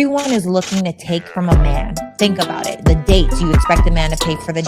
everyone is looking to take from a man. Think about it. The dates you expect a man to pay for the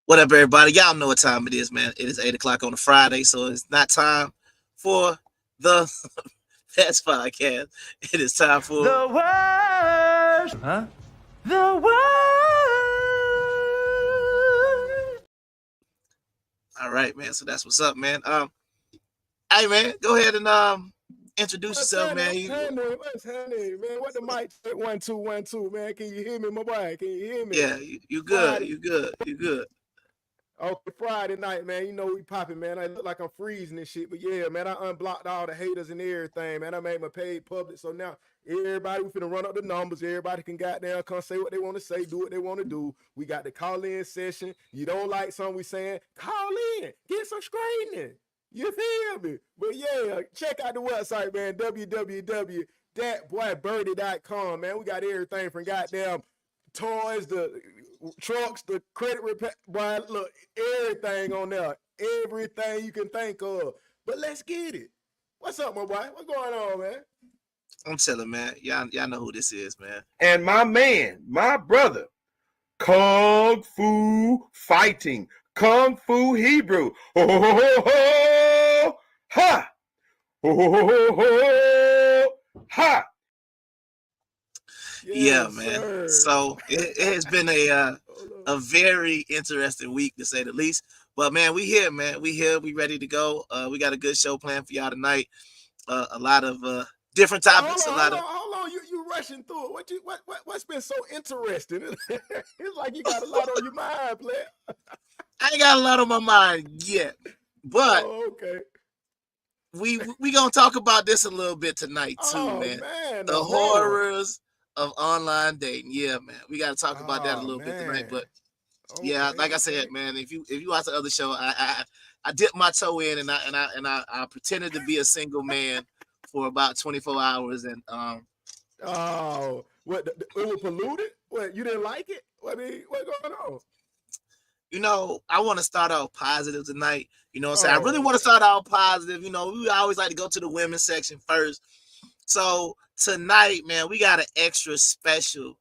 What up, everybody? Y'all know what time it is, man. It is 8 o'clock on a Friday, so it's not time for the Pets Podcast. It is time for the worst. Huh? The worst. All right, man. So that's what's up, man. Hey, man, go ahead and introduce yourself, man. What's happening, man? What the mic? 1 2 1 2, man. Can you hear me, my boy? Can you hear me? Yeah, you good. You good. You good. Okay, Friday night, man. You know we popping, man. I look like I'm freezing and shit, but yeah, man. I unblocked all the haters and everything, man. I made my page public, so now everybody we finna run up the numbers. Everybody can goddamn come say what they want to say, do what they want to do. We got the call-in session. You don't like something we saying? Call in, get some straightening. You feel me? But yeah, check out the website, man. www.thatboybirdie.com, man. We got everything from goddamn toys, the trucks, the credit repair, boy, look, everything on there. Everything you can think of. But let's get it. What's up, my boy? What's going on, man? I'm telling, man. Y'all know who this is, man. And my man, my brother, Kung Fu Fighting, Kung Fu Hebrew. Ho, ho, ho, ho, ho. Ha! Ho, ho, ho, ho, ho. Ha! Yeah, man. Sir. So it has been a very interesting week, to say the least. But man, we here, man. We here. We ready to go. We got a good show planned for y'all tonight. A lot of different topics. Hold on. You rushing through it. What's been so interesting? It's like you got a lot on your mind, player. I ain't got a lot on my mind yet, but okay. We gonna talk about this a little bit tonight too, man. The horrors of online dating. Yeah, man. We got to talk about that a little bit tonight. But yeah, like I said, man, if you watch the other show, I dipped my toe in and I pretended to be a single man for about 24 hours and what it was polluted? What, you didn't like it? I mean, what's going on? You know, I want to start out positive tonight. You know what I'm saying? I really want to start out positive. You know, we always like to go to the women's section first. So tonight, man, we got an extra special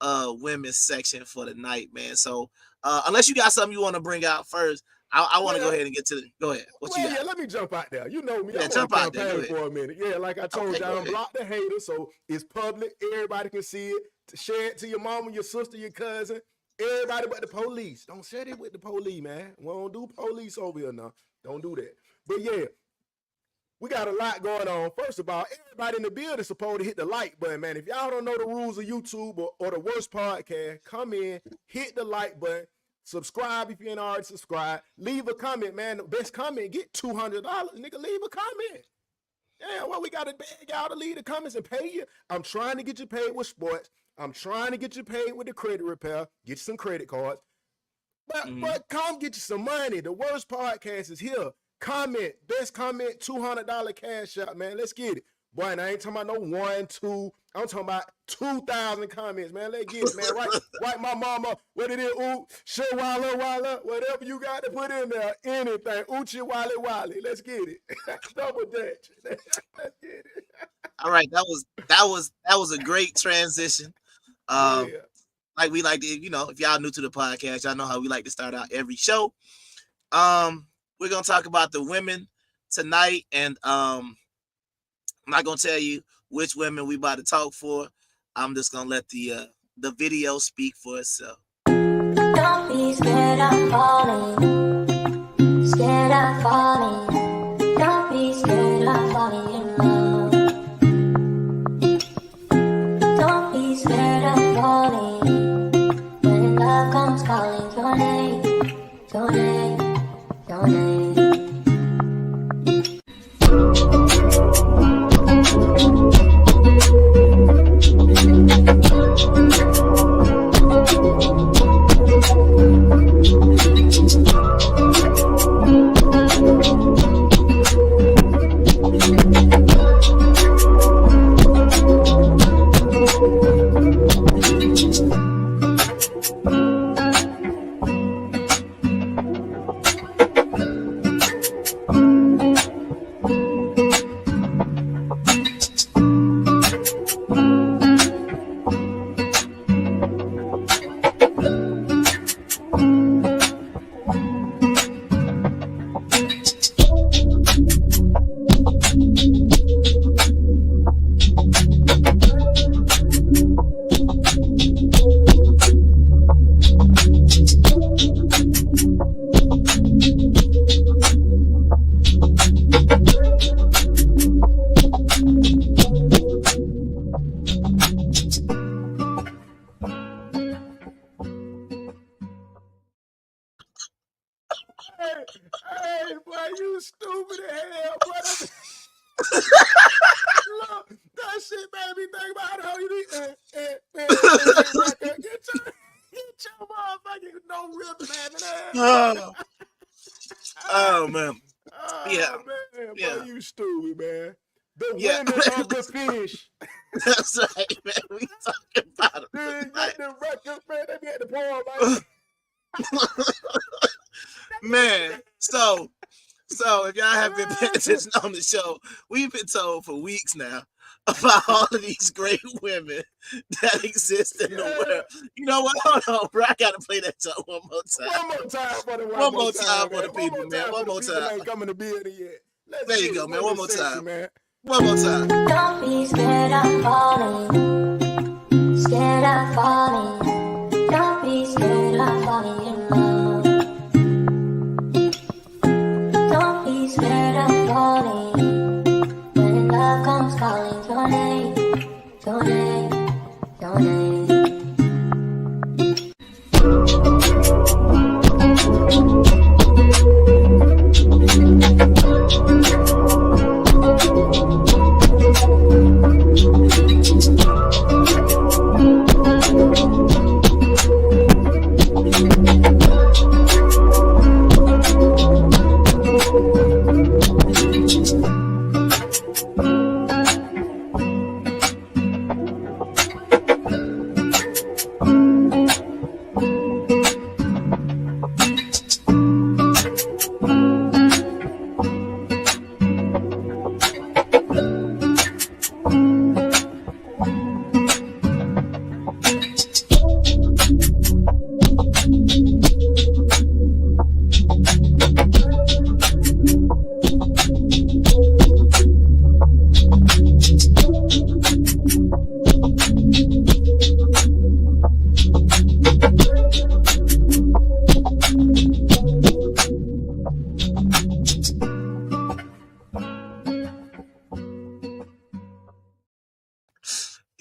women's section for the night, man. So unless you got something you want to bring out first, I want to go ahead and get to the. Go ahead. What you got? Yeah, let me jump out there. You know me. Yeah, jump out there for a minute. Yeah, like I told you, I unblocked the haters, so it's public. Everybody can see it. Share it to your mama, your sister, your cousin, everybody but the police. Don't share it with the police, man. We don't do police over here now. Don't do that. But yeah. We got a lot going on. First of all, everybody in the building is supposed to hit the like button, man. If y'all don't know the rules of YouTube or the worst podcast, come in, hit the like button, subscribe if you ain't already subscribed, leave a comment, man. The best comment, get $200. Nigga, leave a comment. Yeah, well, we got to beg y'all to leave the comments and pay you. I'm trying to get you paid with sports. I'm trying to get you paid with the credit repair. Get you some credit cards. But come get you some money. The worst podcast is here. Comment, best comment, $200 cash out, man. Let's get it. Boy, and I ain't talking about no 1, 2. I'm talking about 2,000 comments, man. Let's get it, man. Right, my mama, what it is, ooh, shit, walla, whatever you got to put in there, anything. Oochie, wally. Let's get it. Double Dutch. Let's get it. All right, that was a great transition. Like we like to, if y'all new to the podcast, y'all know how we like to start out every show. We're gonna talk about the women tonight, and I'm not gonna tell you which women we about to talk for. I'm just gonna let the video speak for itself. Don't be scared of falling. Scared of falling. Don't be scared of falling in love. Don't be scared of falling. When love comes calling your name, your name, your name. Hey, boy, you stupid as hell, boy. Look, that shit made me think about how you need. Get your motherfucking no rip, man. Oh man. Yeah. Man, Yeah. boy, you stupid, man. The Yeah. women of the fish. That's right, man. We talking about it. Dude, get the record, man. They be at the porn, man. Man, so if y'all have been paying attention on the show, we've been told for weeks now about all of these great women that exist in the world. You know what? Hold on, bro. I gotta play that song one more time. One more time for the One more time for the people, man. One more time. Ain't coming to building yet. There you go, man. One more time. Man. One more time. Don't be scared of falling. Scared of falling. Don't be scared of falling in love. Don't be scared of falling. When love comes calling your name, your name, your name.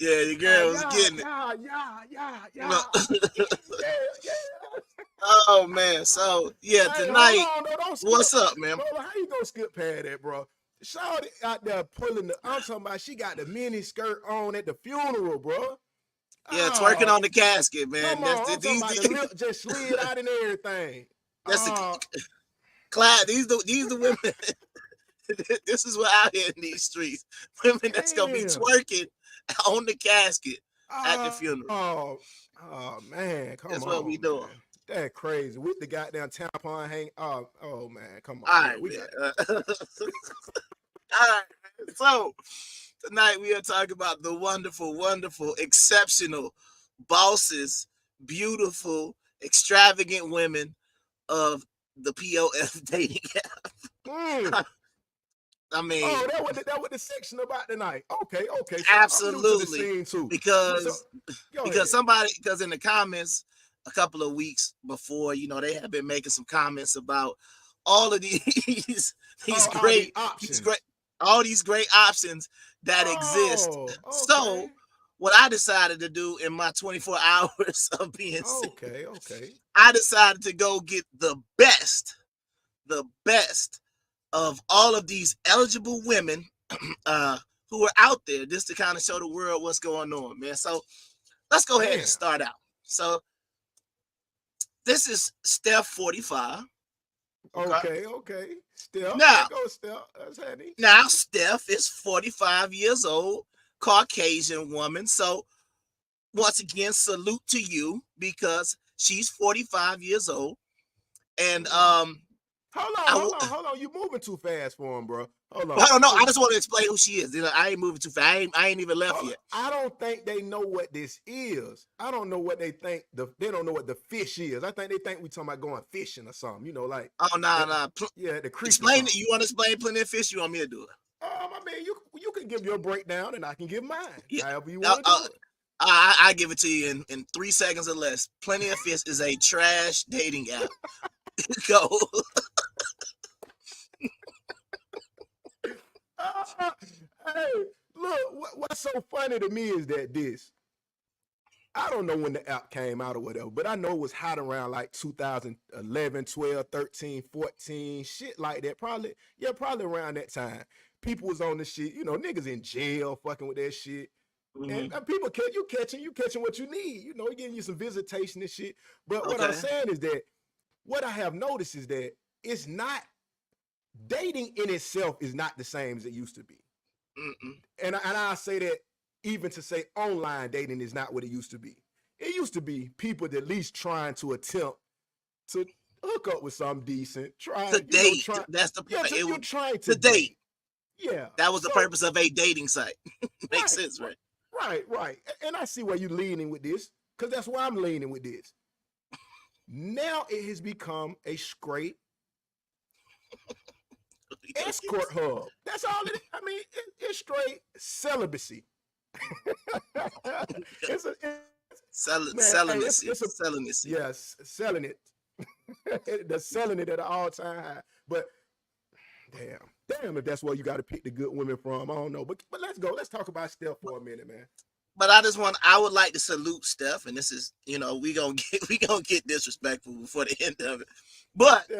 Yeah, your girl was getting it. Yeah. Oh man, so yeah, tonight. What's up, man? Bro, how you gonna skip past that, bro? Shawty out there pulling I'm talking about she got the mini skirt on at the funeral, bro. Yeah, twerking on the casket, man. Come on, I'm talking about the lip just slid out and everything. That's the Clyde. These the women. This is what out here in these streets. Women that's gonna be Damn. twerking on the casket at the funeral. Oh man, come That's on, what we doing. man. That's crazy. With the goddamn tampon hang. Oh man, come on. All Yeah, right, we man. got All right. So tonight we are talking about the wonderful, wonderful, exceptional bosses, beautiful, extravagant women of the POF dating app. I mean, that what the section about tonight. Okay. So absolutely. I'm new to the scene too. Because because in the comments a couple of weeks before, they have been making some comments about all of these great options that exist. Okay. So what I decided to do in my 24 hours of being sick, I decided to go get the best of all of these eligible women who are out there, just to kind of show the world what's going on, man. So let's go ahead and start out. So this is Steph 45. Okay. Steph. That's handy. Now Steph is 45 years old, Caucasian woman. So once again, salute to you because she's 45 years old. And Hold on. You moving too fast for him, bro. Hold on. I don't know. I just want to explain who she is. I ain't moving too fast. I ain't even left yet. I don't think they know what this is. I don't know what they think. They don't know what the fish is. I think they think we talking about going fishing or something. Like. Oh no. Yeah, the creek. Explain it. You want to explain Plenty of Fish? You want me to do it? I mean, you can give your breakdown and I can give mine. However you want to do it. I give it to you in 3 seconds or less. Plenty of Fish is a trash dating app. Go. Hey, look, what's so funny to me is that I don't know when the app came out or whatever, but I know it was hot around like 2011, 12, 13, 14, shit like that. Probably around that time. People was on the shit, niggas in jail fucking with that shit. Mm-hmm. And people you catching what you need, getting you some visitation and shit. But what I'm saying is that what I have noticed is that it's not dating in itself is not the same as it used to be. And I say that even to say online dating is not what it used to be. It used to be people that at least trying to attempt to hook up with something decent, trying to date. That's the point. Yeah, you're trying to date. Yeah, that was the purpose of a dating site. Makes sense, right? Right. And I see where you're leaning with this, because that's why I'm leaning with this. Now it has become a straight escort hub. That's all it is. I mean, it's straight celibacy. Celibacy. Yes, selling it. They're selling it at an all-time high. But damn, if that's where you got to pick the good women from, I don't know. But let's go. Let's talk about Steph for a minute, man. But I would like to salute Steph, and this is, we gonna get disrespectful before the end of it. But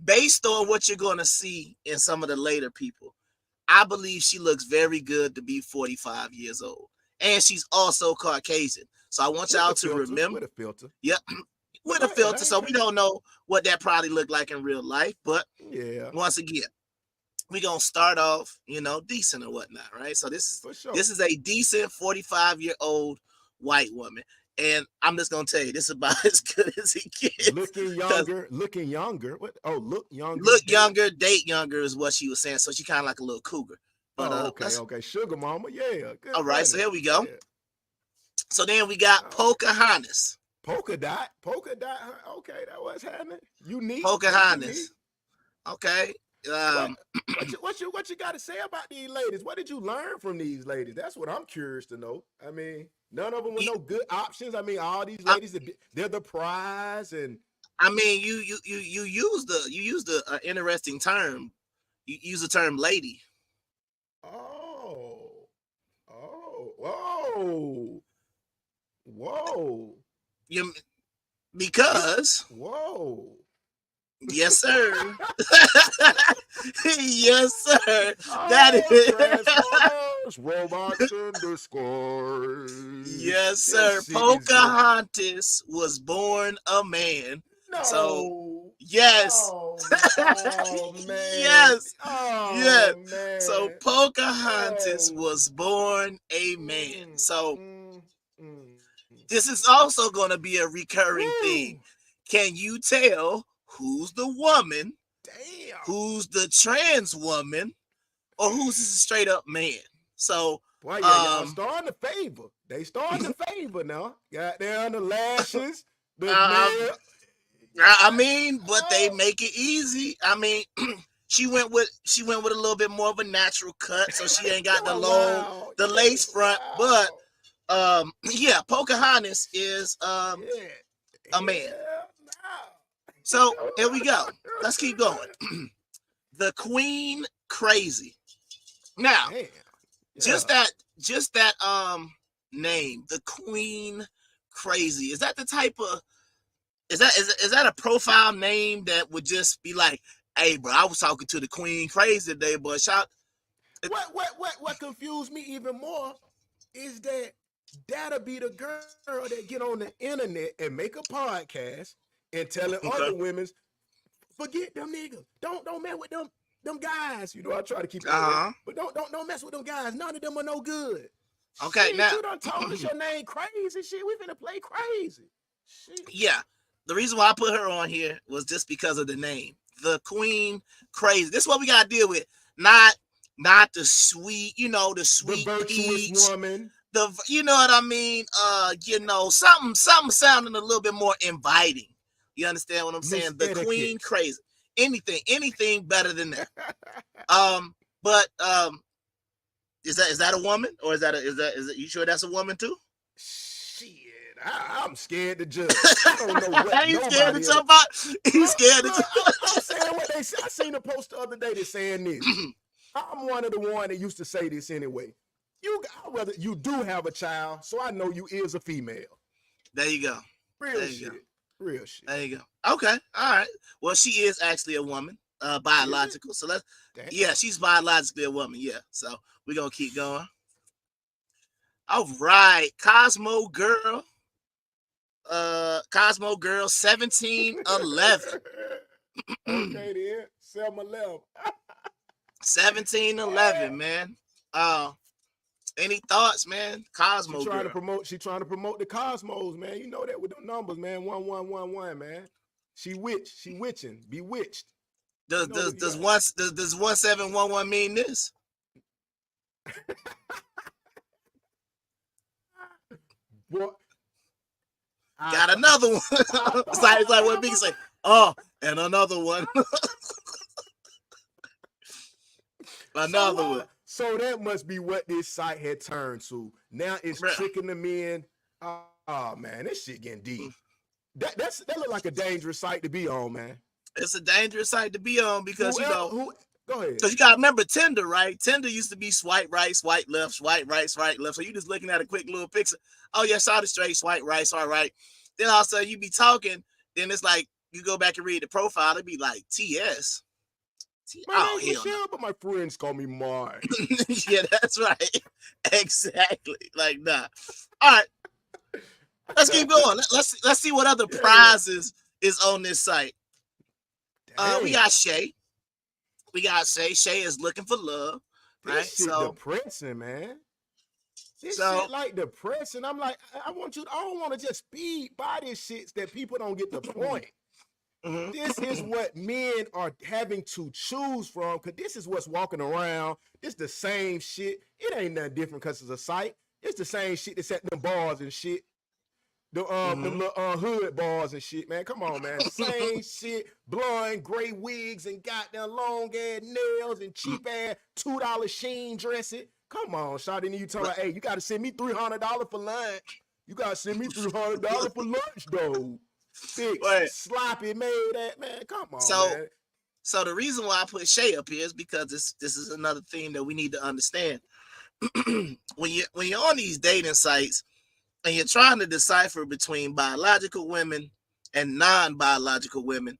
based on what you're gonna see in some of the later people, I believe she looks very good to be 45 years old, and she's also Caucasian. So I want y'all to remember with a filter. Yep, with a filter. So we don't know what that probably looked like in real life, but once again, we're gonna start off, decent or whatnot, right? So this is a decent 45-year-old white woman. And I'm just gonna tell you, this is about as good as it gets. Looking younger. What? Oh, look younger. Look younger, date younger is what she was saying. So she kind of like a little cougar. But okay. Sugar mama, yeah. Good all right, so here we go. Yeah. So then we got Pocahontas. Polka dot. Okay, that was happening. Unique. Pocahontas. Okay. What you got to say about these ladies? What did you learn from these ladies? That's what I'm curious to know. I mean, none of them were no good options. I mean, all these ladies, they're the prize. And I mean, you used the interesting term. You use the term lady. Whoa. Because. Whoa. Yes, sir. Yes, sir. That is robots in disguise. Yes, sir. Pocahontas was born a man. No. So Yes. Oh man. Yes. Oh Yes. man. So Pocahontas Oh. was born a man. Mm, So mm, mm. this is also going to be a recurring theme. Woo. Can you tell who's the woman, Damn. who's the trans woman, or who's just a straight up man? So, Boy, yeah, y'all starting to favor. They starting to favor now. Got down the lashes, the nail. I mean, but they Oh. make it easy. I mean, she went with a little bit more of a natural cut, so she ain't got the long, Wow. the lace front. Wow. But yeah, Pocahontas is Yeah. a man. Hell no. So here we go. Let's keep going. The Queen Crazy. Now, Damn. just that name, the Queen Crazy. Is that the type of is that a profile name that would just be like, hey bro, I was talking to the Queen Crazy today, but shout. What confused me even more is that that'll be the girl that get on the internet and make a podcast and telling other women, forget them niggas. Don't mess with them guys. You know, I try to keep it real, but don't mess with them guys. None of them are no good. Okay, shit, now you done told us your name crazy. Shit, we finna play crazy. Shit. Yeah, the reason why I put her on here was just because of the name, the Queen Crazy. This is what we gotta deal with, not the sweet, the sweet the virtuous peach, woman. You know what I mean? Something sounding a little bit more inviting. You understand what I'm saying? The Etiquette. Queen Crazy. Anything better than that. But is that a woman, or is it you sure that's a woman too? Shit, I'm scared to judge. I don't know what He's nobody scared to else. jump out. He's scared to jump out. I'm saying what they say. I seen a post the other day that saying this. I'm one of the one that used to say this anyway. You do have a child, so I know you is a female. There you go. Real shit. There you go. Okay. All right. Well, she is actually a woman, biological. So she's biologically a woman. Yeah. So we're gonna keep going. All right, Cosmo Girl. Cosmo Girl 1711. Okay then. 7-11. 1711, man. Any thoughts, man? Cosmo She Girl. trying to promote the Cosmos, man. You know that with them numbers, man. 1111, man. She witching, bewitched. Does 1711 mean this? What? Got another one. It's like what Big say. Oh, and another one. Another one. So that must be what this site had turned to. Now it's tricking them in. Oh man, this shit getting deep. That look like a dangerous site to be on, man. It's a dangerous site to be on because go ahead. Because you gotta remember Tinder, right? Tinder used to be swipe right, swipe left, swipe right, swipe left. So you just looking at a quick little picture. Oh yeah, saw the straight, swipe right, swipe right. Then all of a sudden you be talking, then it's like you go back and read the profile, it'd be like TS. My name's Michelle, but my friends call me Mark. Yeah, that's right. Exactly. Like nah. All right. Let's keep going. Let's see what other prizes is on this site. We got Shay. Shay is looking for love. Right. This shit depressing, man. This shit like depressing. I'm like, I don't want to just speed by this shit that people don't get the point. Mm-hmm. This is what men are having to choose from, because this is what's walking around. It's the same shit. It ain't nothing different because it's a site. It's the same shit that's at them bars and shit. The little hood bars and shit, man. Come on, man. Same shit. Blonde, gray wigs and goddamn long ass nails and cheap ass $2 Sheen dressing. Come on, shawty. You talking about, hey, you got to send me $300 for lunch. You got to send me $300 for lunch, though. Big sloppy made that, man. Come on, man. So the reason why I put Shay up here is because this is another theme that we need to understand. when you're on these dating sites and you're trying to decipher between biological women and non-biological women,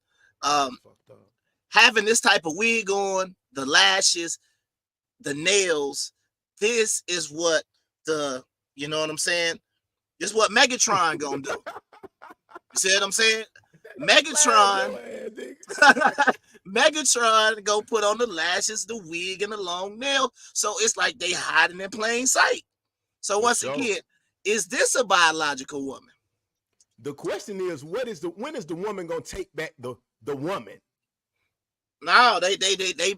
having this type of wig on, the lashes, the nails, this is what you know what I'm saying? This is what Megatron gonna do. You see what I'm saying? Megatron. Megatron go put on the lashes, the wig, and the long nail. So it's like they hiding in plain sight. So once again, is this a biological woman? The question is, when is the woman gonna take back the woman? No, they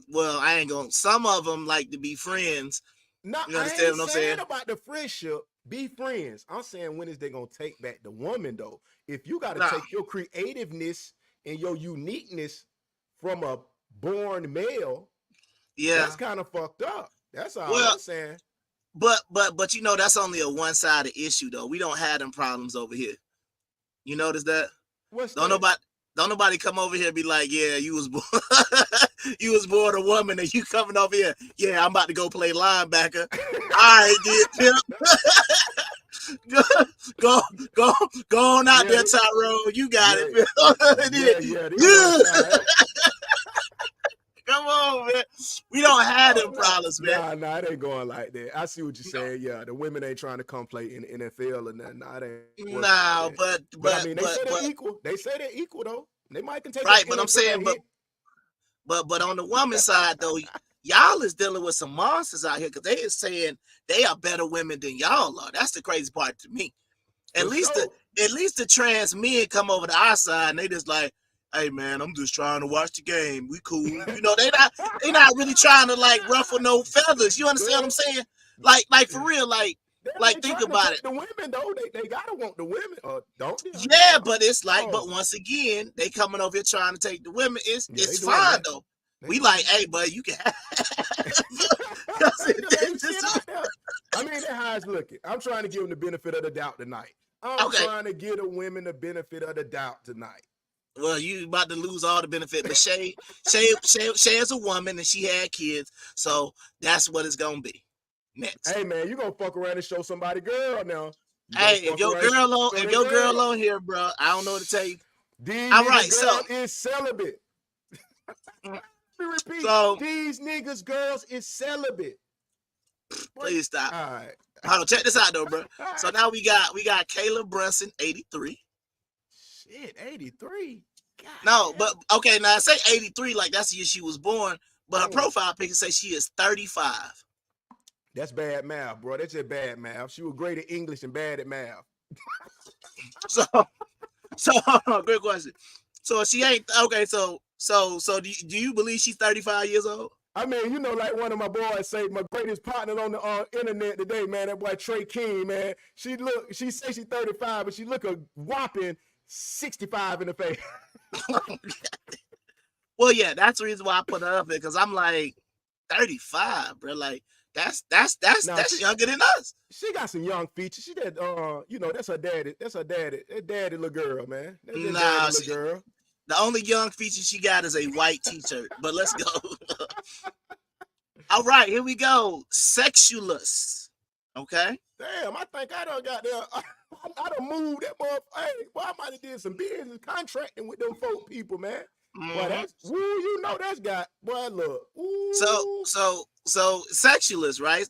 well, I ain't gonna. Some of them like to be friends. No, you understand what I'm saying about the friendship. Be friends. I'm saying, when is they gonna take back the woman though? If you got to take your creativeness and your uniqueness from a born male, that's kind of fucked up. That's all I'm saying. But that's only a one-sided issue though. We don't have them problems over here. You notice that? Don't nobody come over here and be like, yeah, you was born you was born a woman and you coming over here. Yeah, I'm about to go play linebacker. All right, dude. go on out there, Tyrone. You got it. Yeah. Come on, man. We don't have them problems, man. Nah, it ain't going like that. I see what you're saying. Yeah, the women ain't trying to come play in the NFL or nothing. Nah, it ain't. Nah, but I mean, they say they're equal. They say they're equal though. They might can take right, but I'm saying, but on the woman's side though, y'all is dealing with some monsters out here because they is saying they are better women than y'all are. That's the crazy part to me. At least the trans men come over to our side and they just like, hey man, I'm just trying to watch the game. We cool. You know, they not really trying to like ruffle no feathers. You understand what I'm saying? Like for real, like think about it. The women though, they gotta want the women, or don't they? Yeah, but it's like, but once again, they coming over here trying to take the women. It's fine though. We like, hey, bud, you can have I mean, that's how it's looking. I'm trying to give them the benefit of the doubt tonight. I'm trying to give the women the benefit of the doubt tonight. Well, you about to lose all the benefit, but Shay is a woman and she had kids, so that's what it's gonna be. Next. Hey man, you gonna fuck around and show somebody girl now. Hey, if your girl on here, bro, I don't know what to tell you. All right, so is celibate. Repeat. So these niggas girls is celibate. Please stop. All right. Hold on, check this out though, bro. So now we got Kayla Brunson, 83. Shit, 83. God no, but okay, now I say 83 like that's the year she was born, but her profile picture says she is 35. That's bad math, bro. That's just bad math. She was great at English and bad at math. so good question. So she ain't okay. So do you believe she's 35 years old? I mean, you know, like one of my boys say, my greatest partner on the internet today, man, that boy Trey King, man. She say she's 35, but she look a whopping 65 in the face. Well, yeah, that's the reason why I put her up there, because I'm like 35, bro. Like that's younger than us. She got some young features. She did, you know, that's her daddy. That's her daddy. That daddy little girl, man. That's daddy little girl. The only young feature she got is a white t-shirt. But let's go. All right, here we go. Sexualist. Okay. Damn, I think I done got there. I done moved that motherfucker. Hey, boy, I might have did some business contracting with them folk people, man. Boy, that's you know that's got boy. Look. Ooh. So sexualist, right?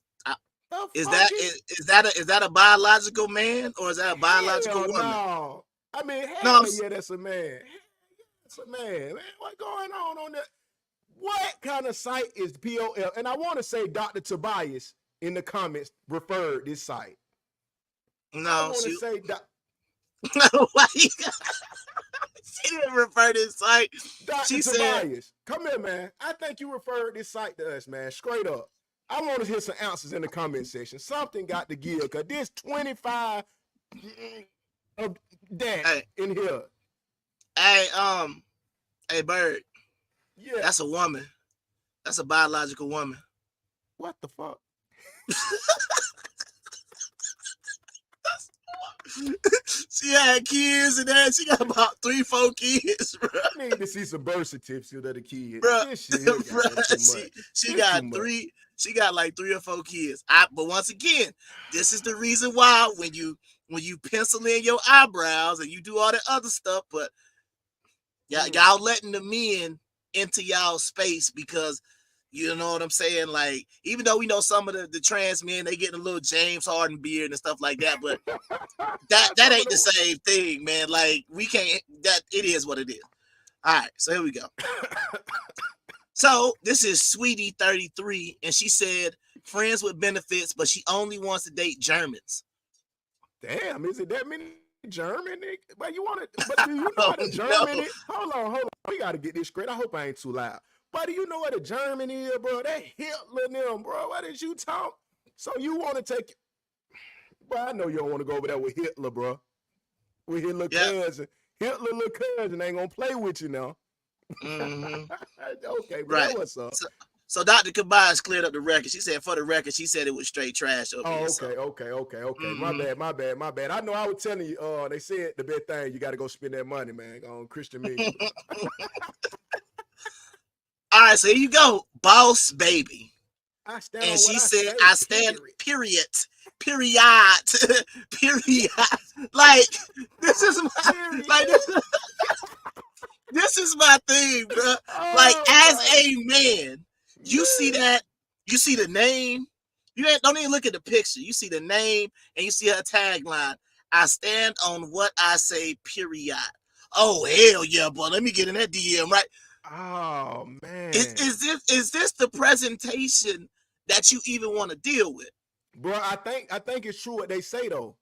Is that a biological man or is that a biological woman? No. I mean, yeah, that's a man. That's a man. What's going on there? What kind of site is POL? And I want to say Dr. Tobias in the comments referred this site. No, I want to say she didn't refer to this site. Dr. Tobias, come here, man. I think you referred this site to us, man. Straight up. I want to hear some answers in the comment section. Something got to give, because there's 25 of that in here. Hey, Bird. Yeah. That's a woman. That's a biological woman. What the fuck? She had kids and that. She got about 3-4 kids, bro. I need to see some birth certificates of the kids. Bro, she got three. She got like 3 or 4 kids. But once again, this is the reason why when you pencil in your eyebrows and you do all that other stuff, but y'all letting the men into y'all space because You know what I'm saying? Like, even though we know some of the trans men, they getting a little James Harden beard and stuff like that, but that ain't the same thing, man. Like, we can't. That it is what it is. All right, so here we go. So this is Sweetie 33, and she said friends with benefits, but she only wants to date Germans. Damn, is it that many German? But you want to? But do you know what a German is? Hold on. We got to get this straight. I hope I ain't too loud. But do you know what a German is, bro? That Hitler them, bro. What did you talk? So you want to take? Bro, I know you don't want to go over there with Hitler, bro. With his little cousin. Hitler little cousin ain't gonna play with you now. Mm-hmm. Okay, bro. Right. What's up? So Dr. Kabaz cleared up the record. She said, for the record, she said it was straight trash. Okay. Mm-hmm. My bad. I know I was telling you, they said the best thing, you got to go spend that money, man, on Christian media. All right, so here you go. Boss Baby. I stand and on she what said, I stand, period. Like, this is my, like, this is my thing, bro. Like, as a man, you see that, you see the name, don't even look at the picture. You see the name and you see her tagline. I stand on what I say, period. Oh, hell yeah, boy. Let me get in that DM, right? Oh, man. Is this the presentation that you even want to deal with? Bro, I think it's true what they say, though.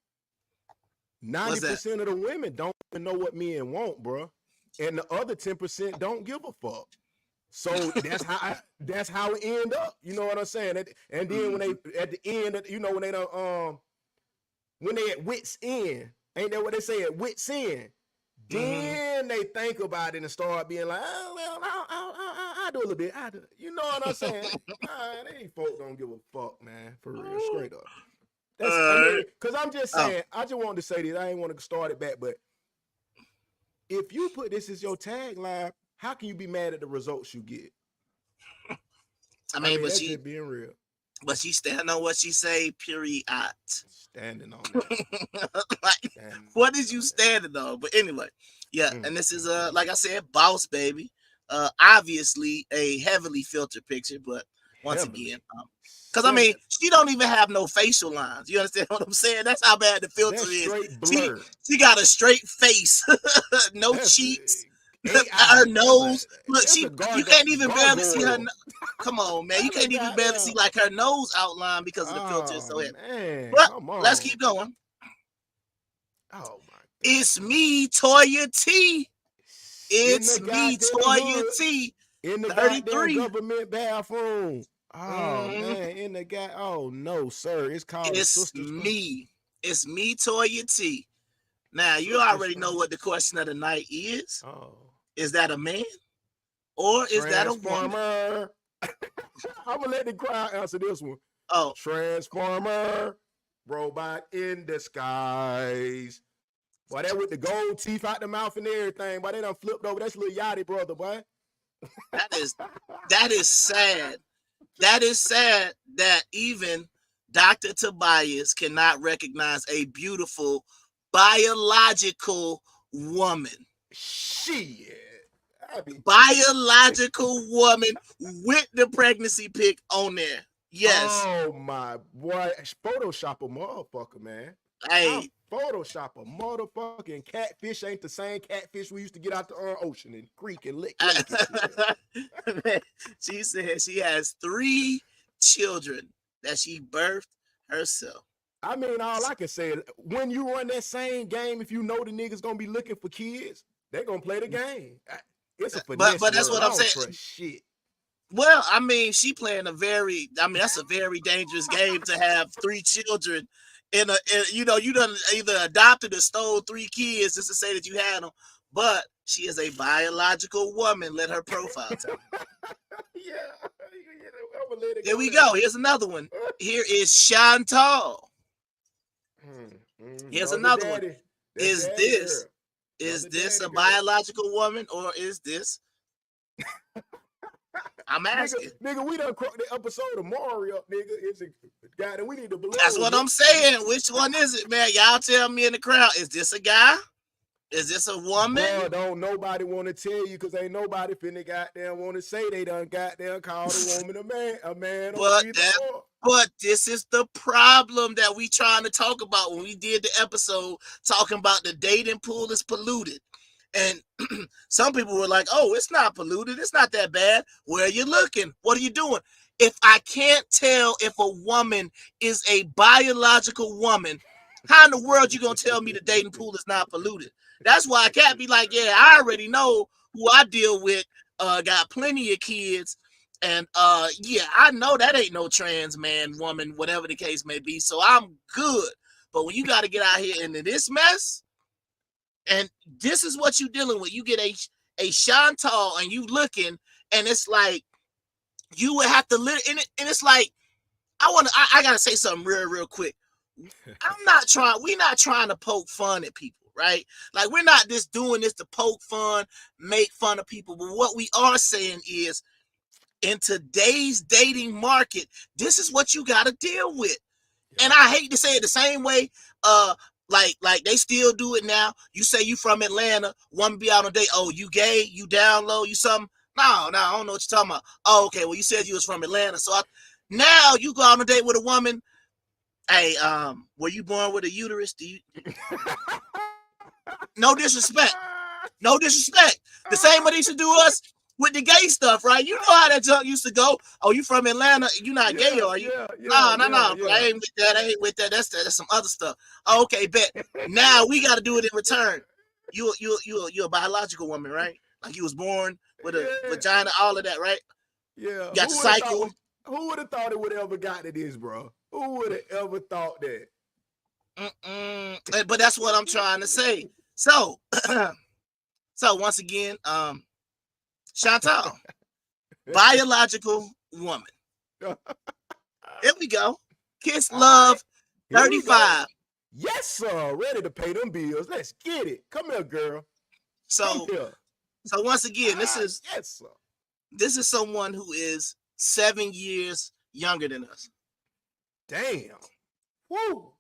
90% of the women don't even know what men want, bro. And the other 10% don't give a fuck. So that's how it end up. You know what I'm saying? And then when they at the end, you know, when they don't when they at wits end, ain't that what they say at wits end? Then they think about it and start being like, oh well, I'll do a little bit. You know what I'm saying? These folks don't give a fuck, man. For real, straight up. That's because I'm just saying. I just wanted to say this. I ain't want to start it back, but if you put this as your tagline, how can you be mad at the results you get? I mean, but that's she just being real. But she standing on what she say, period. Standing on that. Like, what is you standing on? But anyway, yeah, and this is like I said, Boss Baby. Obviously a heavily filtered picture, but once again, because I mean, she don't even have no facial lines. You understand what I'm saying? That's how bad the filter is. She got a straight face, no cheeks. Her nose, look, you can't even barely see her. Come on, man, you can't even barely see like her nose outline because of the filter. So heavy. But let's keep going. Oh my! It's me, Toya T. It's me, Toya T. In the 33 government bathroom. Oh man, in the guy. Oh no, sir. It's called. It's me. It's me, Toya T. Now you already know what the question of the night is. Is that a man or is that a woman? I'm gonna let the crowd answer this one. Transformer, robot in disguise. Boy, that with the gold teeth out the mouth and everything. Boy, they done flipped over. That's little Yachty brother, boy. That is sad. That is sad that even Dr. Tobias cannot recognize a beautiful biological woman. Shit. Biological woman with the pregnancy pic on there. Yes. Oh my boy. Photoshop a motherfucker, man. Hey. Photoshop a motherfucking catfish ain't the same catfish we used to get out the ocean and creek and lick. She said she has 3 children that she birthed herself. I mean, all I can say is when you run that same game, if you know the niggas gonna be looking for kids, they're gonna play the game. It's a finesse, but that's what I'm saying. Shit. Well, I mean, she playing that's a very dangerous game to have 3 children you done either adopted or stole 3 kids just to say that you had them, but she is a biological woman. Let her profile tell. Here we go. Here's another one. Here is Shantall. Here's another one. Is this a biological woman or is this? I'm asking. Nigga, we done croaked the episode of Mario, nigga. It's a guy that we need to believe. That's what I'm saying. Which one is it, man? Y'all tell me in the crowd. Is this a guy Is this a woman? Boy, don't nobody want to tell you because ain't nobody finna goddamn want to say they done goddamn called a woman a man But either that, or. but this is the problem that we trying to talk about when we did the episode talking about the dating pool is polluted. And some people were like, oh, it's not polluted. It's not that bad. Where are you looking? What are you doing? If I can't tell if a woman is a biological woman, how in the world you going to tell me the dating pool is not polluted? That's why I can't be like, yeah, I already know who I deal with, got plenty of kids. And yeah, I know that ain't no trans man, woman, whatever the case may be. So I'm good. But when you got to get out here into this mess, and this is what you're dealing with. You get a shantall and you looking, and it's like you would have to live in it. And it's like, I gotta say something real quick. We're not trying to poke fun at people, right? Like, we're not just doing this to poke fun, make fun of people. But what we are saying is, in today's dating market, this is what you gotta deal with. And I hate to say it the same way, like they still do it now. You say you from Atlanta, woman be out on a date. Oh, you gay? You down low? You something? No, I don't know what you're talking about. Oh, okay. Well, you said you was from Atlanta, so now you go out on a date with a woman. Hey, were you born with a uterus? Do you? No disrespect. No disrespect. The same way they used to do us with the gay stuff, right? You know how that junk used to go. Oh, you from Atlanta? You not gay, are you? No. Bro, I ain't with that. I ain't with that. That's some other stuff. Oh, okay, bet. Now we got to do it in return. You a biological woman, right? Like you was born with a vagina, all of that, right? Yeah. You got the cycle. Who would have thought it would have ever got to this, bro? Who would have ever thought that? But that's what I'm trying to say. So, once again, Shantall, biological woman. Here we go. Kiss Love 35. Yes, sir. Ready to pay them bills. Let's get it. Come here, girl. So once again, this is someone who is 7 years younger than us. Damn. Woo.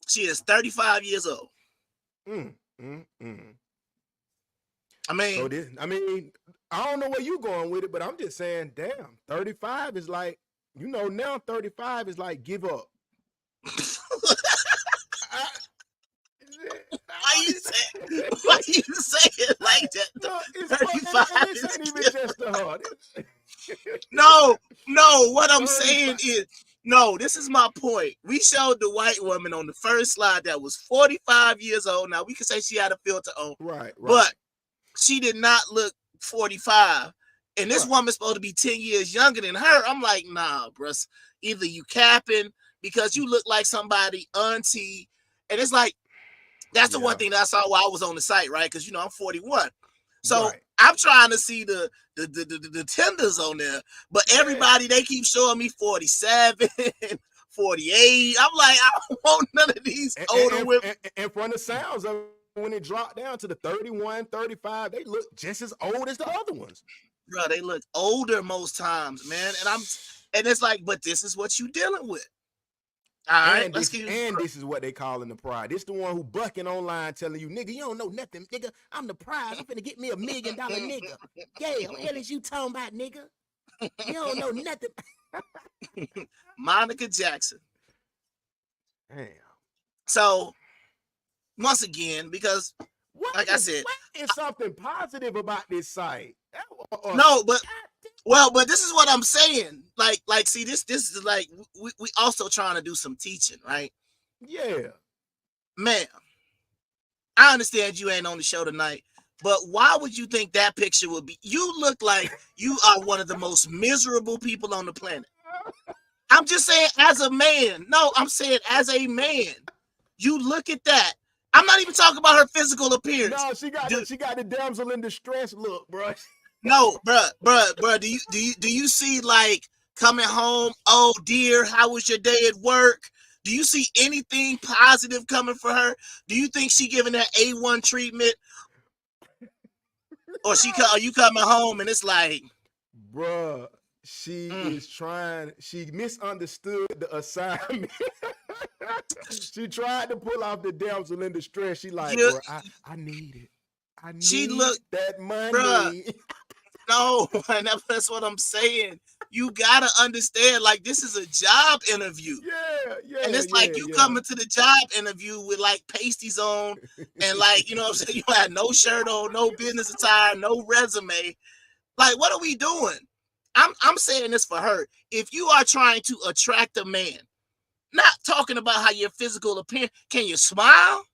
She is 35 years old. I mean, I don't know where you going with it, but I'm just saying, damn, 35 is like, now 35 is like give up. Why you say it like that? No, 35 this ain't even just the heart. No, what I'm saying is, this is my point. We showed the white woman on the first slide that was 45 years old. Now, we can say she had a filter on. Right. But she did not look 45. And this woman's supposed to be 10 years younger than her. I'm like, nah, bruh. Either you capping because you look like somebody auntie. And it's like, that's the one thing that I saw while I was on the site, right? Because, I'm 41. So I'm trying to see the tenders on there. But everybody, they keep showing me 47, 48. I'm like, I don't want none of these older women. And from the sounds of it, when it dropped down to the 31, 35, they look just as old as the other ones. Bro, they look older most times, man. And it's like, but this is what you dealing with. All right, this is what they calling the pride. This the one who bucking online telling you, nigga, you don't know nothing, nigga. I'm the prize. I'm finna get me $1 million nigga. Yeah, what the hell is you talking about, nigga? You don't know nothing. Monica Jackson. Damn. So, once again, because I said, what is something positive about this site? No, but but this is what I'm saying. Like, see, this is like we also trying to do some teaching, right? Yeah, man. I understand you ain't on the show tonight, but why would you think that picture would be? You look like you are one of the most miserable people on the planet. I'm just saying, as a man. No, I'm saying as a man. You look at that. I'm not even talking about her physical appearance. No, she got the damsel in distress look, bro. No, bruh. Do you see like coming home? Oh dear, how was your day at work? Do you see anything positive coming for her? Do you think she giving that A1 treatment, or are you coming home and it's like, bruh, she is trying. She misunderstood the assignment. She tried to pull off the damsel in distress. She like, You- bro, I need it. I She need look- that money. Bruh. No, man, that's what I'm saying. You gotta understand, like, this is a job interview. Yeah. And it's like you coming to the job interview with like pasties on and like, you know what I'm saying? You had no shirt on, no business attire, no resume. Like, what are we doing? I'm saying this for her. If you are trying to attract a man, not talking about how your physical appearance, can you smile?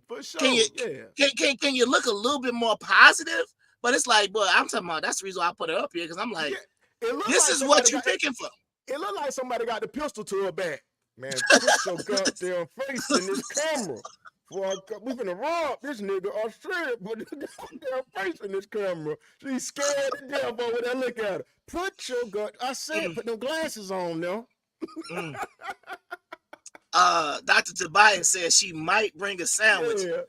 For sure. Can you yeah. can you look a little bit more positive? But it's like, boy, I'm talking about that's the reason why I put it up here because I'm like, this is what you're picking for. It looked like somebody got the pistol to her back. Man, put your goddamn face in this camera. We're gonna rob this nigga or strip, put the goddamn face in this camera. She's scared to death over there. Look at her. Put your I said, put no glasses on now. Dr. Tobias says she might bring a sandwich. Yeah.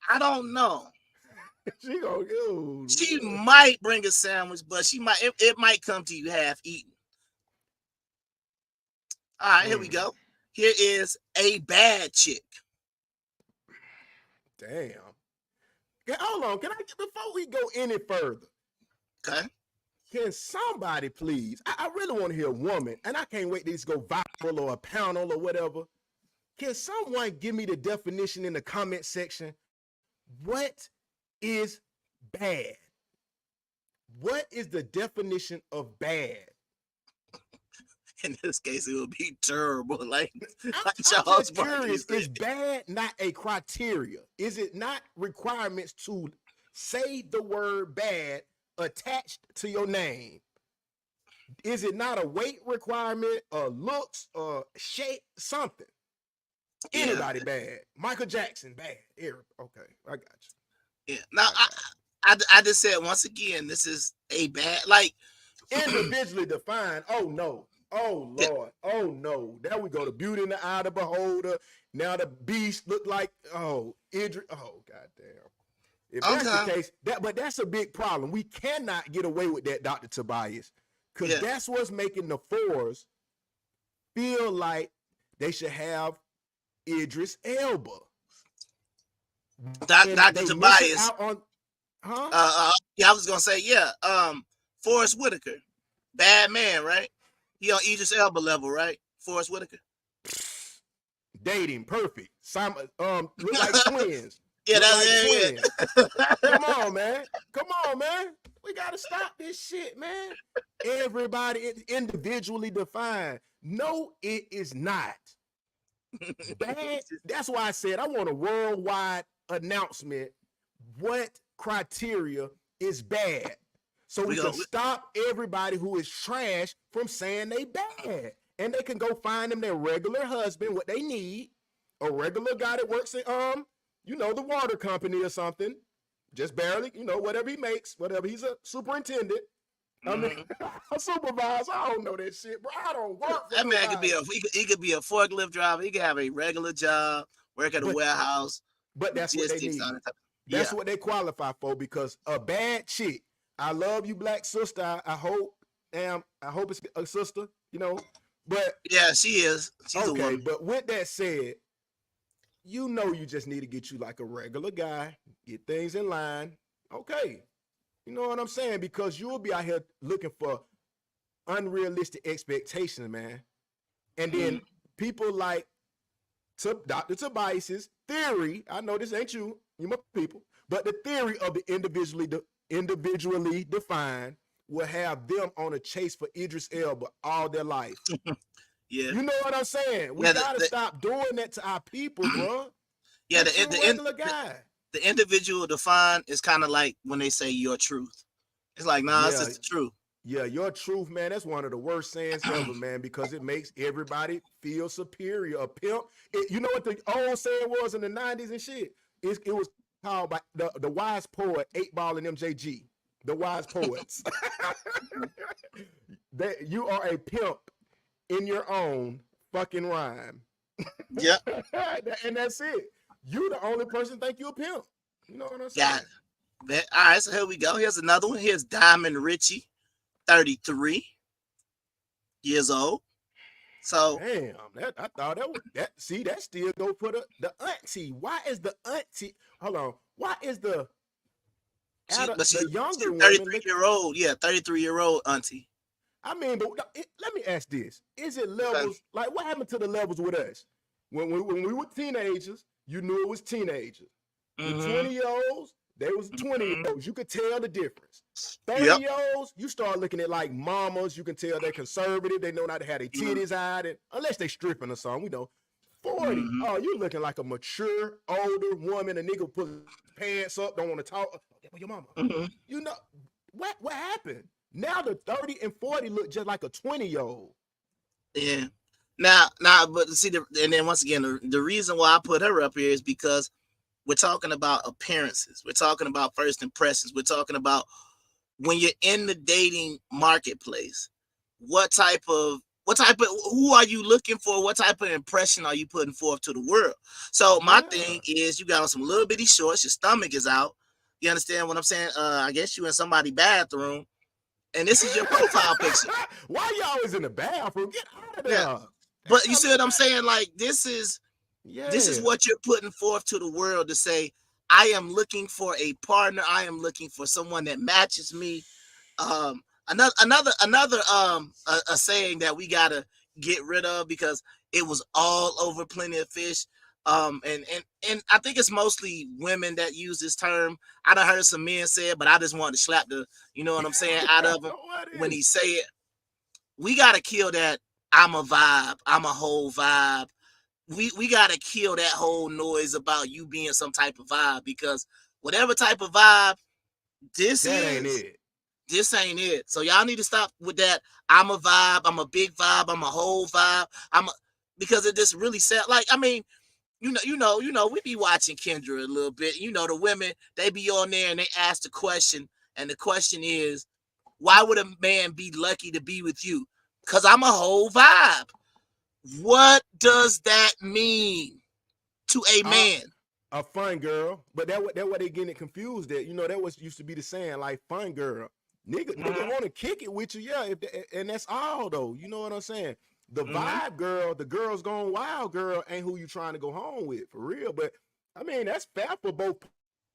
I don't know. She might bring a sandwich, but it might come to you half eaten. All right, here we go. Here is a bad chick. Damn. Hold on. Before we go any further? Okay. Can somebody please? I really want to hear a woman, and I can't wait these go viral or a panel or whatever. Can someone give me the definition in the comment section? What is bad? What is the definition of bad? In this case, it would be terrible. I'm just curious. Is bad not a criteria? Is it not requirements to say the word bad attached to your name? Is it not a weight requirement, or looks, or shape, something? Anybody bad? Michael Jackson bad. Okay, I got you. Yeah. Now I just said once again, this is a bad, like individually defined. Oh no. Oh Lord. Oh no. There we go. The beauty in the eye of the beholder. Now the beast look like Idris. Oh goddamn. If that's the case, but that's a big problem. We cannot get away with that, Dr. Tobias, because that's what's making the fours feel like they should have Idris Elba. Dr. Tobias. I was gonna say, Forrest Whitaker, bad man, right? He on Idris Elba level, right? Forrest Whitaker. Dating perfect. Simon, look like twins. Yeah, that's twins. Come on, man. We gotta stop this shit, man. Everybody is individually defined. No, it is not. Bad. That's why I said I want a worldwide announcement. What criteria is bad? So we can stop everybody who is trash from saying they bad. And they can go find them their regular husband, what they need, a regular guy that works in the water company or something. Just barely, whatever he makes, whatever. He's a superintendent. I mean, a supervisor. I don't know that shit, bro. I don't work for that man could be he could be a forklift driver. He could have a regular job, work at a warehouse. But that's what they need. That's what they qualify for, because a bad chick. I love you, black sister. I hope it's a sister, But yeah, she is. She's okay. A woman. But with that said, you just need to get you like a regular guy, get things in line. Okay. You know what I'm saying? Because you'll be out here looking for unrealistic expectations, man. And then people like Dr. Tobias's theory, I know this ain't you my people, but the theory of the individually defined will have them on a chase for Idris Elba all their life. Yeah. You know what I'm saying? We gotta stop doing that to our people, bro. Yeah, the regular guy. The individual defined is kind of like when they say your truth. It's like, nah, it's just the truth. Yeah, your truth, man. That's one of the worst sayings ever, man, because it makes everybody feel superior. A pimp. You know what the old saying was in the 90s and shit? It was called by the wise poet 8 Ball and MJG. The wise poets. That you are a pimp in your own fucking rhyme. Yeah. And that's it. You the only person think you a pimp. You know what I'm saying? Got it. All right, so here we go. Here's another one. Here's Diamond Richie, 33 years old. So damn, that I thought that was that. See, that still go for the auntie. Why is the auntie? Hold on. Why is the she's the younger a woman? 33-year-old, 33-year-old auntie. I mean, but let me ask this: is it Okay. levels? Like, what happened to the levels with us? When we were teenagers, you knew it was teenagers. The 20-year-olds, they was 20-year-olds. You could tell the difference. 30-year-olds, you start looking at like mamas. You can tell they're conservative. They know not to have their titties out, and unless they stripping or something, we know. 40, oh, you looking like a mature, older woman. A nigga put his pants up, don't want to talk. Well, your mama. You know what happened? Now the 30 and 40 look just like a 20-year-old. Yeah. Now, but see, and then once again, the reason why I put her up here is because we're talking about appearances. We're talking about first impressions. We're talking about when you're in the dating marketplace, what type of who are you looking for? What type of impression are you putting forth to the world? So my thing is, you got on some little bitty shorts, your stomach is out. You understand what I'm saying? I guess you in somebody's bathroom, and this is your profile picture. Why you always in the bathroom? Get out of there. Yeah. But you see what I'm saying? Like, this is what you're putting forth to the world to say, I am looking for a partner. I am looking for someone that matches me. Another a saying that we gotta get rid of because it was all over Plenty of Fish. And I think it's mostly women that use this term. I done heard some men say it, but I just wanted to slap the, you know what I'm saying, out of him when he say it. We gotta kill that. I'm a vibe. I'm a whole vibe. We gotta kill that whole noise about you being some type of vibe, because whatever type of vibe this ain't it. This ain't it. So y'all need to stop with that. I'm a vibe. I'm a big vibe. I'm a whole vibe. Because it just really sounds like, I mean, you know, we be watching Kendra a little bit. You know, the women, they be on there and they ask the question, and the question is, why would a man be lucky to be with you? Because I'm a whole vibe. What does that mean to a man? A fun girl, but that what they getting it confused at. You know, that was used to be the saying, like, fun girl. Nigga want to kick it with you, yeah, and that's all though. You know what I'm saying? The vibe girl, the girls gone wild girl, ain't who you trying to go home with for real. But I mean, that's fair for both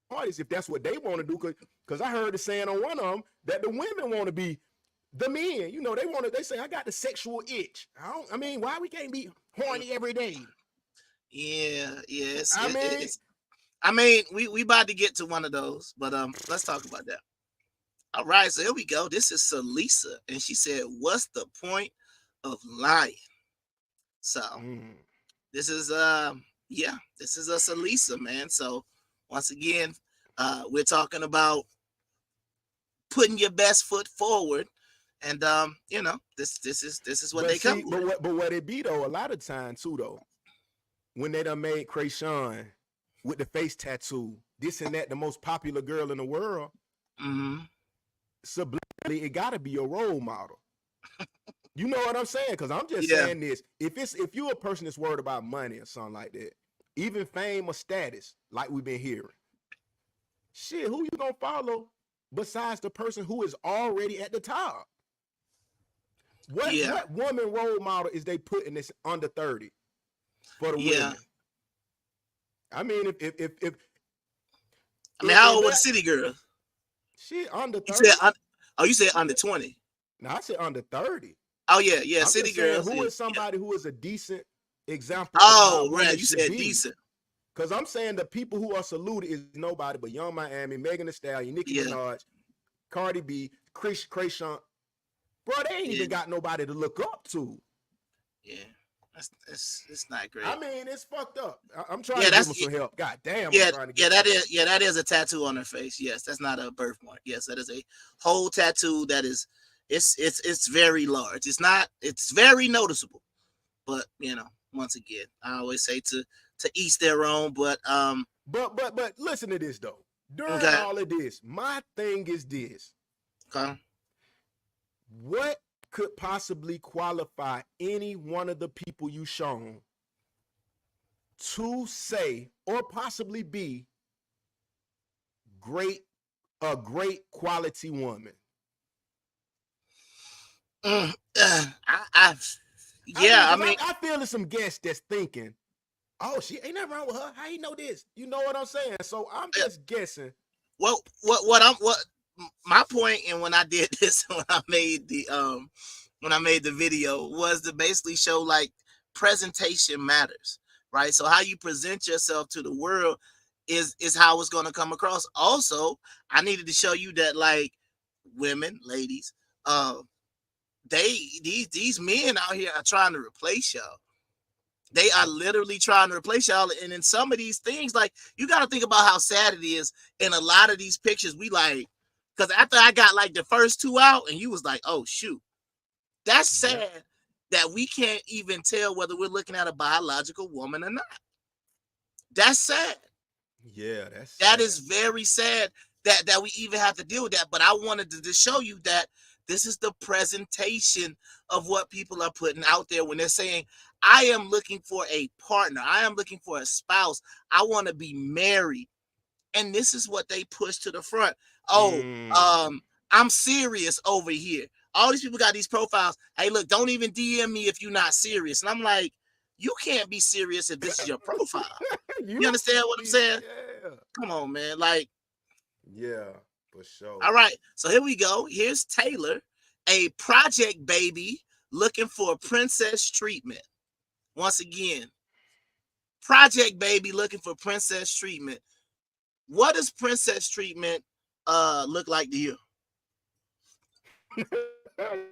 parties if that's what they want to do. Because I heard the saying on one of them that the women want to be the men. You know, they say, I got the sexual itch. I mean, why we can't be horny every day? Yeah, yes. I mean, we about to get to one of those, but let's talk about that. All right, so here we go. This is Salisa, and she said, "What's the point of lying?" So this is this is a Salisa, man. So once again, we're talking about putting your best foot forward, and you know, this is what they come with. But what it be though, a lot of times too though, when they done made Krayshawn with the face tattoo, this and that, the most popular girl in the world, subliminally, it gotta be a role model. You know what I'm saying? Because I'm just saying this. If you're a person that's worried about money or something like that, even fame or status, like we've been hearing, shit, who you gonna follow besides the person who is already at the top? What woman role model is they putting this under 30 for the women? I mean, if I mean, how old was the city girl? She under 30. You said under 20. No, I said under 30. Oh yeah, I'm city girl. Who is somebody who is a decent example? Oh, right, you said decent. Because I'm saying the people who are saluted is nobody but Young Miami, Megan Thee Stallion, Nicki Minaj, Cardi B, Krayshawn. Bro, they ain't even got nobody to look up to. Yeah, it's not great. I mean, it's fucked up. I'm trying to give them some help. God damn. That is a tattoo on her face. Yes, that's not a birthmark. Yes, that is a whole tattoo. That is, it's very large. It's very noticeable. But you know, once again, I always say to each their own. But listen to this though. During all of this, my thing is this. Okay. What could possibly qualify any one of the people you shown to say or possibly be a great quality woman? Yeah, I mean, I feel there's some guests that's thinking, oh, she ain't nothing wrong with her. How you know this? You know what I'm saying? So I'm just guessing. what my point, and when I did this, when I made the video, was to basically show like presentation matters, right? So how you present yourself to the world is how it's going to come across. Also, I needed to show you that like women, ladies, these men out here are trying to replace y'all. They are literally trying to replace y'all. And in some of these things, like, you got to think about how sad it is. In a lot of these pictures, we like, because after I got like the first two out and you was like, oh, shoot, that's sad that we can't even tell whether we're looking at a biological woman or not. That's sad. Yeah, that is very sad that we even have to deal with that. But I wanted to show you that this is the presentation of what people are putting out there when they're saying, I am looking for a partner. I am looking for a spouse. I want to be married. And this is what they push to the front. Oh, I'm serious over here. All these people got these profiles. Hey, look, don't even DM me if you're not serious. And I'm like, you can't be serious if this is your profile. You understand what I'm saying? Yeah. Come on, man. Like, yeah, for sure. All right. So here we go. Here's Taylor, a project baby looking for princess treatment. Once again, project baby looking for princess treatment. What does princess treatment look like to you? I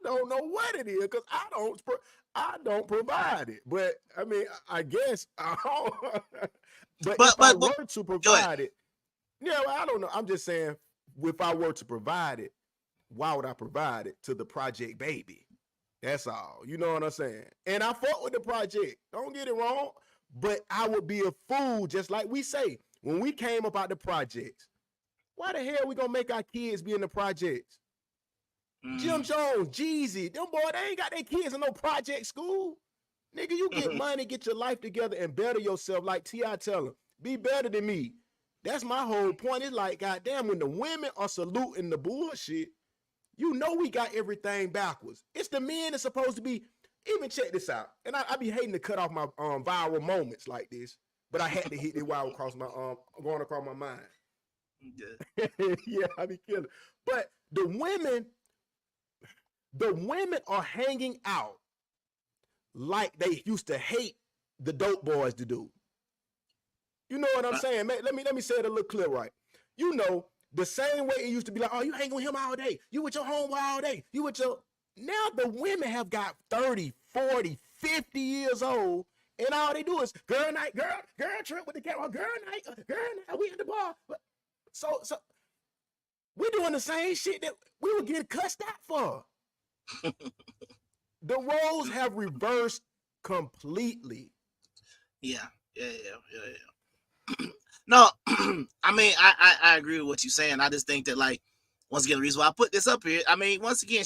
don't know what it is because I don't provide it. But I mean, I guess but if I were to provide it, yeah, well, I don't know. I'm just saying, if I were to provide it, why would I provide it to the project baby? That's all. You know what I'm saying? And I fought with the project. Don't get it wrong. But I would be a fool, just like we say, when we came about the projects. Why the hell we gonna make our kids be in the projects? Jim Jones, Jeezy, them boy, they ain't got their kids in no project school. Nigga, you get money, get your life together, and better yourself. Like T.I. tell them, be better than me. That's my whole point. It's like, goddamn, when the women are saluting the bullshit, you know we got everything backwards. It's the men that's supposed to be. Even check this out. And I be hating to cut off my viral moments like this, but I had to hit it while across my going across my mind. Yeah, I be killing. But the women are hanging out like they used to hate the dope boys to do. You know what I'm saying? Man, let me say it a little clear, right? You know, the same way it used to be like, oh, you hang with him all day. You with your homeboy all day. You with your... Now the women have got 30, 40, 50 years old, and all they do is girl night, girl trip with the camera, girl night, we at the bar. So we're doing the same shit that we were getting cussed out for. The roles have reversed completely. Yeah. No, I mean, I agree with what you're saying. I just think that, like, once again, the reason why I put this up here, I mean, once again,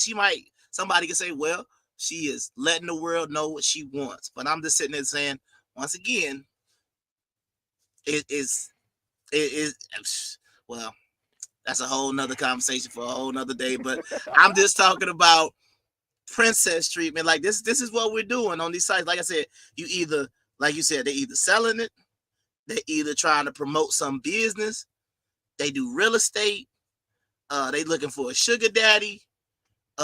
somebody can say, well, she is letting the world know what she wants. But I'm just sitting there saying, once again, it is, well, that's a whole nother conversation for a whole nother day. But I'm just talking about princess treatment. Like, this is what we're doing on these sites. Like I said, like you said, they're either selling it, they're either trying to promote some business, they do real estate, they looking for a sugar daddy,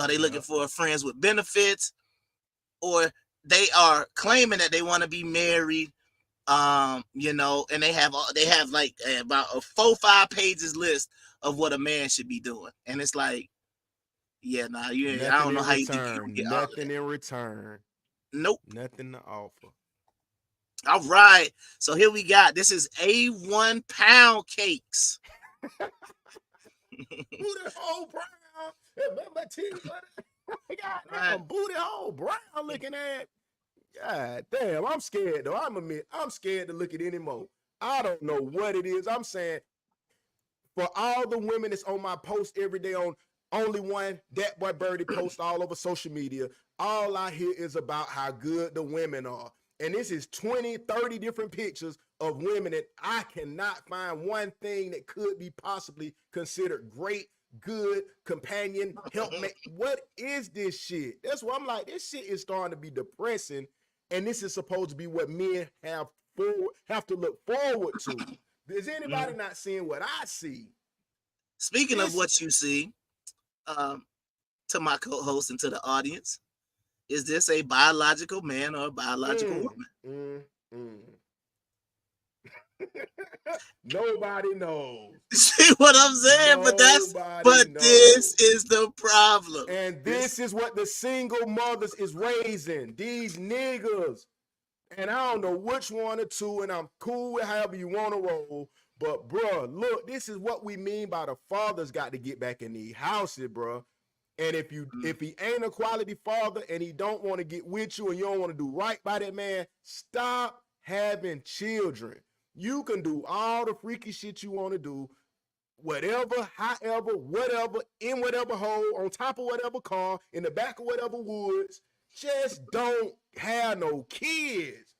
they looking for friends with benefits, or they are claiming that they want to be married, you know, and they have like about a 4-5 pages list of what a man should be doing. And it's like, yeah, nah, I don't know how you think you get nothing in return. Nope. Nothing to offer. All right. So here we got, this is A1 pound cakes. Booty hole brown. Goddamn, booty hole brown looking at. God damn, I'm scared though. I'm scared to look at anymore. I don't know what it is. I'm saying, for all the women that's on my post every day on Only One, That Boy Birdie post all over social media, all I hear is about how good the women are. And this is 20, 30 different pictures of women that I cannot find one thing that could be possibly considered great good companion, helpmate. What is this shit? That's why I'm like, this shit is starting to be depressing, and this is supposed to be what men have to look forward to. Is anybody not seeing what I see? Speaking of what you see, to my co-host and to the audience, is this a biological man or a biological woman? Nobody knows. See what I'm saying? But this is the problem. And this is what the single mothers is raising. These niggas. And I don't know which one or two, and I'm cool with however you want to roll. But, bro, look, this is what we mean by the fathers got to get back in these houses, bro. And if he ain't a quality father and he don't want to get with you and you don't want to do right by that man, stop having children. You can do all the freaky shit you want to do, whatever, however, whatever, in whatever hole, on top of whatever car, in the back of whatever woods. Just don't have no kids.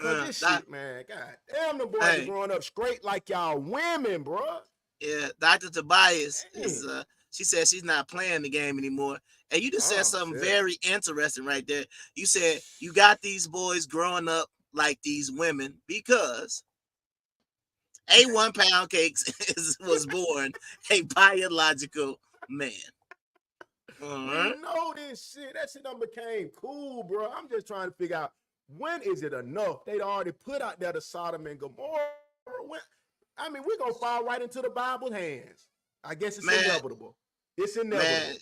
Cause this shit, man, god damn, the boys are growing up straight like y'all women, bro. Yeah, Dr. Tobias is she said she's not playing the game anymore. And you just said something very interesting right there. You said you got these boys growing up like these women because a 1 pound cakes was born a biological man. You know this shit. That shit done became cool, bro. I'm just trying to figure out, when is it enough? They'd already put out there the Sodom and Gomorrah. I mean, we're going to fall right into the Bible's hands. I guess it's inevitable. It's inevitable. Man,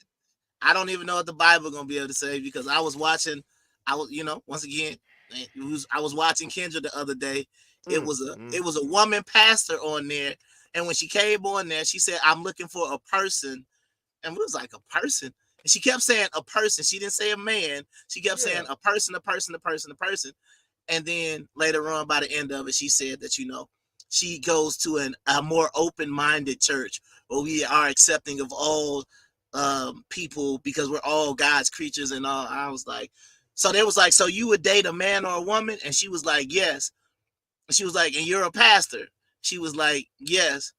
I don't even know what the Bible going to be able to say, because I was watching, once again, I was watching Kendra the other day. It was a woman pastor on there. And when she came on there, she said, I'm looking for a person. And we was like, a person? And she kept saying a person. She didn't say a man. She kept saying a person, a person, a person, a person. And then later on, by the end of it, she said that, she goes to a more open-minded church where we are accepting of all people because we're all God's creatures and all. I was like, so they was like, so you would date a man or a woman? And she was like, yes. And she was like, and you're a pastor? She was like, yes.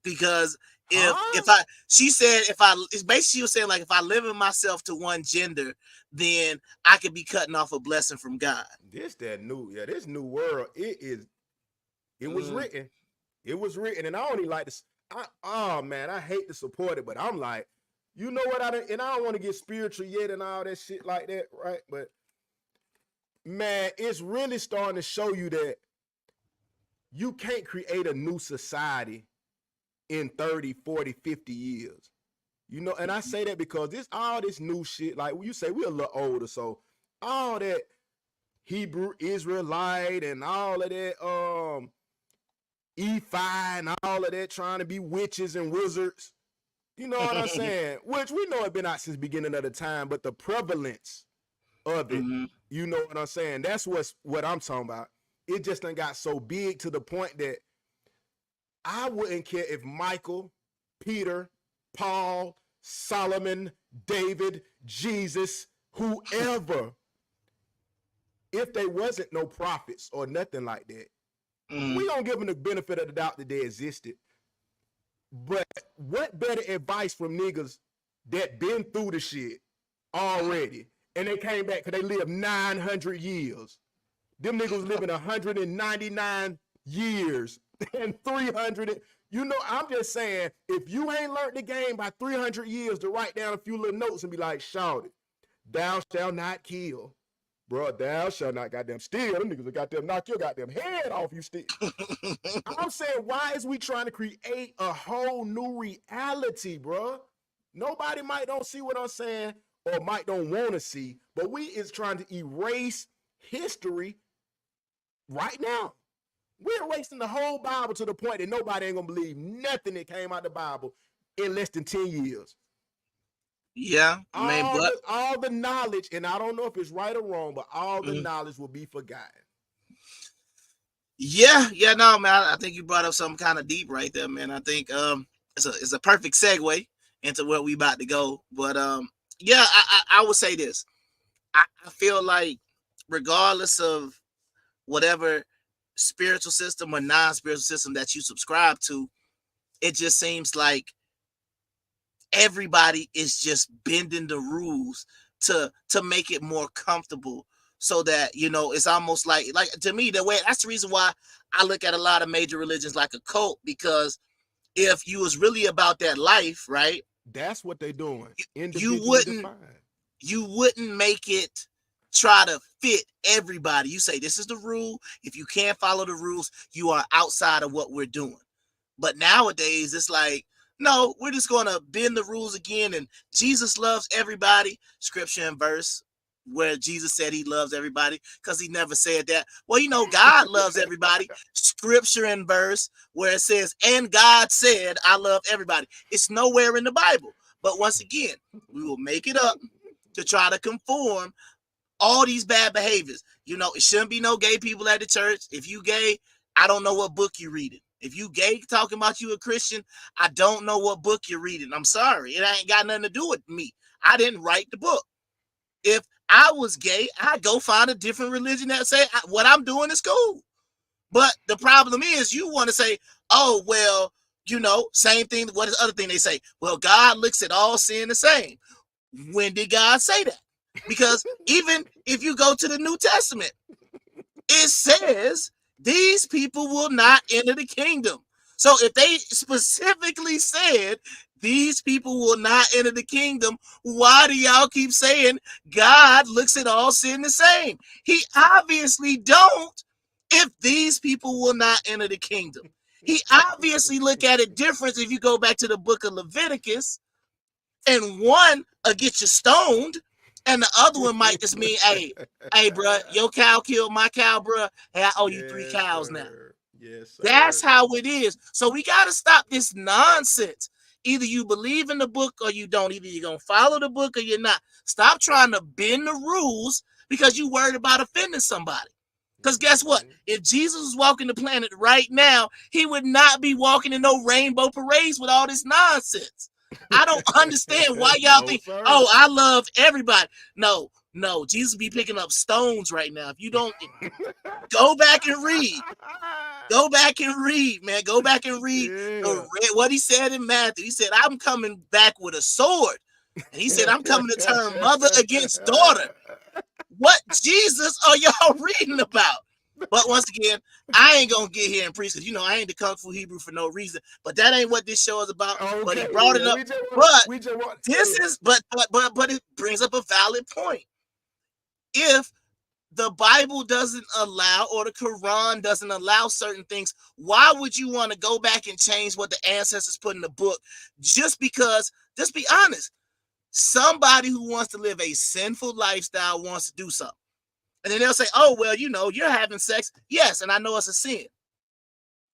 Because it's basically, she was saying, like, if I limit myself to one gender, then I could be cutting off a blessing from God. This new world, it was written. It was written. And I don't even like this. I hate to support it, but I'm like, you know what? I don't want to get spiritual yet and all that shit like that, right? But man, it's really starting to show you that you can't create a new society in 30, 40, 50 years. And I say that because all this new shit, like you say, we're a little older, so all that Hebrew Israelite and all of that E5 and all of that trying to be witches and wizards, you know what I'm saying? Which we know it's been out since the beginning of the time, but the prevalence of it, you know what I'm saying? That's what I'm talking about. It just done got so big to the point that I wouldn't care if Michael, Peter, Paul, Solomon, David, Jesus, whoever, if they wasn't no prophets or nothing like that, we don't give them the benefit of the doubt that they existed. But what better advice from niggas that been through the shit already, and they came back because they lived 900 years. Them niggas living 199 years and 300. I'm just saying, if you ain't learned the game by 300 years to write down a few little notes and be like, shout it, thou shalt not kill. Bro, thou shalt not goddamn steal. Them niggas will goddamn knock your goddamn head off you steal. I'm saying, why is we trying to create a whole new reality, bro? Nobody might don't see what I'm saying or might don't want to see, but we is trying to erase history right now. We're erasing the whole Bible to the point that nobody ain't gonna believe nothing that came out of the Bible in less than 10 years. Yeah, all the knowledge, and I don't know if it's right or wrong, but all the knowledge will be forgotten. Yeah, no, man. I think you brought up something kind of deep right there, man. I think it's a perfect segue into where we about to go. But I would say this. I feel like regardless of whatever spiritual system or non-spiritual system that you subscribe to, it just seems like everybody is just bending the rules to make it more comfortable, so that, you know, it's almost like to me, the way, that's the reason why I look at a lot of major religions like a cult, because if you was really about that life, right, That's what they're doing. you Individually defined. wouldn't make it try to fit everybody. You say this is the rule. If you can't follow the rules, you are outside of what we're doing. But nowadays, it's like, no, we're just going to bend the rules again. And Jesus loves everybody. Scripture and verse where Jesus said he loves everybody, because he never said that. Well, you know, God loves everybody. Scripture and verse where it says, and God said, I love everybody. It's nowhere in the Bible. But once again, we will make it up to try to conform all these bad behaviors. You know, it shouldn't be no gay people at the church. If you gay, I don't know what book you're reading. If you gay talking about you a Christian, I don't know what book you're reading. I'm sorry. It ain't got nothing to do with me. I didn't write the book. If I was gay, I'd go find a different religion that say what I'm doing is cool. But the problem is, you want to say, oh, well, you know, same thing. What is the other thing they say? Well, God looks at all sin the same. When did God say that? Because even if you go to the New Testament, it says these people will not enter the kingdom. So if they specifically said these people will not enter the kingdom, why do y'all keep saying God looks at all sin the same? He obviously don't, if these people will not enter the kingdom. He obviously look at it different if you go back to the book of Leviticus, and one will get you stoned, and the other one might just mean, hey, bro, your cow killed my cow, bro. Hey, I owe you 3 cows now. Yes, sir. That's how it is. So we got to stop this nonsense. Either you believe in the book or you don't. Either you're going to follow the book or you're not. Stop trying to bend the rules because you worried about offending somebody. Because guess what? If Jesus was walking the planet right now, he would not be walking in no rainbow parades with all this nonsense. I don't understand why y'all think, oh, I love everybody. No, Jesus be picking up stones right now. If you don't, go back and read. Go back and read, man. Go back and read what he said in Matthew. He said, I'm coming back with a sword. And he said, I'm coming to turn mother against daughter. What Jesus are y'all reading about? But once again, I ain't gonna get here and preach, because you know I ain't the Kung Fu Hebrew for no reason. But that ain't what this show is about. Okay, but he brought it up. But it brings up a valid point. If the Bible doesn't allow, or the Quran doesn't allow certain things, why would you want to go back and change what the ancestors put in the book? Just because, just be honest, somebody who wants to live a sinful lifestyle wants to do something. And then they'll say, oh, well, you know, you're having sex. Yes, and I know it's a sin.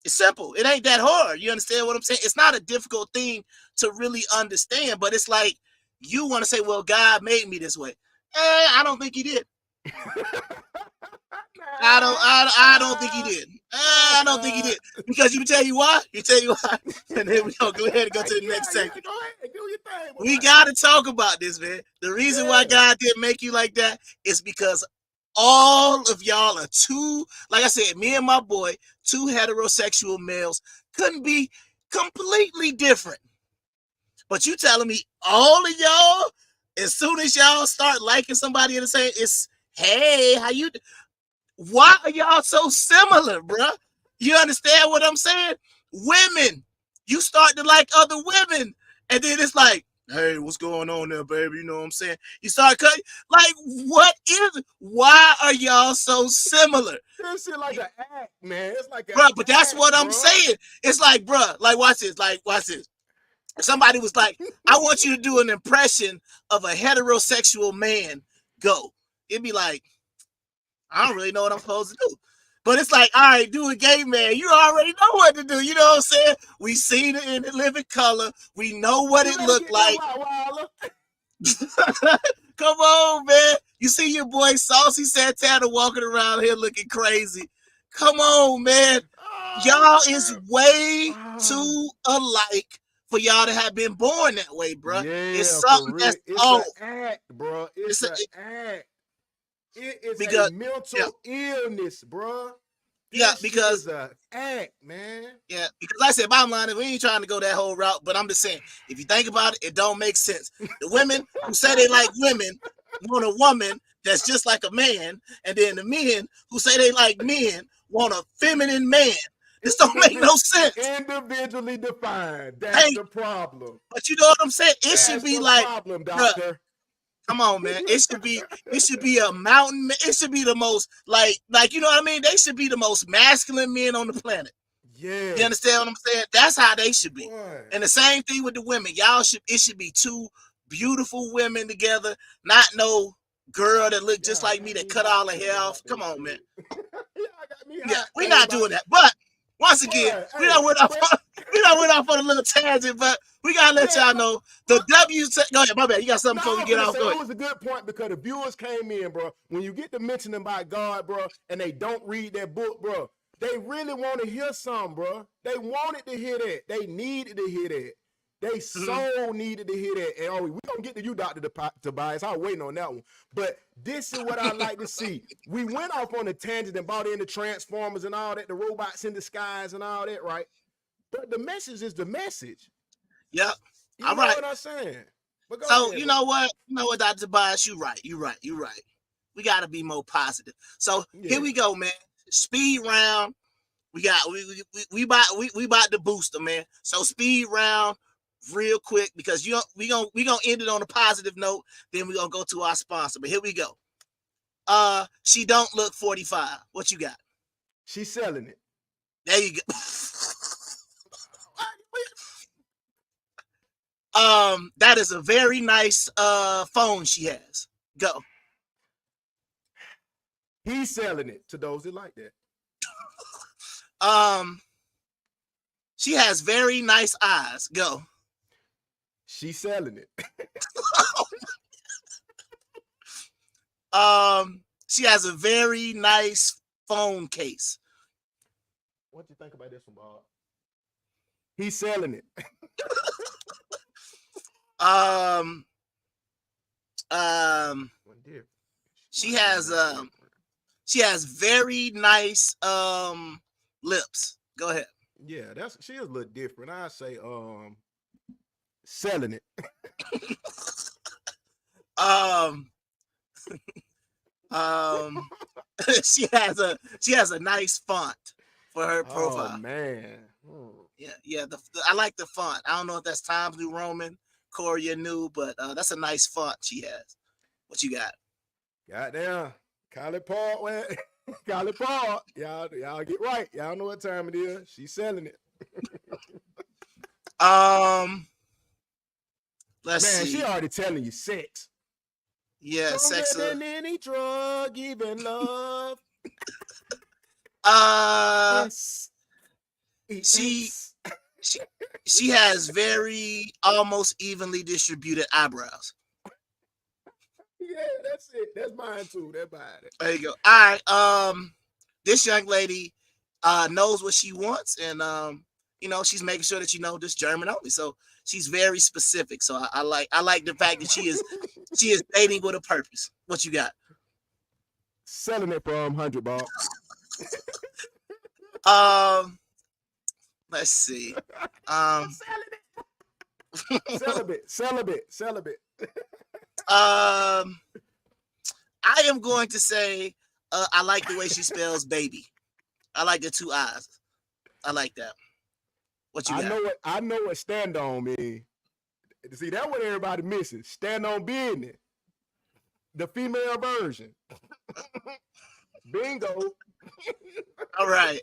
It's simple. It ain't that hard. You understand what I'm saying? It's not a difficult thing to really understand, but it's like you want to say, well, God made me this way. I don't think he did. I don't think he did. I don't think he did. Because you tell you why. And then we're going to go ahead and go to the next segment. Go ahead, do your thing. We got to talk about this, man. The reason why God didn't make you like that is because all of y'all are two, like I said, me and my boy, 2 heterosexual males, couldn't be completely different. But you telling me all of y'all, as soon as y'all start liking somebody in the same, it's, hey, how you, why are y'all so similar, bruh? You understand what I'm saying? Women, you start to like other women, and then it's like, hey, what's going on there, baby? You know what I'm saying? You start cutting. Like, what is it? Why are y'all so similar? This shit like an act, man. It's like bro. But that's what I'm saying. It's like, bro, like, watch this. Like, watch this. If somebody was like, I want you to do an impression of a heterosexual man, go. It'd be like, I don't really know what I'm supposed to do. But it's like, all right, do a gay man. You already know what to do. You know what I'm saying? We seen it in the living color. We know what it looked like. Come on, man. You see your boy Saucy Santana walking around here looking crazy. Come on, man. Y'all is way too alike for y'all to have been born that way, bro. Yeah, it's something that's off. An act, bro. It's an act. It is a mental illness, bro. Yeah, This because shit is a act, man. yeah, because like I said, bottom line is we ain't trying to go that whole route, but I'm just saying, if you think about it, it don't make sense. The women who say they like women want a woman that's just like a man, and then the men who say they like men want a feminine man. This don't make no sense. Individually defined. That's the problem. But you know what I'm saying? It That's should be the like, problem, bruh, doctor. come on, man. It should be a mountain. It should be the most like you know what I mean? They should be the most masculine men on the planet. Yeah. You understand what I'm saying? That's how they should be. Boy. And the same thing with the women. It should be two beautiful women together, not no girl that look just like me that cut all her hair off. Come on, man. Yeah, we're not doing that. But once again, we don't went off on a little tangent, but we gotta let y'all know the W. Go ahead, my bad. You got something before we get off? It was a good point because the viewers came in, bro. When you get to mentioning about God, bro, and they don't read that book, bro, they really want to hear something, bro. They wanted to hear that. They needed to hear that. They so needed to hear that. And we gonna get to you, Dr. Tobias. I was waiting on that one. But this is what I like to see. We went off on a tangent and bought into Transformers and all that, the robots in the skies and all that, right? But the message is the message. Yep. You know what I'm saying? But so ahead, you know what? Dr. Tobias, you're right. We gotta be more positive. So here we go, man. Speed round. We about to boost them, man. So speed round real quick because we gonna end it on a positive note. Then we're gonna go to our sponsor. But here we go. She don't look 45. What you got? She's selling it. There you go. That is a very nice phone she has. Go. He's selling it to those that like that. She has very nice eyes. Go. She's selling it. She has a very nice phone case. What do you think about this one, Bob? He's selling it. She has very nice lips. Go ahead. Yeah, she is a little different. I say selling it. She has a nice font for her profile. Oh man. Yeah. I like the font. I don't know if that's Times New Roman, Korea New, but that's a nice font she has. What you got? Goddamn. Collie Park. Collie Park. Y'all get right. Y'all know what time it is. She's selling it. Let's see. She already telling you sex. Yeah, sex. Than any drug, even love. She has very almost evenly distributed eyebrows. Yeah, that's it. That's mine too. That's mine. There you go. All right. This young lady knows what she wants, and she's making sure that this German only. So she's very specific. So I like the fact that she is dating with a purpose. What you got? Selling it for $100, Bob. Let's see. Celibate. I am going to say I like the way she spells baby. I like the two eyes. I like that. What you got? I know what stand on means. See, that's what everybody misses. Stand on business. The female version. Bingo. All right.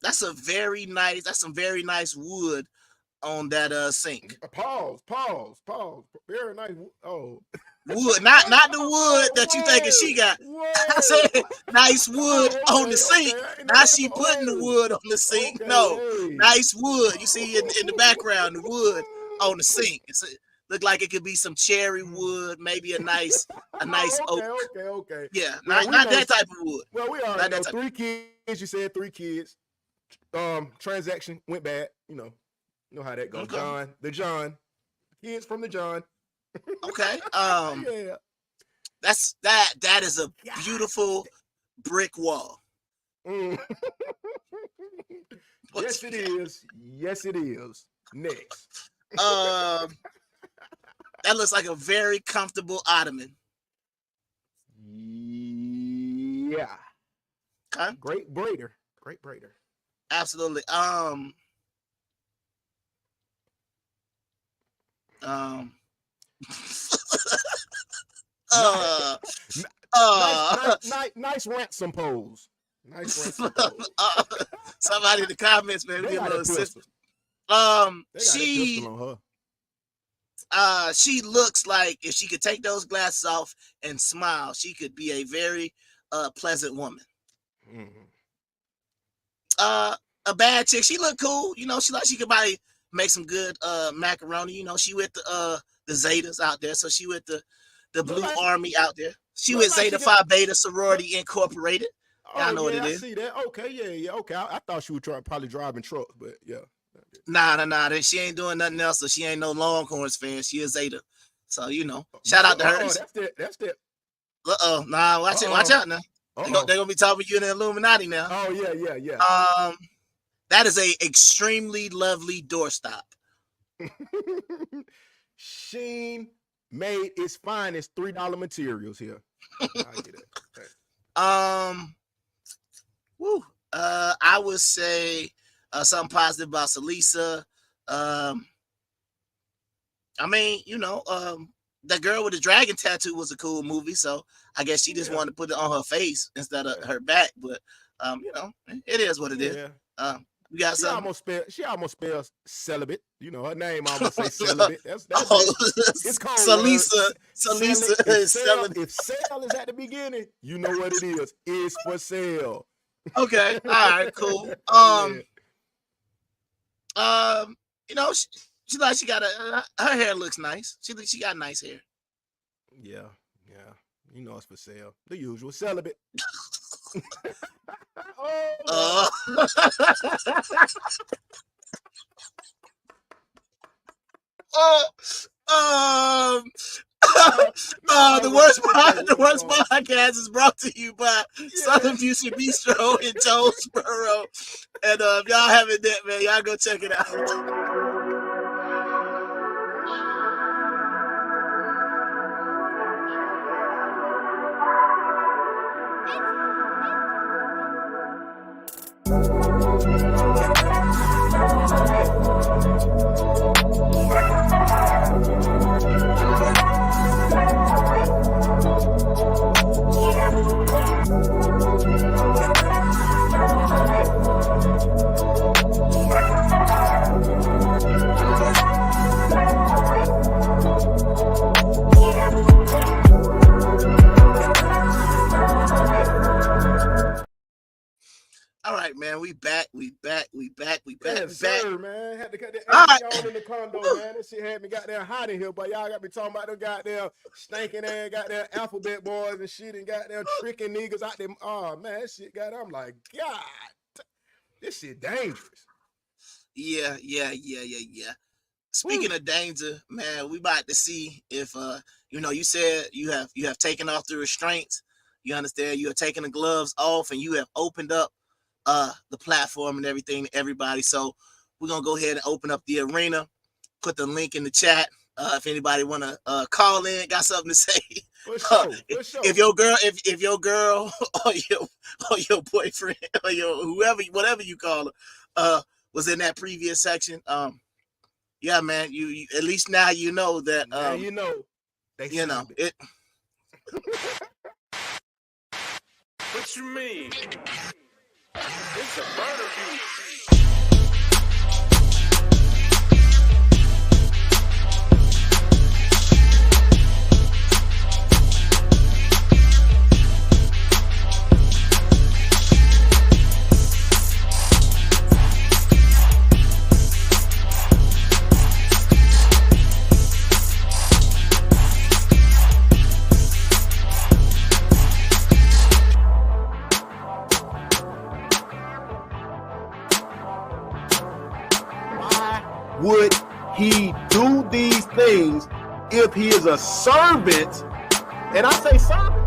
That's some very nice wood on that sink. Pause. Very nice. Oh. Wood, not the wood that you thinking she got. I said nice wood on the sink. Now she putting the wood on the sink. No, nice wood. You see in the background the wood on the sink. Look like it could be some cherry wood, maybe a nice oak. Okay. Yeah, not that type of wood. Well, we already know 3 kids. You said 3 kids. Transaction went bad. You know how that goes. Okay. John. Kids from the John. Okay. Yeah. That is a beautiful brick wall. Mm. Yes, it is. Yes, it is. Next. That looks like a very comfortable ottoman. Yeah. Okay. Great braider. Great braider. Absolutely. Nice ransom pose. Nice ransom pose. Somebody in the comments, man, They be a got little a pistol. assistant. They got a pistol on her. She looks like if she could take those glasses off and smile, she could be a very pleasant woman. Mm-hmm. A bad chick. She look cool. You know, she could probably make some good macaroni. You know, she with the Zetas out there, so she with the Blue Army out there. She with Zeta Phi Beta Sorority Incorporated. I know what it is. I see that. Okay, yeah. Okay, I thought she was probably driving trucks, but yeah. Nah. She ain't doing nothing else, so she ain't no Longhorns fan. She is Zeta. So, you know, shout out to her. That's that. Nah, watch out now. They're gonna be talking you in the Illuminati now. Oh, yeah. That is a extremely lovely doorstop. Sheen made its finest $3 materials here. I get it. I would say something positive about Salisa. I mean, you know, that girl with the dragon tattoo was a cool movie, so I guess she just wanted to put it on her face instead of her back. But you know, it is what it is. We got something. She almost spells celibate. You know, her name almost say celibate. That's it's called Salisa. If sale is at the beginning, you know what it is. It's for sale. Okay. All right. Cool. You know, she got her hair looks nice. She got nice hair. Yeah. You know it's for sale. The usual celibate. The worst podcast is brought to you by Southern Fusion Bistro in Jonesboro. And if y'all haven't that, man, y'all go check it out. All right, man. We back. Yes, sir, man. Had to cut the AC on in the condo, man. This shit had me goddamn hot in here, but y'all got me talking about them goddamn stinking ass goddamn alphabet boys and shit and goddamn tricking niggas out there. Oh man, that shit I'm like, God, this shit dangerous. Yeah. Speaking of danger, man, we about to see if you know, you said you have taken off the restraints. You understand? You have taken the gloves off and you have opened up the platform and everything to everybody. So we're gonna go ahead and open up the arena, put the link in the chat. If anybody wanna call in, got something to say. For sure. If your girl or your boyfriend or your whatever you call her, was in that previous section, yeah, man, you at least now you know that you know it. What you mean? It's a murder beat. Would he do these things if he is a servant? And I say servant.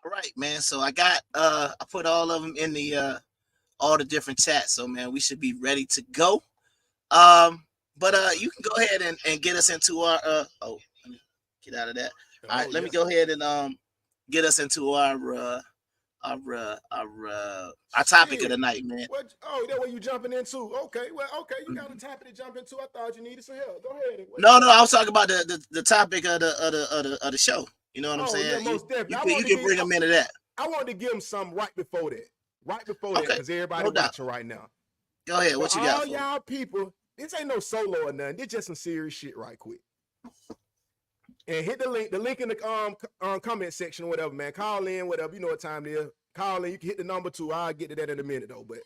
All right, man. So I got I put all of them in the all the different chats. So man, we should be ready to go. But you can go ahead and get us into our oh, let me get out of that. All right, let me go ahead and get us into our topic of the night, man. What? Oh, that what you jumping into? Okay, well, okay, you got a topic to jump into. I thought you needed some help. Go ahead. No, I was talking about the topic of the show. You know what I'm saying? Yeah, most definitely. You can bring them into that. I wanted to give them something right before that. Right before that, because everybody watching right now. Go ahead. What you got? All y'all people, this ain't no solo or nothing. This just some serious shit right quick. And hit the link in the comment section or whatever, man. Call in, whatever. You know what time it is. Call in. You can hit the number 2. I'll get to that in a minute, though. But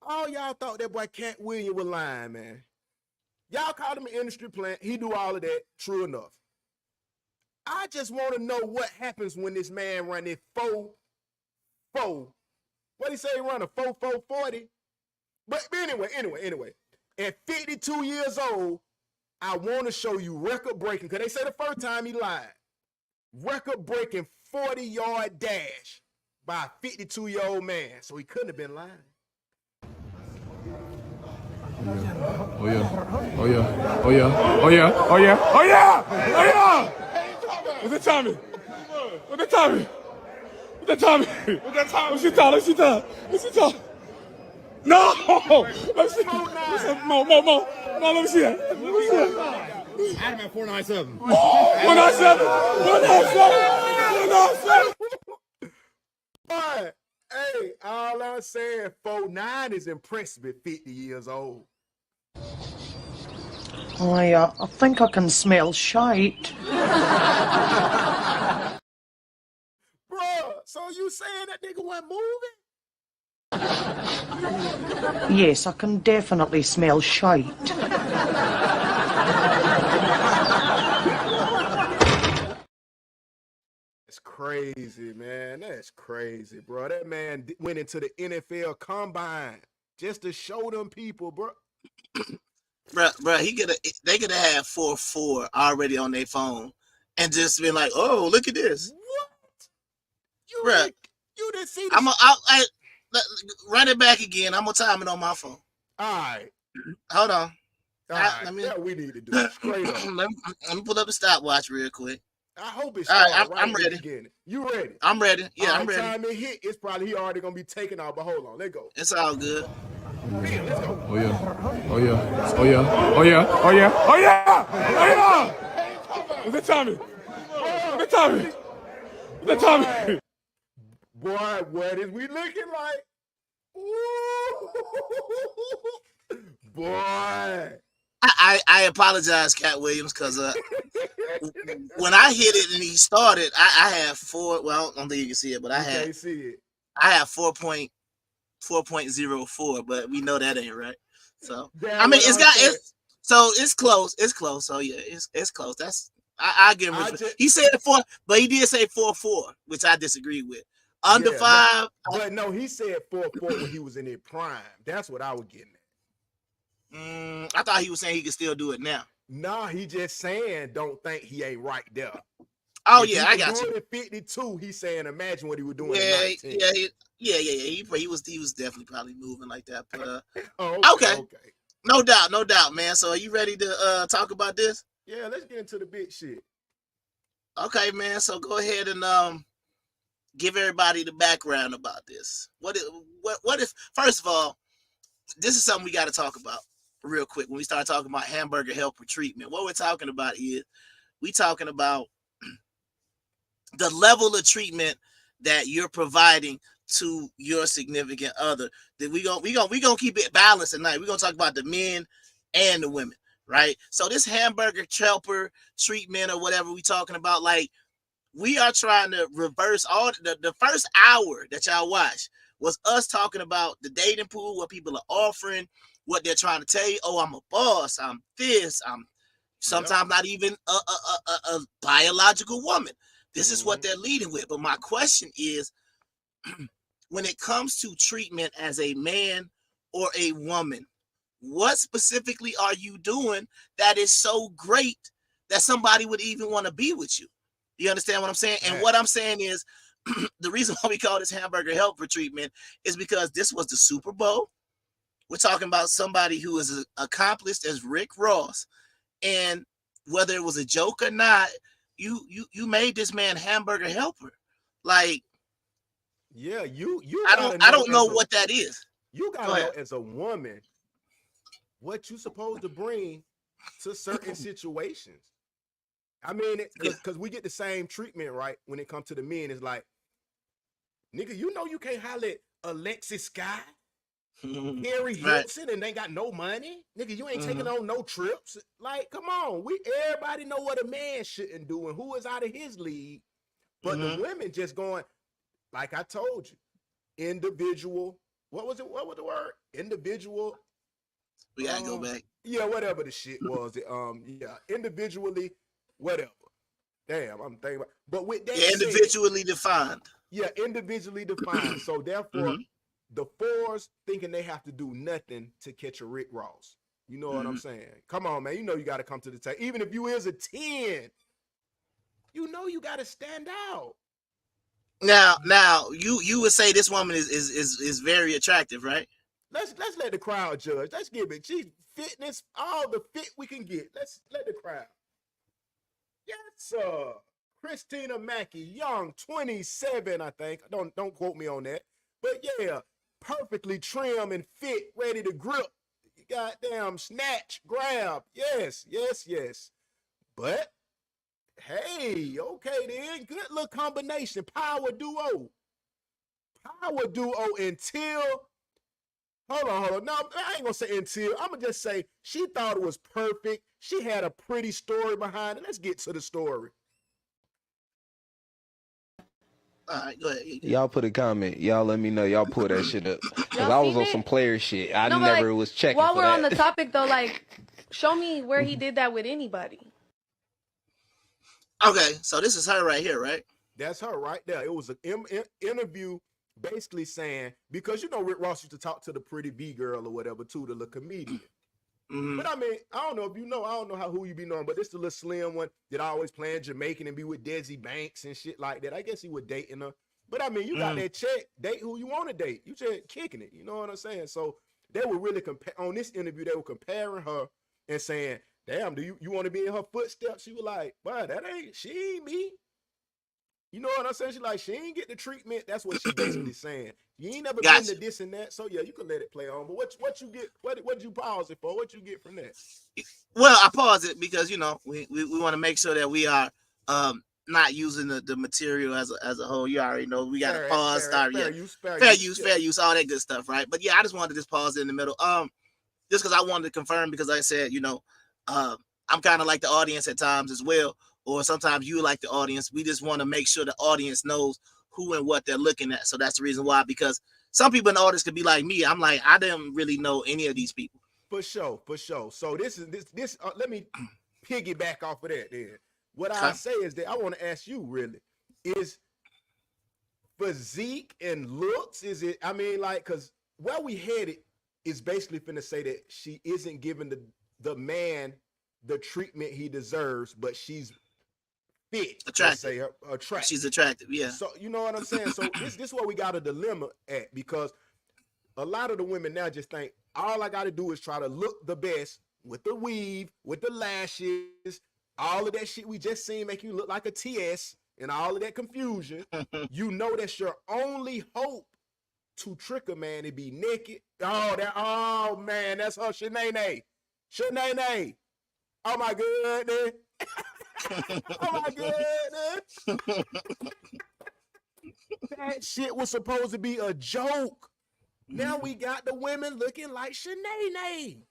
all y'all thought that boy Cant Williams was lying, man. Y'all called him an industry plant. He do all of that. True enough. I just want to know what happens when this man run it 4-4. What he say? He run a 4-4-40. But anyway. At 52 years old, I want to show you record breaking, because they say the first time he lied. Record breaking 40-yard dash by a 52-year-old man. So he couldn't have been lying. Oh yeah. What's the Tommy? What's she talk? No! Let me see. Mo, let me see that. I'm at 497. 197. Boy, hey, all I'm saying, 4'9" is impressive at 50 years old. I think I can smell shite. Bruh, so you saying that nigga wasn't moving? Yes, I can definitely smell shite. That's crazy, man. That's crazy, bro. That man went into the NFL combine just to show them people, bro. Bro, they could have had 4-4 already on their phone and just been like, oh, look at this. What? You didn't see this? I run it back again. I'm gonna time it on my phone. All right. Hold on. That we need to do it straight up. Let me pull up the stopwatch real quick. I hope it's all right. I'm ready. You ready? I'm ready. Yeah, I'm ready. By the time it hit, it's probably he already gonna be taken out. But hold on, let's go. It's all good. Man, let's go. Oh yeah. What's the Tommy? Boy, what is we looking like? Ooh. Boy. I apologize, Cat Williams, because when I hit it and he started, I have 4. Well, I don't think you can see it, but I have 4.04, but we know that ain't right. So I mean, it's close. It's close. So yeah, it's close. That's I give him. He said 4, but he did say 4-4, which I disagree with. Under 5, but no, he said 4-4 when he was in his prime. That's what I was getting at. I thought he was saying he could still do it now. Nah, he just saying don't think he ain't right there. Oh yeah, I got you. At 52, he's saying imagine what he was doing. He was definitely probably moving like that. But okay. No doubt, man. So are you ready to talk about this? Yeah, let's get into the big shit. Okay, man. So go ahead and give everybody the background about this. What if first of all, this is something we got to talk about real quick when we start talking about Hamburger help for treatment. What we're talking about is we talking about the level of treatment that you're providing to your significant other. That we gonna keep it balanced tonight. We're gonna talk about the men and the women, right? So this Hamburger helper treatment or whatever we talking about, like we are trying to reverse all the first hour that y'all watch was us talking about the dating pool, what people are offering, what they're trying to tell you. Oh, I'm a boss. I'm this. I'm sometimes not even a biological woman. This is what they're leading with. But my question is, when it comes to treatment as a man or a woman, what specifically are you doing that is so great that somebody would even want to be with you? You understand what I'm saying? And what I'm saying is, the reason why we call this hamburger helper treatment is because this was the Super Bowl. We're talking about somebody who is accomplished as Rick Ross, and whether it was a joke or not, you made this man hamburger helper. Like, yeah, you. I don't know what that is. You gotta know as a woman what you supposed to bring to certain situations. I mean, because we get the same treatment, right? When it comes to the men, it's like, nigga, you know you can't holler at Alexis Sky, Harry Hilton, and they got no money. Nigga, you ain't taking on no trips. Like, come on. Everybody know what a man shouldn't do and who is out of his league. But the women just going, like I told you, individual. What was it? What was the word? Individual. We gotta go back. Yeah, whatever the shit was. Yeah, individually, whatever. Damn, I'm thinking about. But with that, individually defined. Yeah, individually defined. So therefore, the fours thinking they have to do nothing to catch a Rick Ross. You know what I'm saying? Come on, man. You know you got to come to the table. Even if you is a 10, you know you got to stand out. Now, you would say this woman is very attractive, right? Let's let the crowd judge. Let's give it. She's fitness, all the fit we can get. Let's let the crowd. Yes, sir. Cristina Mackey, young, 27, I think. Don't quote me on that. But yeah, perfectly trim and fit, ready to grip. Goddamn snatch, grab. Yes. But hey, okay then. Good little combination. Power duo until. Hold on. No, I ain't gonna say until. I'm gonna just say she thought it was perfect. She had a pretty story behind it. Let's get to the story. All right, go ahead. Y'all put a comment. Y'all let me know. Y'all pull that shit up. Because I was on some player shit. I never was checking while for we're that. on the topic, though, like, show me where he did that with anybody. Okay, so this is her right here, right? That's her right there. It was an interview basically saying, because you know Rick Ross used to talk to the pretty B girl or whatever too, the little comedian. But I mean, I don't know if you know, I don't know who you be knowing, but this the little slim one that always playing Jamaican and be with Desi Banks and shit like that. I guess he was dating her. But I mean, you got that check, date who you want to date. You just kicking it. You know what I'm saying? So they were really on this interview, they were comparing her and saying, damn, do you want to be in her footsteps? She was like, well, she ain't me. You know what I'm saying? She like, she ain't get the treatment. That's what she basically saying. You ain't never been to this and that. So yeah, you can let it play on. But what you get, what you pause it for? What you get from that? Well, I pause it because, you know, we want to make sure that we are not using the material as a whole. You already know we got to pause, fair use, all that good stuff, right? But yeah, I just wanted to just pause it in the middle. Just because I wanted to confirm, because like I said, you know, I'm kind of like the audience at times as well, or sometimes you like the audience. We just want to make sure the audience knows who and what they're looking at. So that's the reason why, because some people in the audience could be like me. I'm like, I didn't really know any of these people. For sure. So this let me piggyback off of that then. What I say is that I want to ask you, really, is physique and looks, is it, I mean, like, because where we headed is basically finna say that she isn't giving the man the treatment he deserves, but she's fit. Attractive. She's attractive, yeah. So you know what I'm saying? So this is where we got a dilemma at, because a lot of the women now just think all I got to do is try to look the best with the weave, with the lashes, all of that shit we just seen make you look like a TS and all of that confusion. You know that's your only hope to trick a man and be naked. Oh man, that's her Shanae. Oh my goodness. Oh my goodness. That shit was supposed to be a joke. Now we got the women looking like Shanae.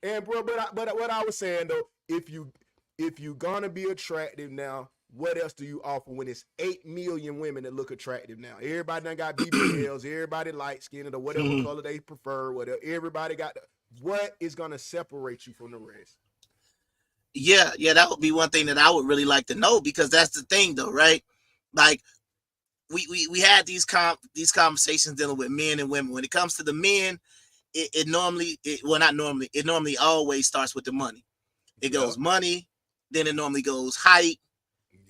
And bro, but what I was saying though, if you gonna be attractive now, what else do you offer when it's 8 million women that look attractive now? Everybody done got BBLs, everybody light skinned or whatever color they prefer, whatever. Everybody got what is gonna separate you from the rest? Yeah, that would be one thing that I would really like to know, because that's the thing though, right? Like we had these conversations dealing with men and women. When it comes to the men, it normally always starts with the money. It goes money, then it normally goes height,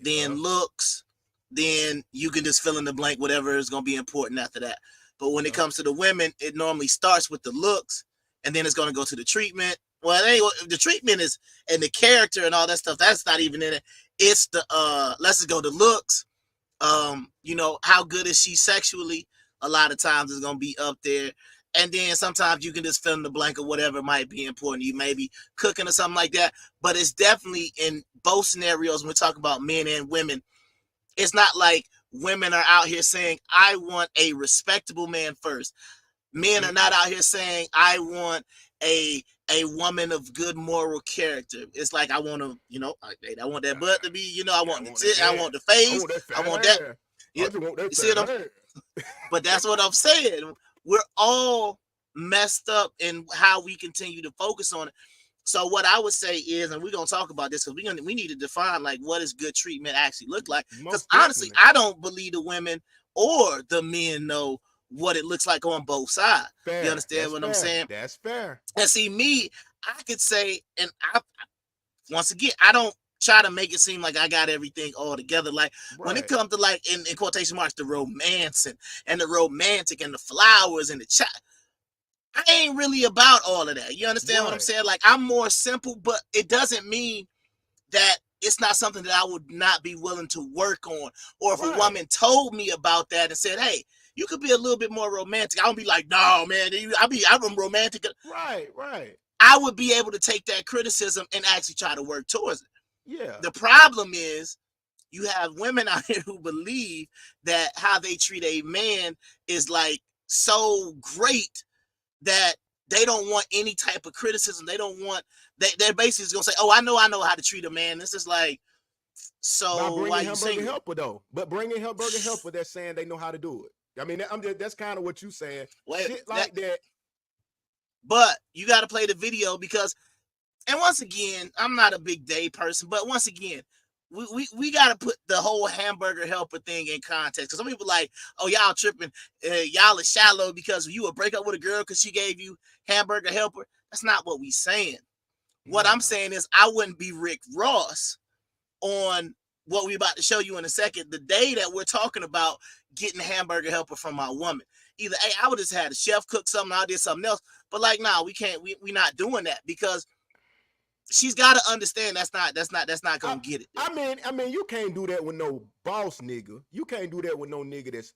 then looks, then you can just fill in the blank, whatever is going to be important after that. But when it comes to the women, it normally starts with the looks, and then it's going to go to the treatment. Well, the treatment is, and the character and all that stuff, that's not even in it. It's the, let's just go to looks. How good is she sexually? A lot of times it's going to be up there. And then sometimes you can just fill in the blank of whatever might be important. You may be cooking or something like that. But it's definitely in both scenarios when we talk about men and women. It's not like women are out here saying, I want a respectable man first. Men are not out here saying, I want a woman of good moral character. It's like, I want to, I want that butt to be, I want the tit, I want the face, I want that. You see what I'm, but that's what I'm saying. We're all messed up in how we continue to focus on it. So what I would say is, and we're going to talk about this because we need to define like what does good treatment actually look like. Because honestly, I don't believe the women or the men know what it looks like on both sides. Fair. You understand what I'm saying? That's fair. And see, me, I could say, and once again, I don't try to make it seem like I got everything all together. Like when it comes to like in quotation marks, the romance and the romantic and the flowers and the chat. I ain't really about all of that. You understand what I'm saying? Like, I'm more simple, but it doesn't mean that it's not something that I would not be willing to work on. Or if a woman told me about that and said, hey, you could be a little bit more romantic, I don't be like, no, man, I'm romantic. Right. I would be able to take that criticism and actually try to work towards it. Yeah. The problem is you have women out here who believe that how they treat a man is like so great that they don't want any type of criticism. They don't want, they're basically just gonna say, oh, I know how to treat a man. This is like, so why you saying helper though? But bringing Hamburger helper, they're saying they know how to do it. I mean, that's kind of what you saying. Shit like that. But you got to play the video because, and once again, I'm not a big day person, but once again, we got to put the whole Hamburger helper thing in context. Because some people like, oh, y'all tripping, y'all are shallow because you would break up with a girl because she gave you Hamburger helper. That's not what we saying. What I'm saying is I wouldn't be Rick Ross on what we about to show you in a second. The day that we're talking about getting Hamburger helper from my woman, either hey, I would just had a chef cook something, I did something else. But like, nah, we can't. We not doing that because she's got to understand that's not gonna get it. I mean, you can't do that with no boss nigga. You can't do that with no nigga that's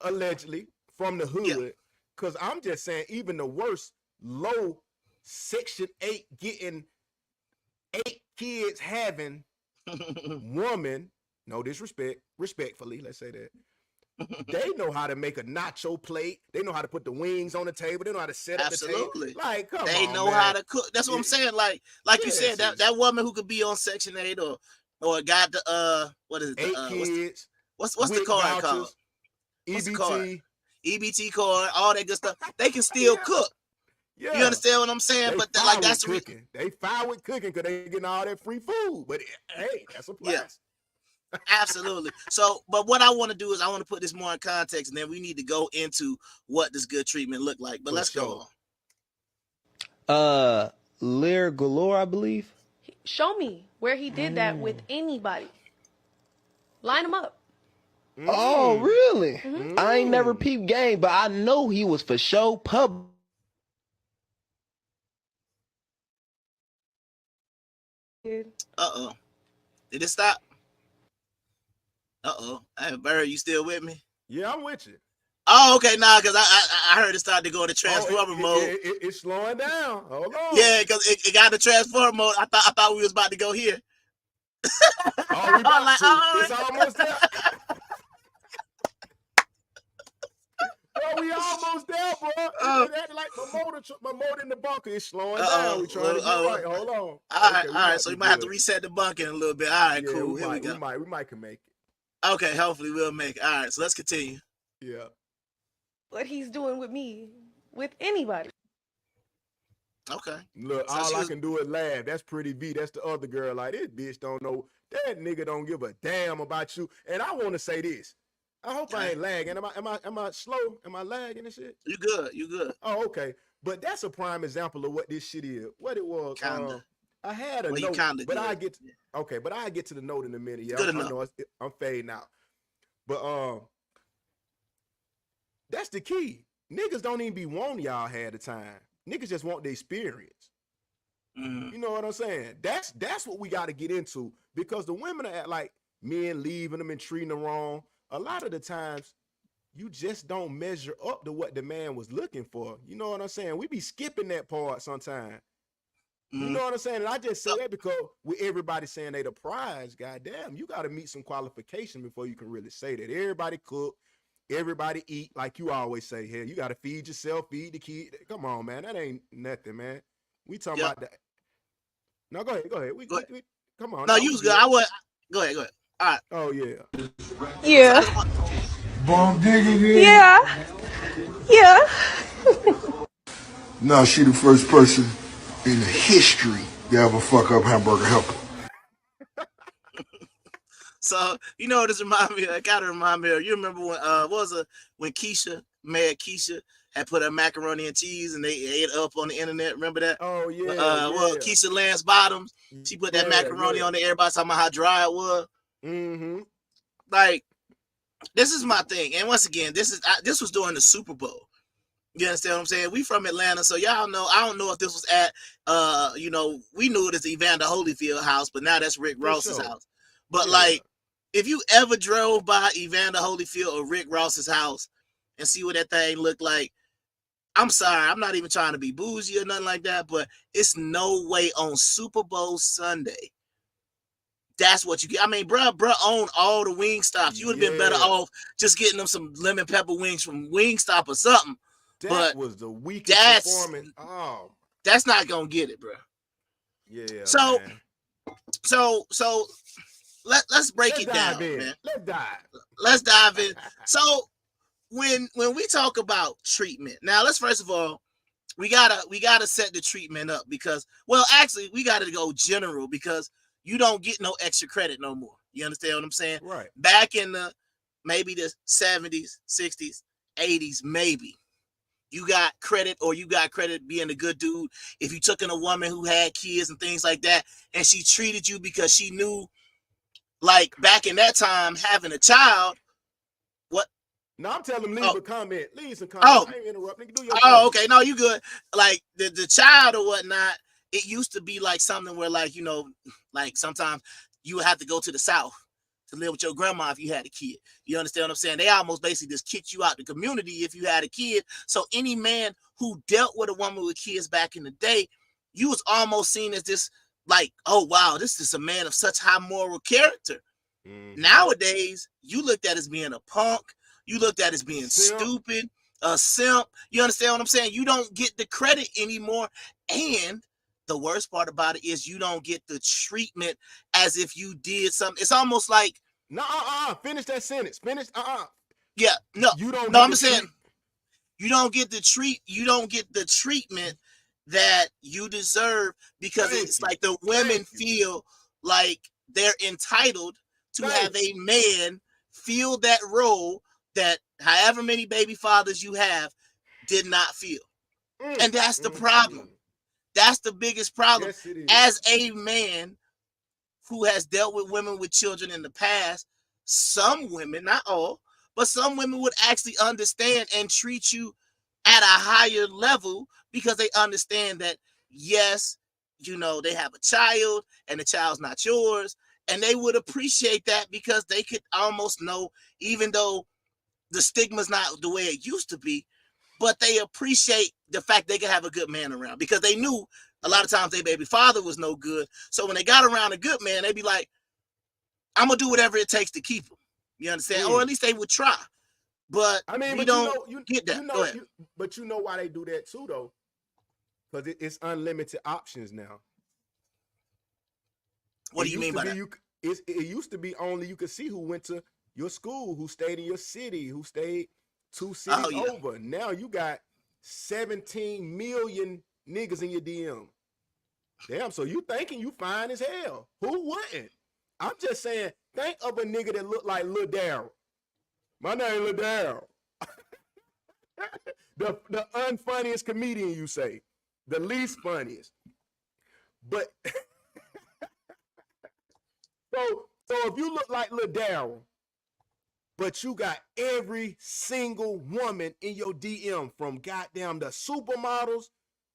allegedly from the hood. Yeah. Cause I'm just saying, even the worst low Section 8 getting 8 kids having woman, no disrespect, respectfully, let's say that. They know how to make a nacho plate. They know how to put the wings on the table. They know how to set up the table. Like, come they on, know man. how to cook. That's what I'm saying. Like you said, that woman who could be on Section 8 or got the what is it? 8 kids. What's the card called? EBT card, all that good stuff. They can still cook. Yeah. You understand what I'm saying? But like that's cooking. They fine with cooking because they getting all that free food. But hey, that's a plus. Yeah. Absolutely. So, but what I want to do is I want to put this more in context, and then we need to go into what does good treatment look like. But let's go on. Lear Galore, I believe. Show me where he did that with anybody. Line him up. Oh, really? I ain't never peeped game, but I know he was for show pub. Uh-oh. Did it stop? Uh-oh. Hey, Bird, you still with me? Yeah, I'm with you. Oh, okay. Nah, because I heard it start to go into transformer mode. It's slowing down. Hold on. Yeah, because it got into transformer mode. I thought we was about to go here. Oh, we about to. It's almost there. Bro, we almost there, bro. It's acting like my motor in the bunker is slowing down. We trying to get right. Hold on. All right. So we might have to reset the bunker in a little bit. All right, cool. Here we go. We might can make it. Okay, hopefully we'll make it. All right, so let's continue. Yeah. What he's doing with me, with anybody. Okay. Look, so all I can do is laugh. That's Pretty V. That's the other girl. Like, this bitch don't know. That nigga don't give a damn about you. And I want to say this. I hope I ain't lagging. Am I slow? Am I lagging and shit? You good. Oh, okay. But that's a prime example of what this shit is. What it was. Kinda. I had a note, but I get to the note in a minute. Yeah, I know I'm fading out. But that's the key. Niggas don't even be wanting y'all half the time. Niggas just want the experience. You know what I'm saying? That's what we got to get into, because the women are like men leaving them and treating them wrong. A lot of the times, you just don't measure up to what the man was looking for. You know what I'm saying? We be skipping that part sometimes. You know what I'm saying? And I just say that because with everybody saying they the prize, goddamn, you got to meet some qualification before you can really say that. Everybody cook, everybody eat, like you always say. Hey, you got to feed yourself, feed the kid. Come on, man, that ain't nothing, man. We talking about that. No, go ahead. We come on. No, you was good. I was. Go ahead. All right. Oh yeah. Yeah. Bomb diggity. Yeah. No, she the first person in the history to ever fuck up Hamburger Helper. So you know what this remind me of? It gotta remind me of. You remember when what was it when Keisha had put her macaroni and cheese and they ate it up on the internet? Remember that? Oh yeah. Well, Keisha Lance Bottoms. She put that macaroni on there. Everybody talking about how dry it was. Like, this is my thing. And once again, this was during the Super Bowl. You understand what I'm saying? We from Atlanta, so y'all know. I don't know if this was at we knew it as the Evander Holyfield house, but now that's Rick Ross's house. But like, if you ever drove by Evander Holyfield or Rick Ross's house and see what that thing looked like, I'm sorry, I'm not even trying to be bougie or nothing like that, but it's no way on Super Bowl Sunday that's what you get. I mean, bruh owned all the wing stops. You would have been better off just getting them some lemon pepper wings from Wingstop or something. That was the weakest performance. Oh, that's not gonna get it, bro. Yeah. So, man. so let's break it down, man. Let's dive in. So when we talk about treatment, now let's first of all we gotta set the treatment up because, well, actually we gotta go general because you don't get no extra credit no more. You understand what I'm saying? Right. Back in maybe the 70s, 60s, 80s, maybe you got credit being a good dude if you took in a woman who had kids and things like that, and she treated you because she knew, like back in that time, having a child. What? No, I'm telling them leave a comment. Leave some comments. I ain't interrupting. Do your thing. Okay. No, you good. Like the child or whatnot. It used to be like something where, like, like sometimes you would have to go to the South to live with your grandma if you had a kid. You understand what I'm saying? They almost basically just kicked you out the community if you had a kid. So any man who dealt with a woman with kids back in the day, you was almost seen as this, like, oh wow, this is a man of such high moral character. Nowadays, you looked at as being a punk. You looked at as being stupid, a simp. You understand what I'm saying? You don't get the credit anymore. And the worst part about it is you don't get the treatment as if you did something. It's almost like finish that sentence. Yeah, no. You don't. No, I'm saying you don't get the treatment that you deserve because it's like the women feel like they're entitled to have a man feel that role that however many baby fathers you have did not feel. And that's the problem. That's the biggest problem. As a man who has dealt with women with children in the past, some women, not all, but some women would actually understand and treat you at a higher level because they understand that, yes, they have a child and the child's not yours. And they would appreciate that because they could almost know, even though the stigma's not the way it used to be, but they appreciate the fact they can have a good man around because they knew a lot of times their baby father was no good. So when they got around a good man, they'd be like, I'm going to do whatever it takes to keep him. You understand? Or at least they would try. But I mean, we don't get that. Go ahead. But you know why they do that too, though? Because it's unlimited options now. What do you mean by that? It used to be only you could see who went to your school, who stayed in your city, who stayed 2 cities over. Now you got 17 million niggas in your DM. Damn, so you thinking you fine as hell. Who wouldn't? I'm just saying, think of a nigga that look like Lil Daryl. My name Lil Daryl. the unfunniest comedian, you say. The least funniest. But so if you look like Lil Daryl, but you got every single woman in your DM, from goddamn the supermodels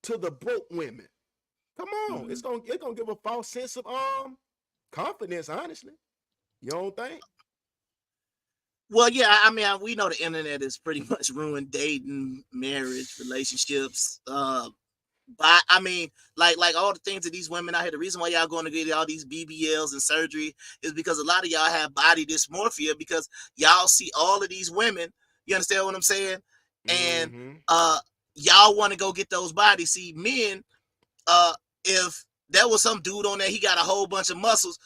to the broke women. Come on, it's gonna give a false sense of confidence. Honestly, you don't think? Well, yeah, I mean, we know the internet is pretty much ruined dating, marriage, relationships. But I mean, like all the things that these women out here, the reason why y'all going to get all these BBLs and surgery is because a lot of y'all have body dysmorphia because y'all see all of these women. You understand what I'm saying? And y'all want to go get those bodies. See, men, if there was some dude on there, he got a whole bunch of muscles,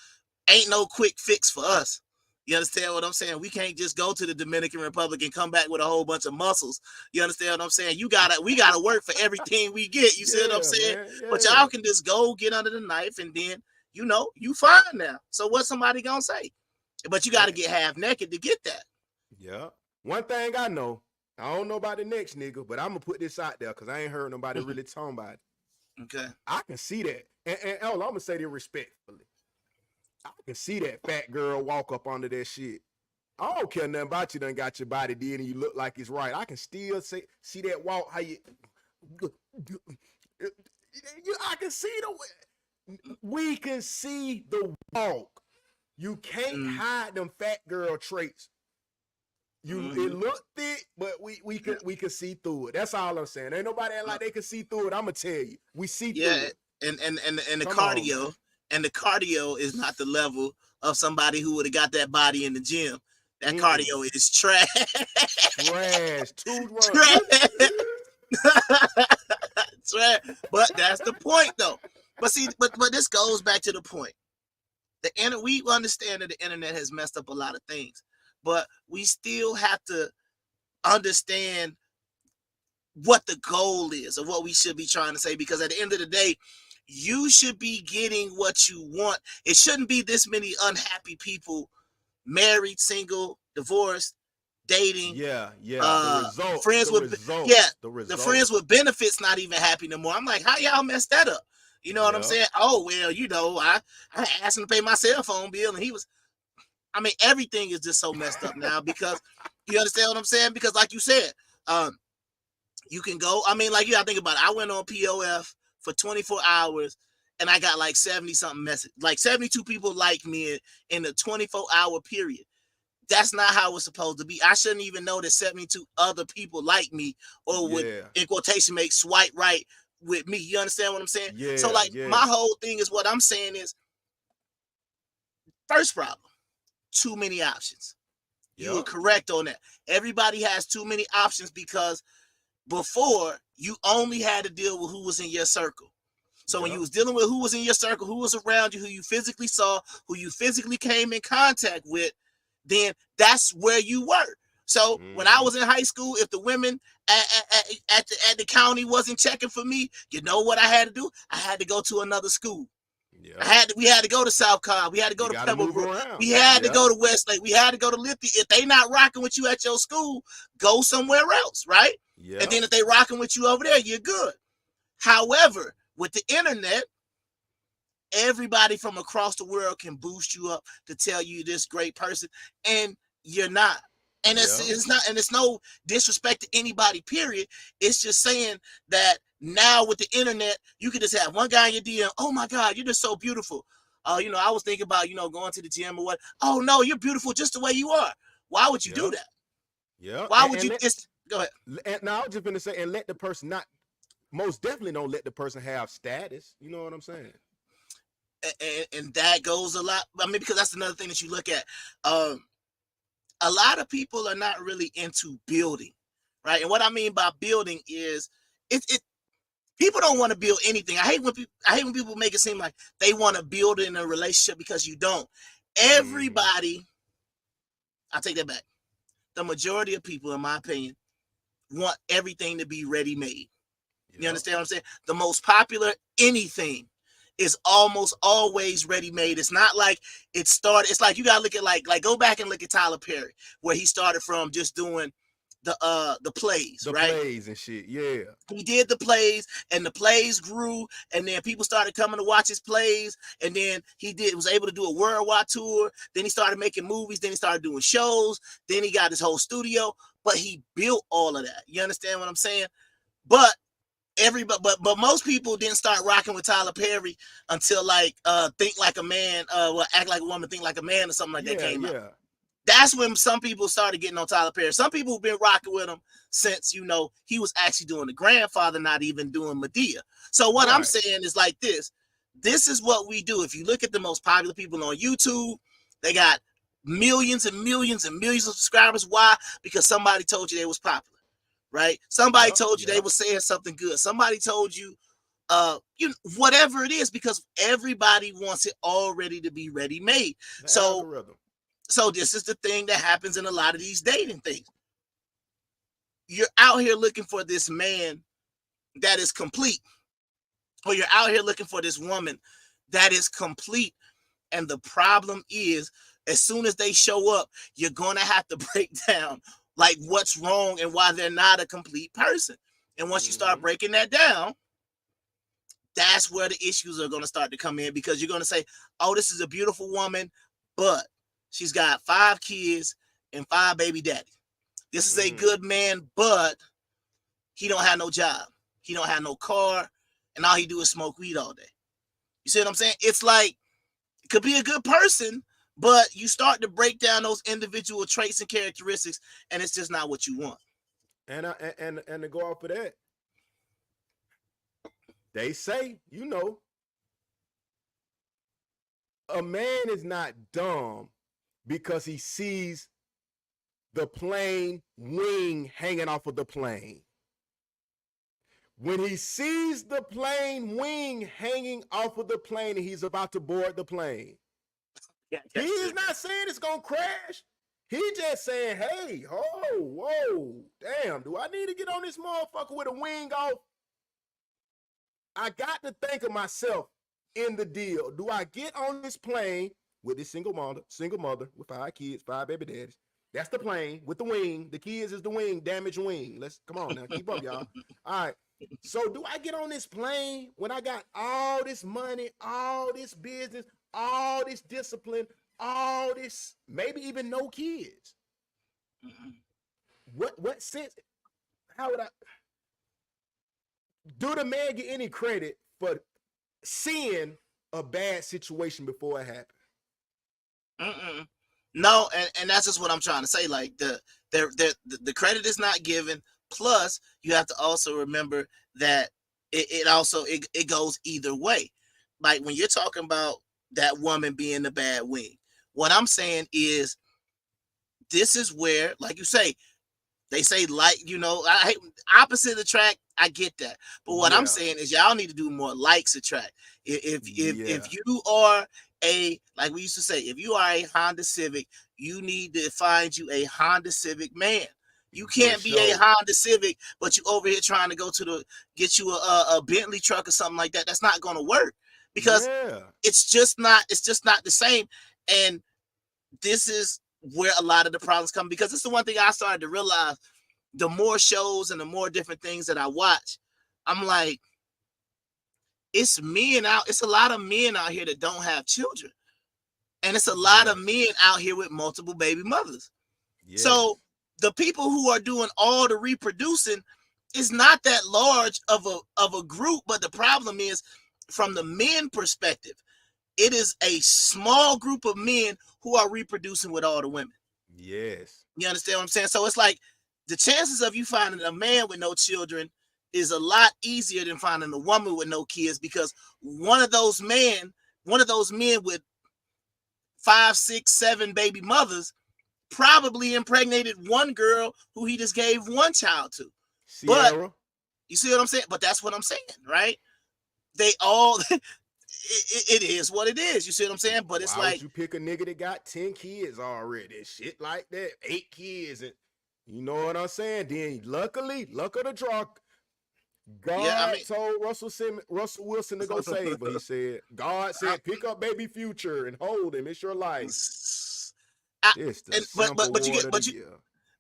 ain't no quick fix for us. You understand what I'm saying? We can't just go to the Dominican Republic and come back with a whole bunch of muscles. You understand what I'm saying? We gotta work for everything we get. You see what I'm saying? Man, yeah. But y'all can just go get under the knife and then, you fine now. So what's somebody gonna say? But you gotta get half naked to get that. Yeah. One thing I know, I don't know about the next nigga, but I'm gonna put this out there because I ain't heard nobody really talking about it. Okay. I can see that. And I'm gonna say this respectfully. I can see that fat girl walk up under that shit. I don't care nothing about you done got your body did and you look like it's right. I can still see that walk, how you I can see we can see the walk. You can't hide them fat girl traits. It look thick, but we can see through it. That's all I'm saying. Ain't nobody like they can see through it. I'm gonna tell you. We see through it. And the Come cardio. on, and the cardio is not the level of somebody who would have got that body in the gym. That cardio is trash. Trash. Trash. But that's the point, though. But see, but this goes back to the point. We understand that the internet has messed up a lot of things, but we still have to understand what the goal is or what we should be trying to say, because at the end of the day, you should be getting what you want. It shouldn't be this many unhappy people, married, single, divorced, dating. The result. The friends with benefits not even happy no more. I'm like, how y'all messed that up? You know what I'm saying? Oh, well, I asked him to pay my cell phone bill and he was, I mean, everything is just so messed up now because you understand what I'm saying? Because like you said, you can go, I mean, like you gotta think about it. I went on POF for 24 hours and I got like 70 something messages, like 72 people like me in a 24-hour period. That's not how it's supposed to be. I shouldn't even know that 72 other people like me or would, in quotation, make swipe right with me. You understand what I'm saying? So like my whole thing is, what I'm saying is, first problem, too many options. You are correct on that. Everybody has too many options because before you only had to deal with who was in your circle. So when you was dealing with who was in your circle, who was around you, who you physically saw, who you physically came in contact with, then that's where you were. So when I was in high school, if the women at the county wasn't checking for me, you know what I had to do? I had to go to another school. We had to go to South Cobb. We had to go to Pebblebrook. We had to go to Westlake. We had to go to Lithia. If they not rocking with you at your school, go somewhere else, right? And then if they rocking with you over there, you're good. However, with the internet, everybody from across the world can boost you up to tell you this great person, and you're not. And it's not, and it's no disrespect to anybody, period. It's just saying that now with the internet, you can just have one guy in your DM. Oh my God, you're just so beautiful. I was thinking about, going to the gym or what. Oh no, you're beautiful just the way you are. Why would you do that? Yeah. Why would you just go ahead? And now I was just going to say, and let the person not, most definitely don't let the person have status. You know what I'm saying? And that goes a lot. I mean, because that's another thing that you look at. A lot of people are not really into building, right? And what I mean by building is people don't want to build anything. I hate when people make it seem like they want to build in a relationship, because you don't. Everybody, I take that back. The majority of people, in my opinion, want everything to be ready-made. You understand what I'm saying? The most popular anything is almost always ready-made. It's not like it started. It's like you gotta look at like go back and look at Tyler Perry, where he started from just doing the plays, The right? plays and shit, yeah. He did the plays, and the plays grew, and then people started coming to watch his plays, and then was able to do a worldwide tour. Then he started making movies, then he started doing shows, then he got his whole studio, but he built all of that. You understand what I'm saying? But but most people didn't start rocking with Tyler Perry until like Think Like a Man, Act Like a Woman, Think Like a Man, or something like that came out. That's when some people started getting on Tyler Perry. Some people have been rocking with him since, you know, he was actually doing The Grandfather, not even doing Medea. So what I'm saying is like this. This is what we do. If you look at the most popular people on YouTube, they got millions and millions and millions of subscribers. Why? Because somebody told you they was popular, right? Somebody told you they was saying something good. Somebody told you, whatever it is, because everybody wants it already to be ready-made. So this is the thing that happens in a lot of these dating things. You're out here looking for this man that is complete, or you're out here looking for this woman that is complete. And the problem is, as soon as they show up, you're going to have to break down like what's wrong and why they're not a complete person. And once you start breaking that down, that's where the issues are going to start to come in, because you're going to say, oh, this is a beautiful woman, but she's got 5 kids and 5 baby daddies. This is a good man, but he don't have no job. He don't have no car, and all he do is smoke weed all day. You see what I'm saying? It's like, it could be a good person, but you start to break down those individual traits and characteristics, and it's just not what you want. And to go off of that, they say, you know, a man is not dumb because he sees the plane wing hanging off of the plane. When he sees the plane wing hanging off of the plane and he's about to board the plane, he is not saying it's going to crash. He's just saying, hey, oh, whoa, damn, do I need to get on this motherfucker with a wing off? I got to think of myself in the deal. Do I get on this plane with this single mother with 5 kids, 5 baby daddies? That's the plane with the wing. The kids is the wing, damaged wing. Let's come on now, keep up, y'all. All right. So do I get on this plane when I got all this money, all this business, all this discipline, all this, maybe even no kids? What sense? How would I? Do the man get any credit for seeing a bad situation before it happened? No, and that's just what I'm trying to say. Like the credit is not given. Plus, you have to also remember that it goes either way. Like when you're talking about that woman being the bad wing, what I'm saying is, this is where, like you say, they say, like, you know, I hate opposite attract. I get that, but what I'm saying is, y'all need to do more likes attract. If you are like we used to say, if you are a Honda Civic, you need to find you a Honda Civic man. You can't be a Honda Civic, but you over here trying to go to get you a Bentley truck or something like that. That's not going to work, because it's just not the same. And this is where a lot of the problems come, because it's the one thing I started to realize. The more shows and the more different things that I watch, I'm like, it's a lot of men out here that don't have children. And it's a lot of men out here with multiple baby mothers. So the people who are doing all the reproducing is not that large of a group, but the problem is, from the men perspective, it is a small group of men who are reproducing with all the women. Yes. You understand what I'm saying? So it's like, the chances of you finding a man with no children is a lot easier than finding a woman with no kids, because one of those men with 5, 6, 7 baby mothers probably impregnated one girl who he just gave one child to. Sierra. But you see what I'm saying? But that's what I'm saying, right? They all it is what it is. You see what I'm saying? But it's like, you pick a nigga that got 10 kids already, shit like that, 8 kids, and you know what I'm saying? Then luck of the draw, God told Russell Wilson to go save her. He said, God said, pick up baby Future and hold him. It's your life.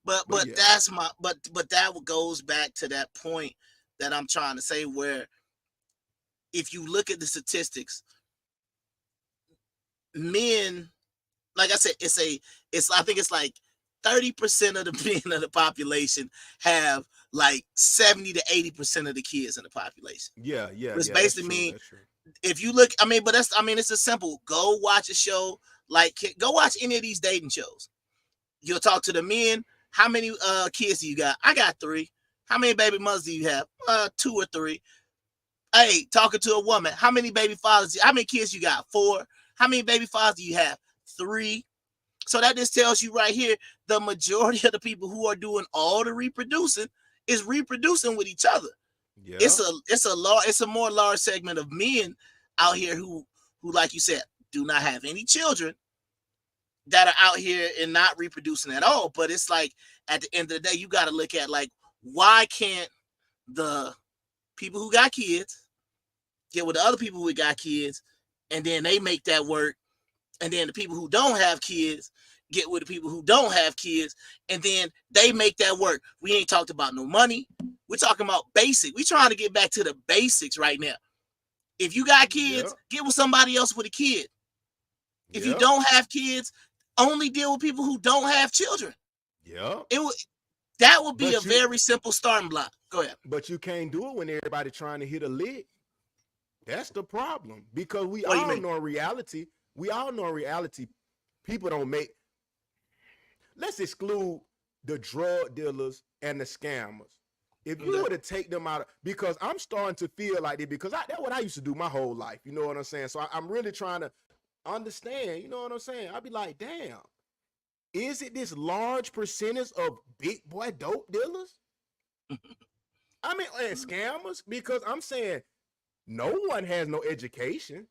But yeah. that's my but that goes back to that point that I'm trying to say, where if you look at the statistics, men, like I said, I think it's like 30% of the men of the population have like 70 to 80% of the kids in the population. Yeah. Which That's basically true. mean That's true. if you look, it's a simple, go watch a show, like go watch any of these dating shows. You'll talk to the men. How many kids do you got? I got 3. How many baby mothers do you have? 2 or 3. Hey, talking to a woman. How many baby fathers? How many kids you got? 4. How many baby fathers do you have? 3. So that just tells you right here, the majority of the people who are doing all the reproducing is reproducing with each other. Yeah. It's a more large segment of men out here who like you said, do not have any children, that are out here and not reproducing at all. But it's like at the end of the day, you got to look at like, why can't the people who got kids get with the other people who got kids, and then they make that work, and then the people who don't have kids get with the people who don't have kids, and then they make that work. We ain't talked about no money. We're talking about basic. We're trying to get back to the basics right now. If you got kids, get with somebody else with a kid. If you don't have kids, only deal with people who don't have children. Yeah. That would be a very simple starting block. Go ahead. But you can't do it when everybody trying to hit a lick. That's the problem. Because we What do all you mean? know in reality, people don't make. Let's exclude the drug dealers and the scammers. If you were to take them out, because I'm starting to feel like it, because that's what I used to do my whole life. You know what I'm saying? So I'm really trying to understand. You know what I'm saying? I'd be like, damn, is it this large percentage of big boy dope dealers? I mean, and scammers? Because I'm saying no one has no education.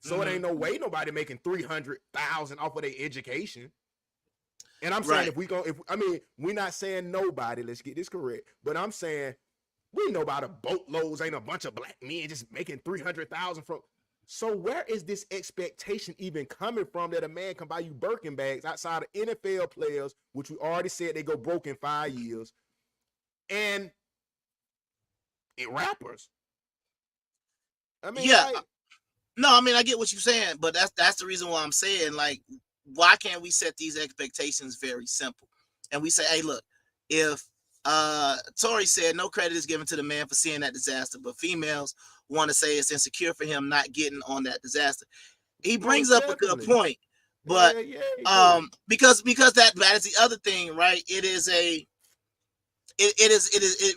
So it ain't no way nobody making 300,000 off of their education. And I'm saying we're not saying nobody, let's get this correct, but I'm saying we know about a boatloads, ain't a bunch of black men just making 300,000 from. So where is this expectation even coming from that a man can buy you Birkin bags outside of NFL players, which we already said they go broke in 5 years, and rappers? I mean, no, I mean, I get what you're saying, but that's the reason why I'm saying, like, why can't we set these expectations very simple? And we say, hey, look, if Tori said no credit is given to the man for seeing that disaster, but females want to say it's insecure for him not getting on that disaster. He brings up a good point, but because that is the other thing, right? It is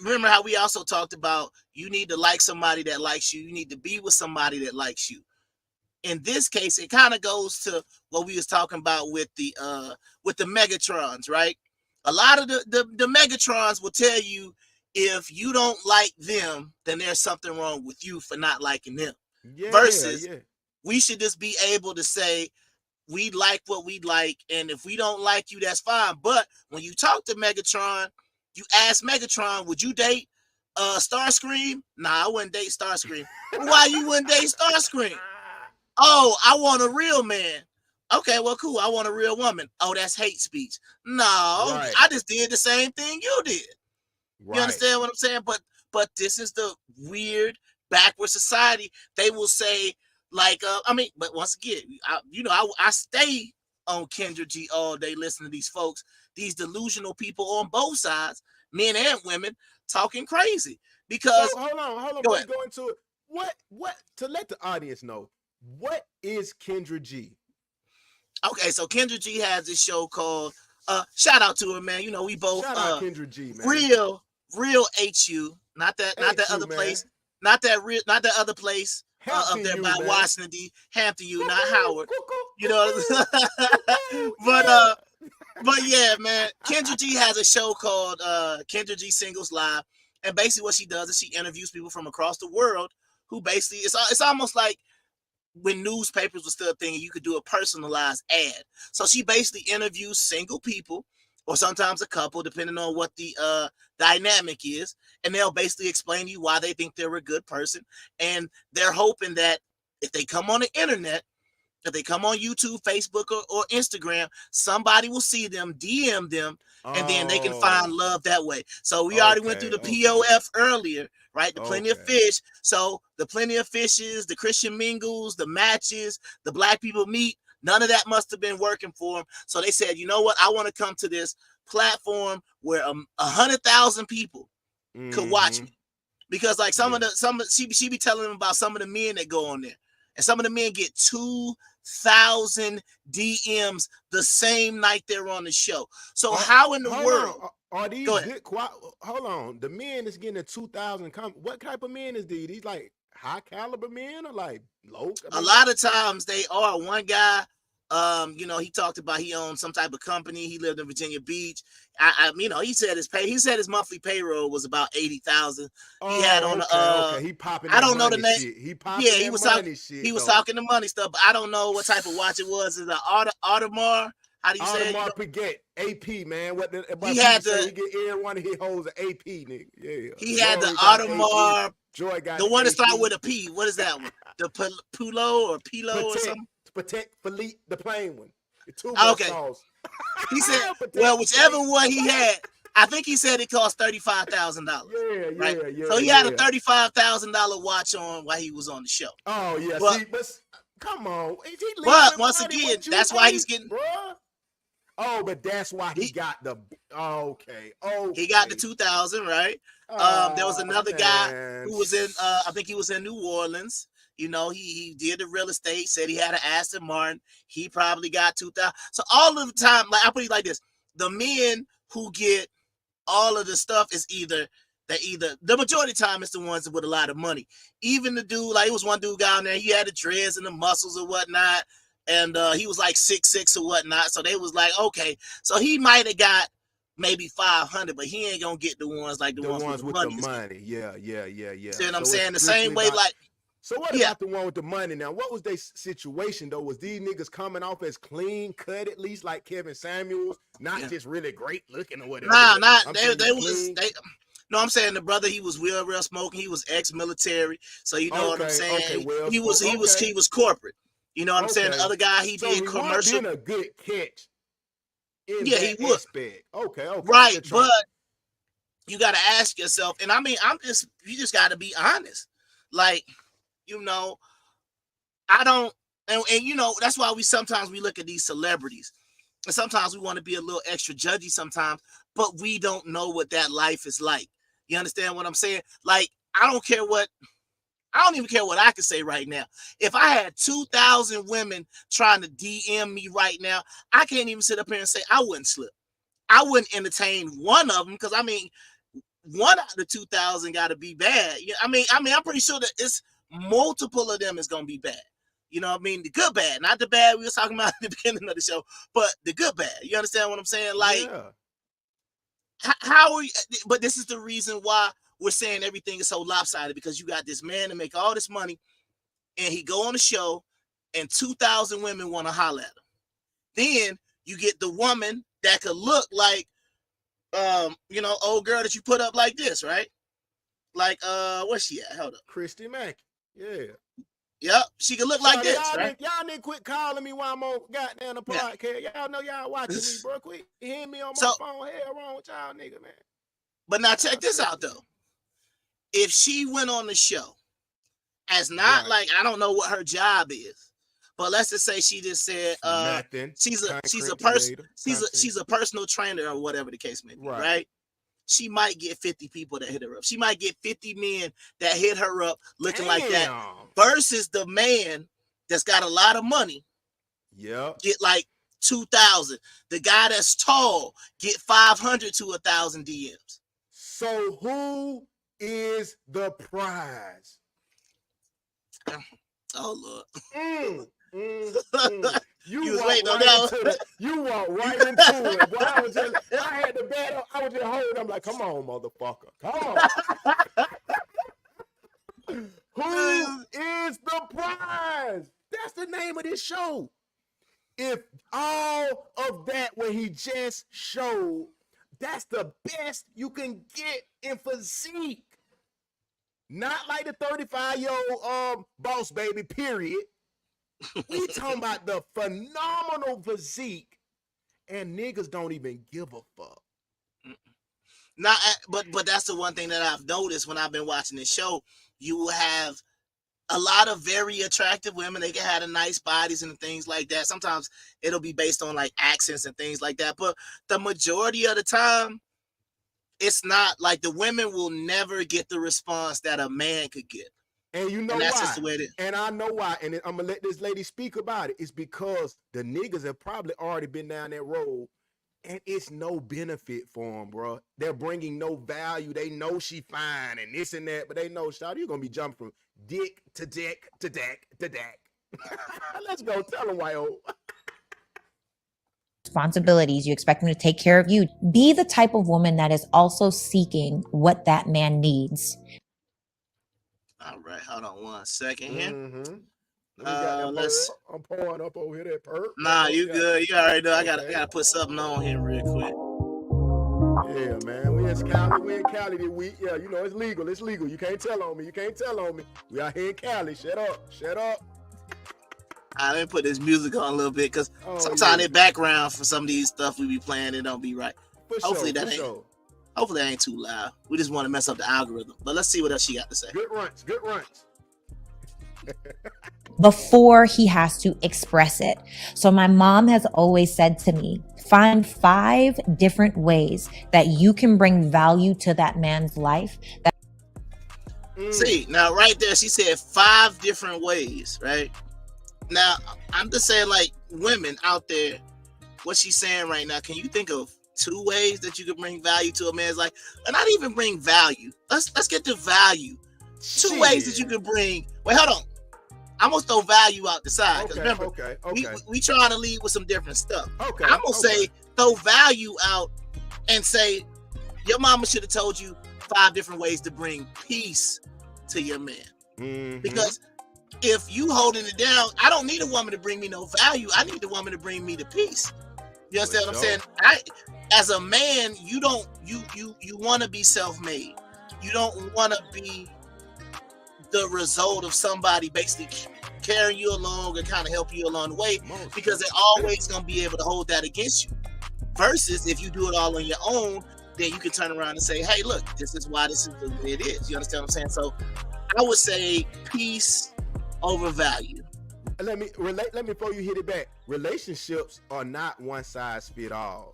remember how we also talked about, you need to like somebody that likes you. You need to be with somebody that likes you. In this case, it kind of goes to what we was talking about with the Megatrons, right? A lot of the Megatrons will tell you, if you don't like them, then there's something wrong with you for not liking them. Versus, we should just be able to say, we like what we like, and if we don't like you, that's fine. But when you talk to Megatron, you ask Megatron, would you date Starscream? Nah, I wouldn't date Starscream. Why you wouldn't date Starscream? Oh, I want a real man. Okay, well, cool. I want a real woman. Oh, that's hate speech. No, I just did the same thing you did. You understand what I'm saying? But this is the weird backward society. They will say, like, but once again, I stay on Kendra G all day listening to these folks, these delusional people on both sides, men and women, talking crazy. Because hold on, before you go into it, what to let the audience know, what is Kendra G? Okay, so Kendra G has this show called shout out to her, man. You know, we both shout out Kendra G, man. Real HU, not that other place, not that other place up there by Washington D. Hampton U, not Howard. You know, but yeah, man. Kendra G has a show called Kendra G Singles Live, and basically what she does is she interviews people from across the world who basically it's almost like when newspapers were still a thing, you could do a personalized ad. So she basically interviews single people, or sometimes a couple, depending on what the dynamic is, and they'll basically explain to you why they think they're a good person, and they're hoping that if they come on the internet If they come on YouTube, Facebook, or Instagram, somebody will see them, DM them, and then they can find love that way. So we already went through the POF earlier, right? The Plenty of Fish. So the Plenty of Fishes, the Christian Mingles, the matches, the Black People Meet, none of that must have been working for them. So they said, you know what? I want to come to this platform where 100,000 people could watch me. Because like she be telling them about some of the men that go on there. And some of the men get 2,000 DMs the same night they're on the show. So how in the world are these good? Hold on, the men is getting 2,000. What type of men is these? These like high caliber men or like low? A lot of times they are. One guy, he talked about he owned some type of company. He lived in Virginia Beach. He said his monthly payroll was about 80,000. He had on he popping. I don't know the name. Shit. He popping. Yeah, he was talking. He was talking the money stuff, but I don't know what type of watch it was. Is it Audemars? How do you say it? Audemars Piguet, AP, man. He had he get everyone he holds an AP, nigga. Yeah. He had the Audemars. Joy got the one that started with a P. What is that one? The Pulo or Pilo or something? Protect Philippe, the plain one. Okay. He said, well, whichever one he had, I think he said it cost $35,000. Yeah. So he had a $35,000 watch on while he was on the show. Oh yeah, but come on. But once again, that's why he's getting. Bruh. Oh, but that's why he got the. Okay. He got the 2,000, right? There was another guy who was in. I think he was in New Orleans. He did the real estate, said he had an Aston Martin. He probably got 2,000. So all of the time, like I put it like this, the men who get all of the stuff is either the majority of the time it's the ones with a lot of money. Even the dude, like it was one dude down there, he had the dreads and the muscles or whatnot, and he was like 6'6" or whatnot. So they was like, okay, so he might have got maybe 500, but he ain't gonna get the ones like the ones with the money. Yeah. See what I'm saying? The same way, like. So what about the one with the money now? What was their situation though? Was these niggas coming off as clean cut at least like Kevin Samuels, not just really great looking or whatever? No, I'm saying the brother, he was real smoking. He was ex-military, so you know what I'm saying. He was corporate. You know what I'm saying. The other guy, he did commercial. A good catch. He would. Aspect. Okay. Right, but you got to ask yourself, and I mean, you just got to be honest, like. I don't, and that's why sometimes we look at these celebrities, and sometimes we want to be a little extra judgy sometimes, but we don't know what that life is like. You understand what I'm saying? Like, I don't even care what I can say right now. If I had 2,000 women trying to DM me right now, I can't even sit up here and say I wouldn't slip. I wouldn't entertain one of them because one out of the 2,000 got to be bad. I'm pretty sure that it's multiple of them is gonna be bad. You know what I mean? The good bad, not the bad we were talking about at the beginning of the show, but the good bad. You understand what I'm saying? Like, how are you? But this is the reason why we're saying everything is so lopsided, because you got this man to make all this money, and he go on the show, and 2,000 women want to holler at him. Then you get the woman that could look like, old girl that you put up like this, right? Like, where's she at? Hold up. Cristina Mackey. Yeah. Yep. She could look like this, right? Y'all need to quit calling me while I'm on goddamn the podcast. Yeah. Y'all know y'all watching me, bro. Quit hitting me on my phone. Hell wrong with y'all nigga, man. But now check this out, though. If she went on the show as not like, I don't know what her job is, but let's just say she just said she's a personal trainer or whatever the case may be, right? She might get 50 people that hit her up. She might get 50 men that hit her up looking like that, versus the man that's got a lot of money. Yeah. Get like 2,000. The guy that's tall get 500 to 1,000 DMs. So who is the prize? Oh Lord. You walk right into it. Boy, I had the battle. I was just holding. I'm like, come on, motherfucker. Come on. Who is the prize? That's the name of this show. If all of that what he just showed, that's the best you can get in physique. Not like the 35-year-old boss baby, period. We talking about the phenomenal physique, and niggas don't even give a fuck. Not, but that's the one thing that I've noticed when I've been watching this show. You will have a lot of very attractive women. They can have the nice bodies and things like that. Sometimes it'll be based on like accents and things like that. But the majority of the time, it's not. Like, the women will never get the response that a man could get. And you know and that's why? Just the way it is. And I know why. And I'm gonna let this lady speak about it. It's because the niggas have probably already been down that road, and it's no benefit for them, bro. They're bringing no value. They know she fine and this and that, but they know, shout, you're gonna be jumping from dick to dick to deck to deck. Let's go. Tell them why. Responsibilities. You expect him to take care of you. Be the type of woman that is also seeking what that man needs. All right, hold on 1 second here. Let's. I'm pouring up over here that perp. Nah, you good? You already know. I gotta put something on here real quick. Yeah, man. We in Cali. We in Cali this week. Yeah, you know it's legal. It's legal. You can't tell on me. You can't tell on me. We out here in Cali. Shut up. Shut up. Let me put this music on a little bit, because sometimes the background for some of these stuff we be playing, it don't be right. Hopefully that ain't too loud. We just want to mess up the algorithm. But let's see what else she got to say. Good runs. Good runs. Before he has to express it. So my mom has always said to me, find 5 different ways that you can bring value to that man's life. See, now right there, she said 5 different ways, right? Now, I'm just saying, like, women out there, what she's saying right now, can you think of 2 ways that you can bring value to a man's life? And not even bring value. Let's get to value. 2 ways that you can bring. Wait, hold on. I'm gonna throw value out the side. Because remember, we trying to lead with some different stuff. I'm gonna say throw value out and say your mama should have told you 5 different ways to bring peace to your man. Because if you holding it down, I don't need a woman to bring me no value. I need the woman to bring me the peace. You understand what I'm saying? As a man, you want to be self-made. You don't want to be the result of somebody basically carrying you along and kind of help you along the way, because they're always going to be able to hold that against you. Versus if you do it all on your own, then you can turn around and say, hey, look, this is why this is the way it is. You understand what I'm saying? So I would say peace over value. Let me before you hit it back. Relationships are not one size fit all.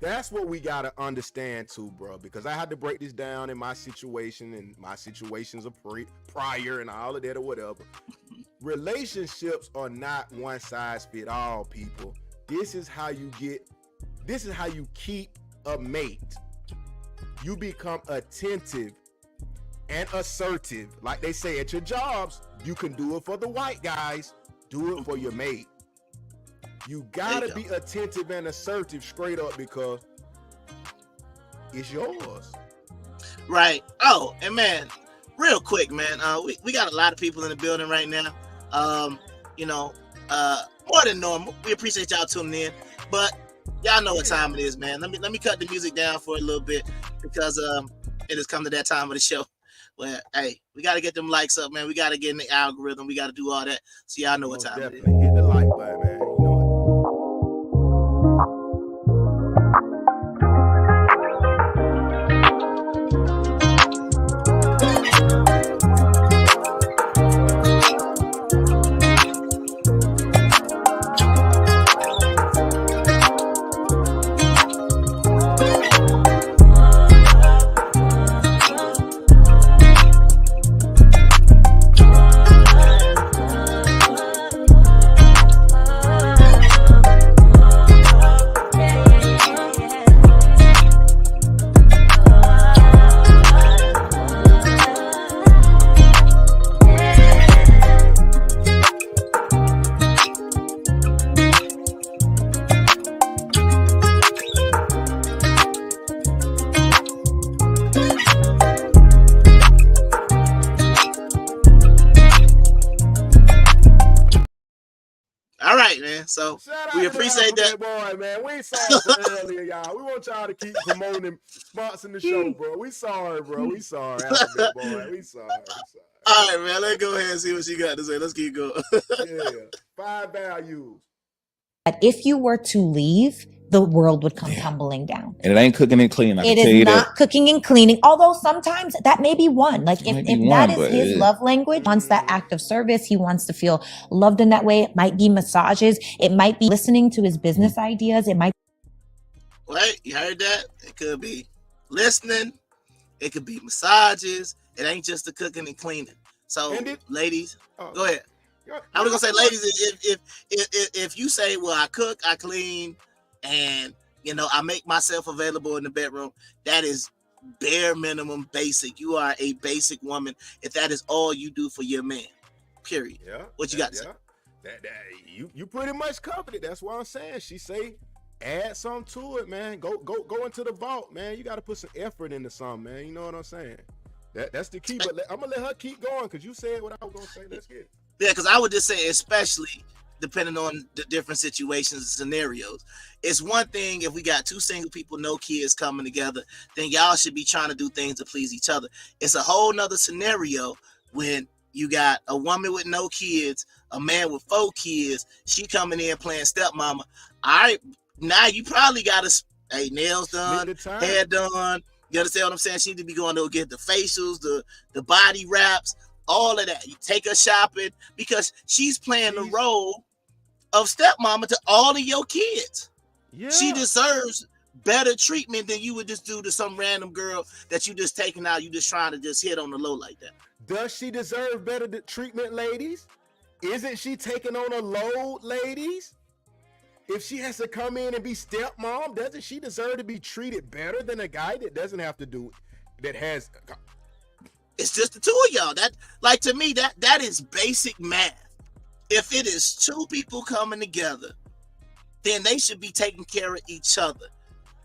That's what we gotta understand too, bro. Because I had to break this down in my situation and my situations of prior and all of that or whatever. Relationships are not one size fit all, people. This is how you keep a mate. You become attentive and assertive, like they say at your jobs. You can do it for the white guys. Do it for your mate. You gotta be attentive and assertive straight up, because it's yours. Right. Oh, and man, real quick, man, we got a lot of people in the building right now. More than normal. We appreciate y'all tuning in, but y'all know what time it is, man. Let me cut the music down for a little bit, because it has come to that time of the show where, hey, we got to get them likes up, man. We got to get in the algorithm. We got to do all that. So y'all know what time it is. Hit the like button, man. You know it. So Shout out we to appreciate the that. Boy, man. We sorry for earlier, y'all. We want y'all to keep promoting, sponsoring the show, bro. We sorry, bro. We sorry, Alphabet Boy. We sorry. All right, man. Let's go ahead and see what she got to say. Let's keep going. Yeah. 5 values. That if you were to leave, the world would come tumbling down. And it ain't cooking and cleaning. I can It tell is you not that. cooking and cleaning, although sometimes that may be one. Like if that is his love language, wants that act of service, he wants to feel loved in that way. It might be massages. It might be listening to his business ideas. It might. Wait, you heard that? It could be listening. It could be massages. It ain't just the cooking and cleaning. So, ladies, go ahead. I was gonna say, ladies, if you say, well, I cook, I clean, and I make myself available in the bedroom, that is bare minimum basic. You are a basic woman if that is all you do for your man. Period. Yeah. What you got to say? You pretty much covered it. That's what I'm saying. She say, add something to it, man. Go into the vault, man. You got to put some effort into something, man. You know what I'm saying? That's the key. But I'm gonna let her keep going because you said what I was gonna say. Let's get it. Yeah, because I would just say, especially depending on the different situations and scenarios. It's one thing if we got two single people, no kids coming together, then y'all should be trying to do things to please each other. It's a whole nother scenario when you got a woman with no kids, a man with 4 kids, she coming in playing stepmama. All right, now you probably got to, nails done, hair done. You understand what I'm saying? She need to be going to get the facials, the body wraps, all of that. You take her shopping because she's playing the role of stepmama to all of your kids. Yeah. She deserves better treatment than you would just do to some random girl that you just taking out. You just trying to just hit on the low like that. Does she deserve better treatment, ladies? Isn't she taking on a load, ladies? If she has to come in and be stepmom, doesn't she deserve to be treated better than a guy that doesn't have to do it? That has. It's just the two of y'all. That, like, to me, that is basic math. If it is 2 people coming together, then they should be taking care of each other.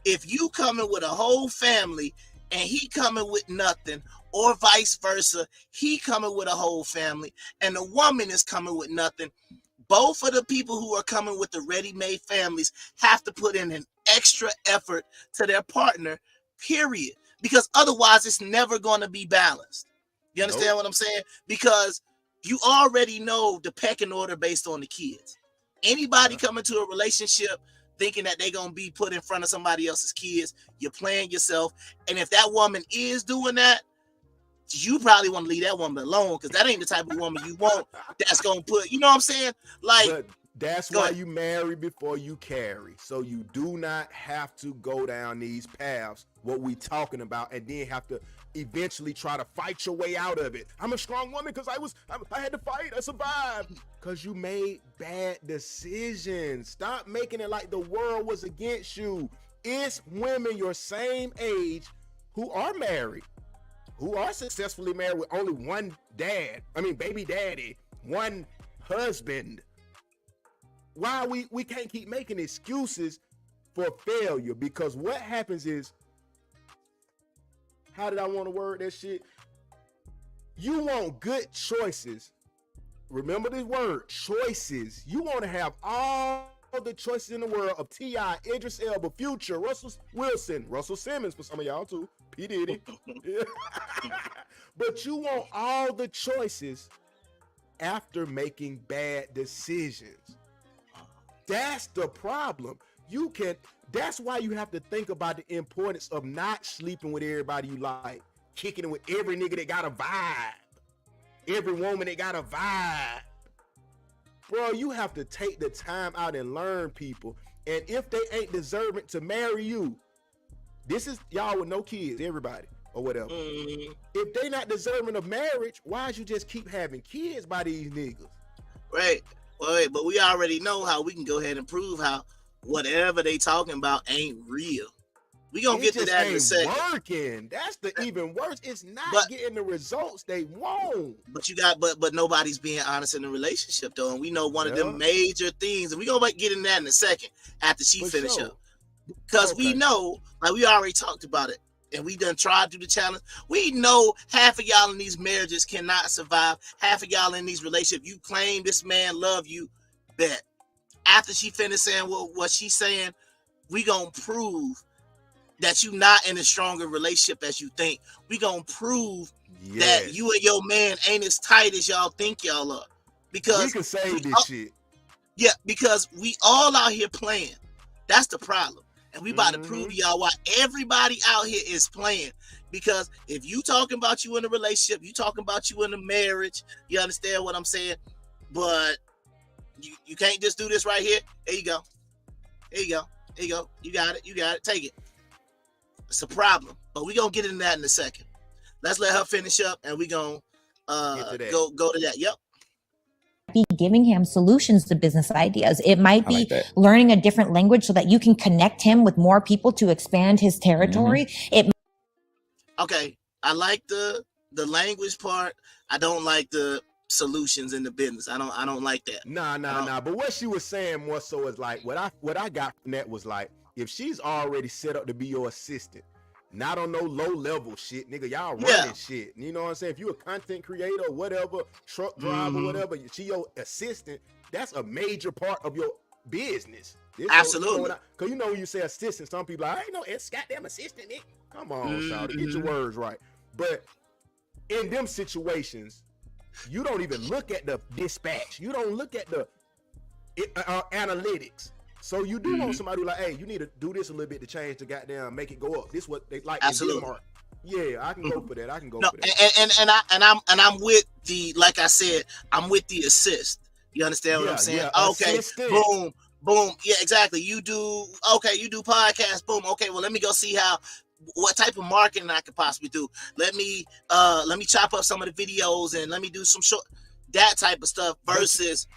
If you coming with a whole family and he coming with nothing, or vice versa, he coming with a whole family and the woman is coming with nothing, both of the people who are coming with the ready-made families have to put in an extra effort to their partner, period. Because otherwise it's never going to be balanced. You understand what I'm saying? Because you already know the pecking order based on the kids. Anybody coming to a relationship thinking that they're going to be put in front of somebody else's kids, you're playing yourself. And if that woman is doing that, you probably want to leave that woman alone because that ain't the type of woman you want that's going to put, you know what I'm saying? Like, but that's why you marry before you carry. So you do not have to go down these paths, what we talking about, and then have to eventually try to fight your way out of it. I'm a strong woman because I had to fight. I survived. Because you made bad decisions. Stop making it like the world was against you. It's women your same age who are married, who are successfully married with only one baby daddy, one husband. Why we can't keep making excuses for failure? Because what happens is, how did I want to word that shit? You want good choices. Remember this word, choices. You want to have all the choices in the world of T.I., Idris Elba, Future, Russell Wilson, Russell Simmons for some of y'all too, P. Diddy. But you want all the choices after making bad decisions. That's the problem. That's why you have to think about the importance of not sleeping with everybody you like, kicking it with every nigga that got a vibe, every woman that got a vibe. Bro, you have to take the time out and learn people. And if they ain't deserving to marry you, this is y'all with no kids, everybody, or whatever. If they not deserving of marriage, why'd you just keep having kids by these niggas? Right. Well, but we already know how we can go ahead and prove how whatever they talking about ain't real. We gonna get to that in a second. Working. That's the even worse. It's not getting the results they want. But nobody's being honest in the relationship though, and we know one of them major things, and we gonna get in that in a second after she finish up, because we know, like we already talked about it, and we done tried to do the challenge. We know half of y'all in these marriages cannot survive. Half of y'all in these relationships, you claim this man love you, bet. after she finished saying what she's saying, we gonna prove that you not in a stronger relationship as you think. We gonna prove that you and your man ain't as tight as y'all think y'all are. Because we can say this shit. Yeah, because we all out here playing. That's the problem. And we about to prove to y'all why everybody out here is playing. Because if you talking about you in a relationship, you talking about you in a marriage, you understand what I'm saying? But you can't just do this right here. There you go. There you go. There you go. You got it. You got it. Take it. It's a problem. But we're going to get into that in a second. Let's let her finish up and we're going to go to that. Yep. Be giving him solutions to business ideas. It might be learning a different language so that you can connect him with more people to expand his territory. Okay, I like the language part. I don't like the solutions in the business. I don't like that. Nah. But what she was saying more so is like what I got from that was like, if she's already set up to be your assistant, not on no low level shit, nigga, y'all running shit. You know what I'm saying? If you a content creator or whatever, truck driver, whatever, she your assistant, that's a major part of your business. Absolutely. Because you know when you say assistant, some people are like, I ain't no it's goddamn assistant, nigga. Come on, shawty, get your words right. But in them situations, you don't even look at the dispatch. You don't look at the analytics. So you do want somebody who like, hey, you need to do this a little bit to change the goddamn, make it go up. This what they like in Denmark. Yeah, I can go for that. I can go for that. And I'm with the, like I said, I'm with the assist. You understand what I'm saying? Yeah, okay, assistant. boom. Yeah, exactly. You do podcasts. Boom. Okay, well, let me go see what type of marketing I could possibly do. Let me chop up some of the videos and let me do some short, that type of stuff versus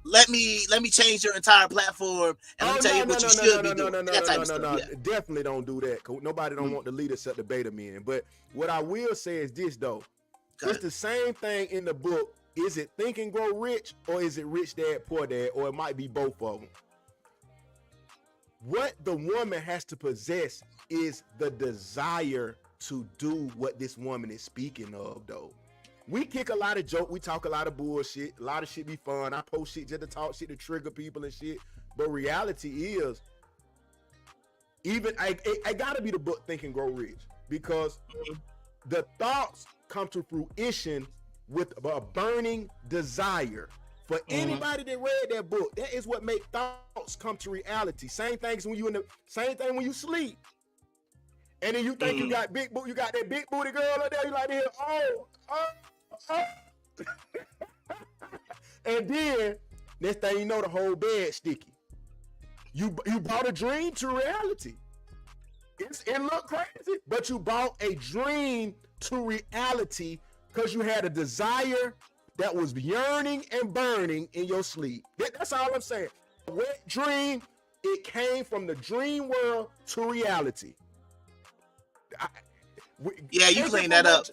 let me change your entire platform and let me tell you what you should be doing. That type of stuff. Yeah. Definitely don't do that. Nobody don't want the leader set the beta men. But what I will say is this though. It's the same thing in the book. Is it Think and Grow Rich or is it Rich Dad Poor Dad, or it might be both of them? What the woman has to possess is the desire to do what this woman is speaking of though. We kick a lot of joke, we talk a lot of bullshit, a lot of shit be fun. I post shit just to talk shit to trigger people and shit. But reality is, even I gotta be the book Think and Grow Rich, because the thoughts come to fruition with a burning desire. For anybody that read that book, that is what makes thoughts come to reality. Same thing when you sleep. And then you think you got you got that big booty girl up there, you like to hear, oh. And then next thing you know, the whole bed sticky. You brought a dream to reality. It looked crazy, but you brought a dream to reality because you had a desire that was yearning and burning in your sleep. That's all I'm saying. A wet dream, it came from the dream world to reality. You clean that up.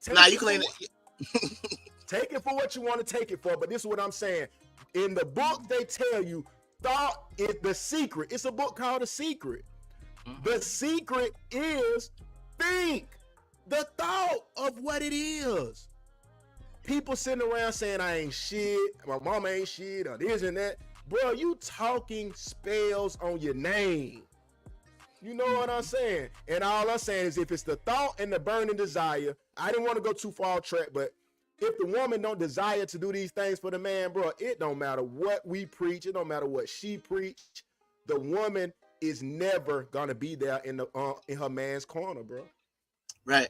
You clean it. Take it for what you want to take it for, but this is what I'm saying. In the book, they tell you thought is the secret. It's a book called The Secret. The secret is think. The thought of what it is. People sitting around saying I ain't shit, my mama ain't shit, or this and that. Bro, you talking spells on your name. You know what I'm saying? And all I'm saying is if it's the thought and the burning desire, I didn't want to go too far off track, but if the woman don't desire to do these things for the man, bro, it don't matter what we preach. It don't matter what she preach. The woman is never gonna be there in her man's corner, bro. Right.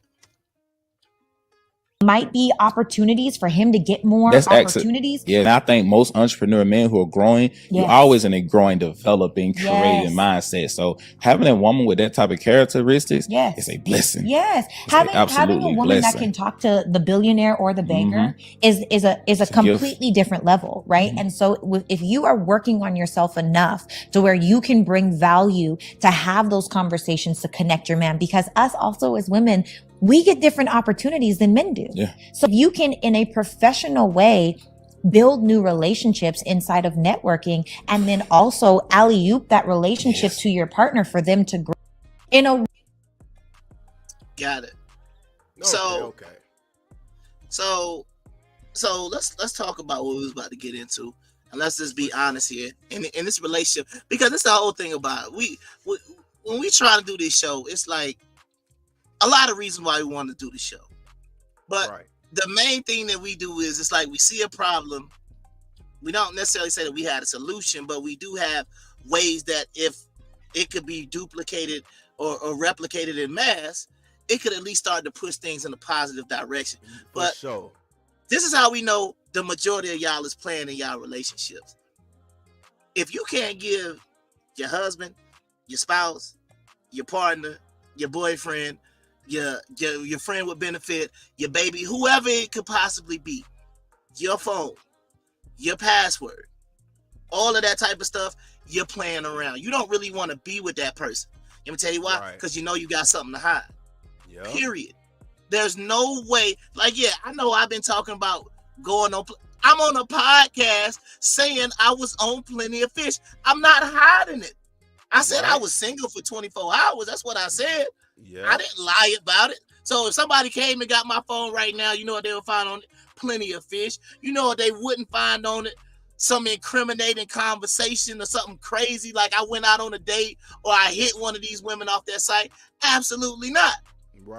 Might be opportunities for him to get more opportunities. Yeah, and I think most entrepreneur men who are growing, you're always in a growing, developing, creating mindset. So having a woman with that type of characteristics is a blessing. Yes, having a woman that can talk to the billionaire or the banker is a completely different level, right? And so if you are working on yourself enough to where you can bring value to have those conversations to connect your man, because us also as women, we get different opportunities than men do. Yeah. So you can, in a professional way, build new relationships inside of networking, and then also alley-oop that relationship to your partner for them to grow. Got it. So let's talk about what we was about to get into. And let's just be honest here in this relationship, because that's the whole thing about it. We when we try to do this show, it's like a lot of reasons why we want to do the show. But the main thing that we do is it's like we see a problem. We don't necessarily say that we had a solution, but we do have ways that if it could be duplicated or replicated in mass, it could at least start to push things in a positive direction. But this is how we know the majority of y'all is playing in y'all relationships. If you can't give your husband, your spouse, your partner, your boyfriend, your friend with benefit, your baby, whoever it could possibly be, your phone, your password, all of that type of stuff, you're playing around. You don't really want to be with that person. Let me tell you why. Because you know you got something to hide. Period. There's no way. Like, yeah, I know I've been talking about going on. I'm on a podcast saying I was on Plenty of Fish. I'm not hiding it. I said I was single for 24 hours. That's what I said. I didn't lie about it. So if somebody came and got my phone right now, you know what they would find on it? Plenty of Fish. You know what they wouldn't find on it? Some incriminating conversation or something crazy like I went out on a date or I hit one of these women off their site. Absolutely not.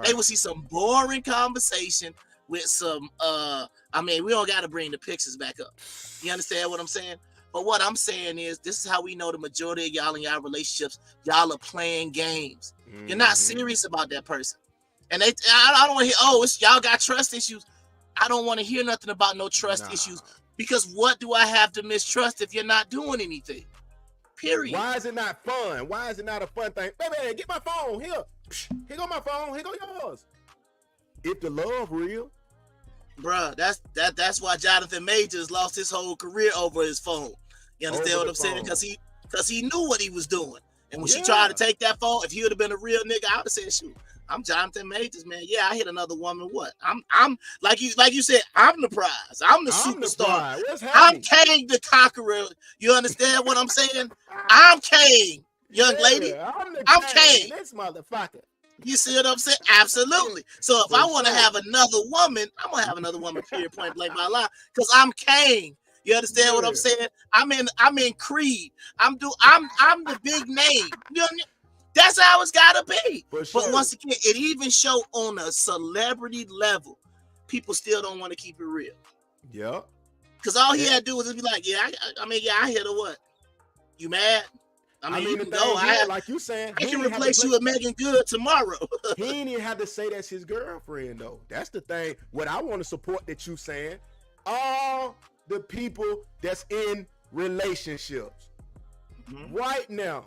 They will see some boring conversation with some I mean, we don't got to bring the pictures back up. You understand what I'm saying? But what I'm saying is this is how we know the majority of y'all in y'all relationships, y'all are playing games. You're not serious about that person. And I don't want to hear, oh, it's y'all got trust issues. I don't want to hear nothing about no trust issues, because what do I have to mistrust if you're not doing anything? Period. Why is it not fun? Why is it not a fun thing? Baby, get my phone. Here go my phone. Here go yours. If the love real. Bruh, that's why Jonathan Majors lost his whole career over his phone. You understand what I'm saying? Because he knew what he was doing. And when she tried to take that phone, if he would have been a real nigga, I would have said, shoot, I'm Jonathan Majors, man. Yeah, I hit another woman. What? I'm like you said, I'm the prize. I'm the superstar. I'm Kane the Conqueror. You understand what I'm saying? I'm Kane, young lady. I'm Kane. This motherfucker. You see what I'm saying? Absolutely. So if I want to have another woman, I'm gonna have another woman. Period. Point blank. My line. Because I'm Kane. You understand what I'm saying? I'm in Creed. I'm the big name. You know, that's how it's gotta be. But once again, it even show on a celebrity level, people still don't want to keep it real. Yeah. Because all he had to do was just be like, I hit her. What? You mad? I mean you can go. Like you saying, I can replace you with Megan Good tomorrow. He ain't even have to say that's his girlfriend though. That's the thing. What I want to support that you saying, all the people that's in relationships right now,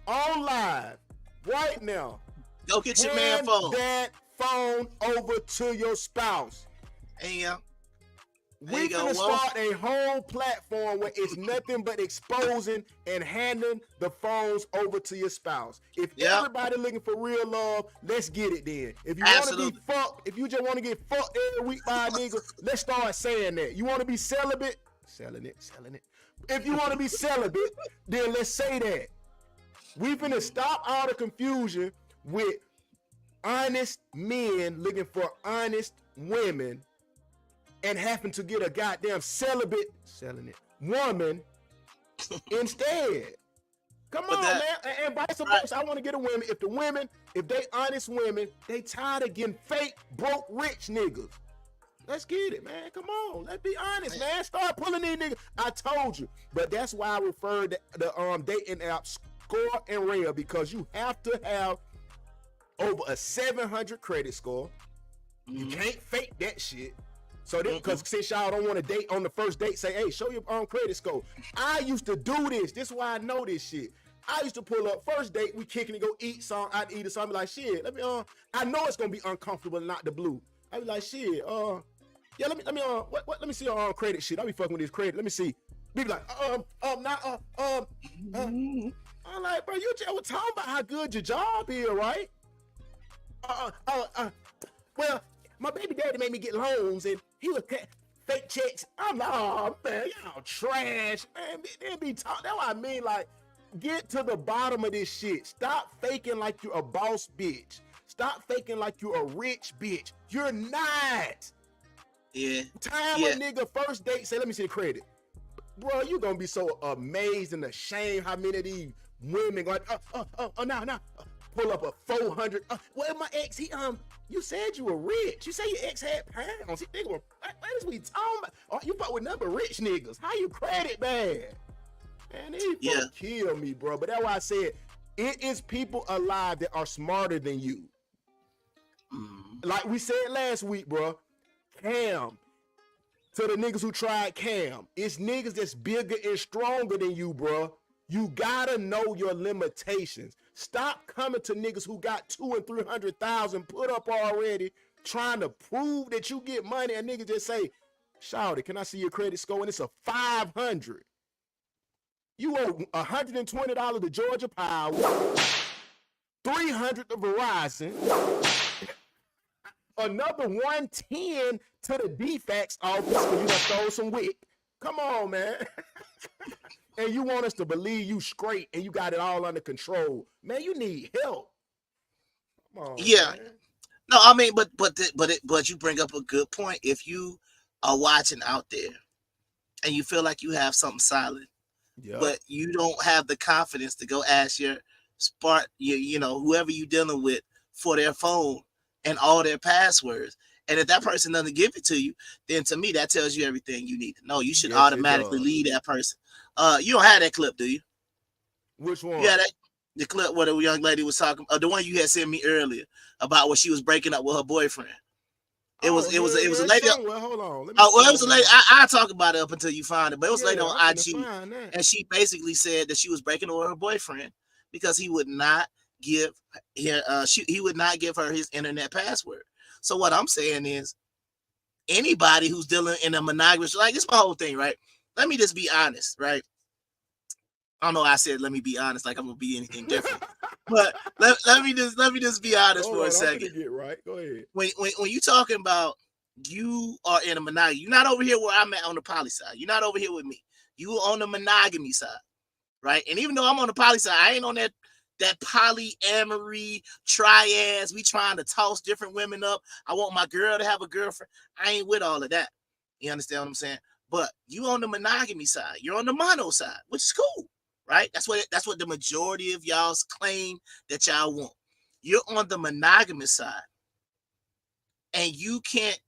on live, right now, go get your man phone. That phone over to your spouse. Yeah. We gonna start a whole platform where it's nothing but exposing and handing the phones over to your spouse. If everybody looking for real love, let's get it then. If you want to be fucked, if you just want to get fucked every week by a nigga, let's start saying that. You want to be celibate? Selling it. If you want to be celibate, then let's say that. We finna stop all the confusion with honest men looking for honest women and happen to get a goddamn celibate woman instead. Come on, man. And vice versa. I want to get a woman. If they honest women, they tired of getting fake, broke, rich niggas. Let's get it, man. Come on. Let's be honest, man. Start pulling these niggas. I told you. But that's why I referred to the dating app Score and Rail, because you have to have over a 700 credit score. You can't fake that shit. So because since y'all don't want to date on the first date, say, hey, show your own credit score. I used to do this. This is why I know this shit. I used to pull up first date, we kicking and go eat some. I'd eat or something like shit. Let me I know it's gonna be uncomfortable and not the blue. I'd be like, shit, yeah, let me see your credit shit. I'll be fucking with this credit. Let me see. Be like, I'm like, bro, you just was talking about how good your job is, right? Well, my baby daddy made me get loans and he would fake checks. I'm like, oh man, y'all trash, man. They be talking. That's what I mean. Like, get to the bottom of this shit. Stop faking like you're a boss bitch. Stop faking like you're a rich bitch. You're not. Yeah. Time a nigga first date, say, let me see the credit. bro, you gonna be so amazed and ashamed how many of these women going, now, pull up a 400. Well, my ex, you said you were rich. You say your ex had pounds. He think, what is we talking about? Oh, you fuck with nothing but rich niggas. How you credit bad? Man, these folks kill me, bro. But that's why I said, it is people alive that are smarter than you. Like we said last week, bro, Cam, to the niggas who tried Cam, it's niggas that's bigger and stronger than you, bro. You gotta know your limitations. Stop coming to niggas who got 200,000 and 300,000 put up already, trying to prove that you get money, and niggas just say, "Shawty, can I see your credit score?" And it's a 500. You owe $120 to Georgia Power, $300 to Verizon, another $110 to the defects office because you done stole some wick. Come on, man. And you want us to believe you straight and you got it all under control. Man, you need help. Come on, man. No, I mean, but you bring up a good point. If you are watching out there and you feel like you have something solid, but you don't have the confidence to go ask your whoever you dealing with for their phone and all their passwords. And if that person doesn't give it to you, then to me, that tells you everything you need to know. You should automatically leave that person. You don't have that clip, do you? Which one? Yeah, the clip where the young lady was talking, the one you had sent me earlier about when she was breaking up with her boyfriend. It was a lady. Well, hold on. It was a lady. I talk about it up until you find it, but it was a lady on IG, and she basically said that she was breaking up with her boyfriend because he would not give her his internet password. So what I'm saying is, anybody who's dealing in a monogamous, like, this is my whole thing, right? Let me just be honest, right? I don't know. I said let me be honest, like I'm gonna be anything different. But let me just be honest for a second. Get right. Go ahead. When you talking about you are in a monogamy, you're not over here where I'm at on the poly side. You're not over here with me. You on the monogamy side, right? And even though I'm on the poly side, I ain't on that polyamory triads. We trying to toss different women up. I want my girl to have a girlfriend. I ain't with all of that. You understand what I'm saying? But you on the monogamy side. You're on the mono side, which is cool. Right? That's what the majority of y'all's claim that y'all want. You're on the monogamous side, and you can't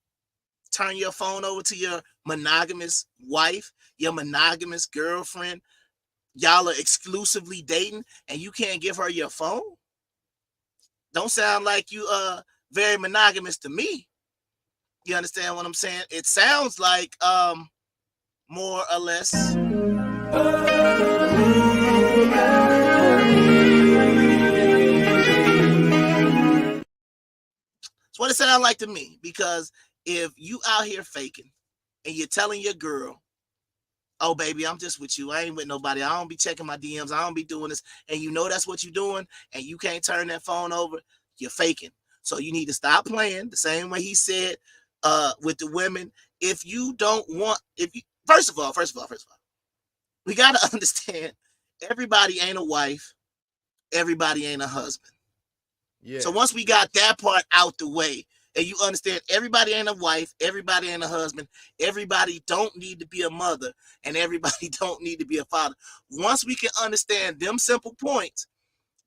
turn your phone over to your monogamous wife, your monogamous girlfriend. Y'all are exclusively dating, and you can't give her your phone. Don't sound like you very monogamous to me. You understand what I'm saying? It sounds like more or less. That's what it sounds like to me, because if you out here faking and you're telling your girl, "Oh, baby, I'm just with you. I ain't with nobody. I don't be checking my DMs. I don't be doing this," and you know that's what you're doing, and you can't turn that phone over, you're faking. So you need to stop playing the same way he said with the women. If you don't want, first of all, we got to understand, everybody ain't a wife. Everybody ain't a husband. Yeah. So once we got that part out the way, and you understand everybody ain't a wife, everybody ain't a husband, everybody don't need to be a mother, and everybody don't need to be a father. Once we can understand them simple points,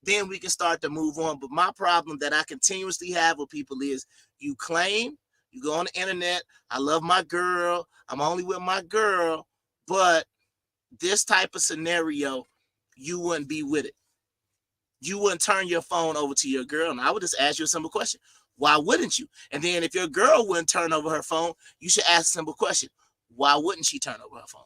then we can start to move on. But my problem that I continuously have with people is, you claim, you go on the internet, I love my girl, I'm only with my girl, but this type of scenario, you wouldn't be with it. You wouldn't turn your phone over to your girl. And I would just ask you a simple question. Why wouldn't you? And then if your girl wouldn't turn over her phone, you should ask a simple question. Why wouldn't she turn over her phone?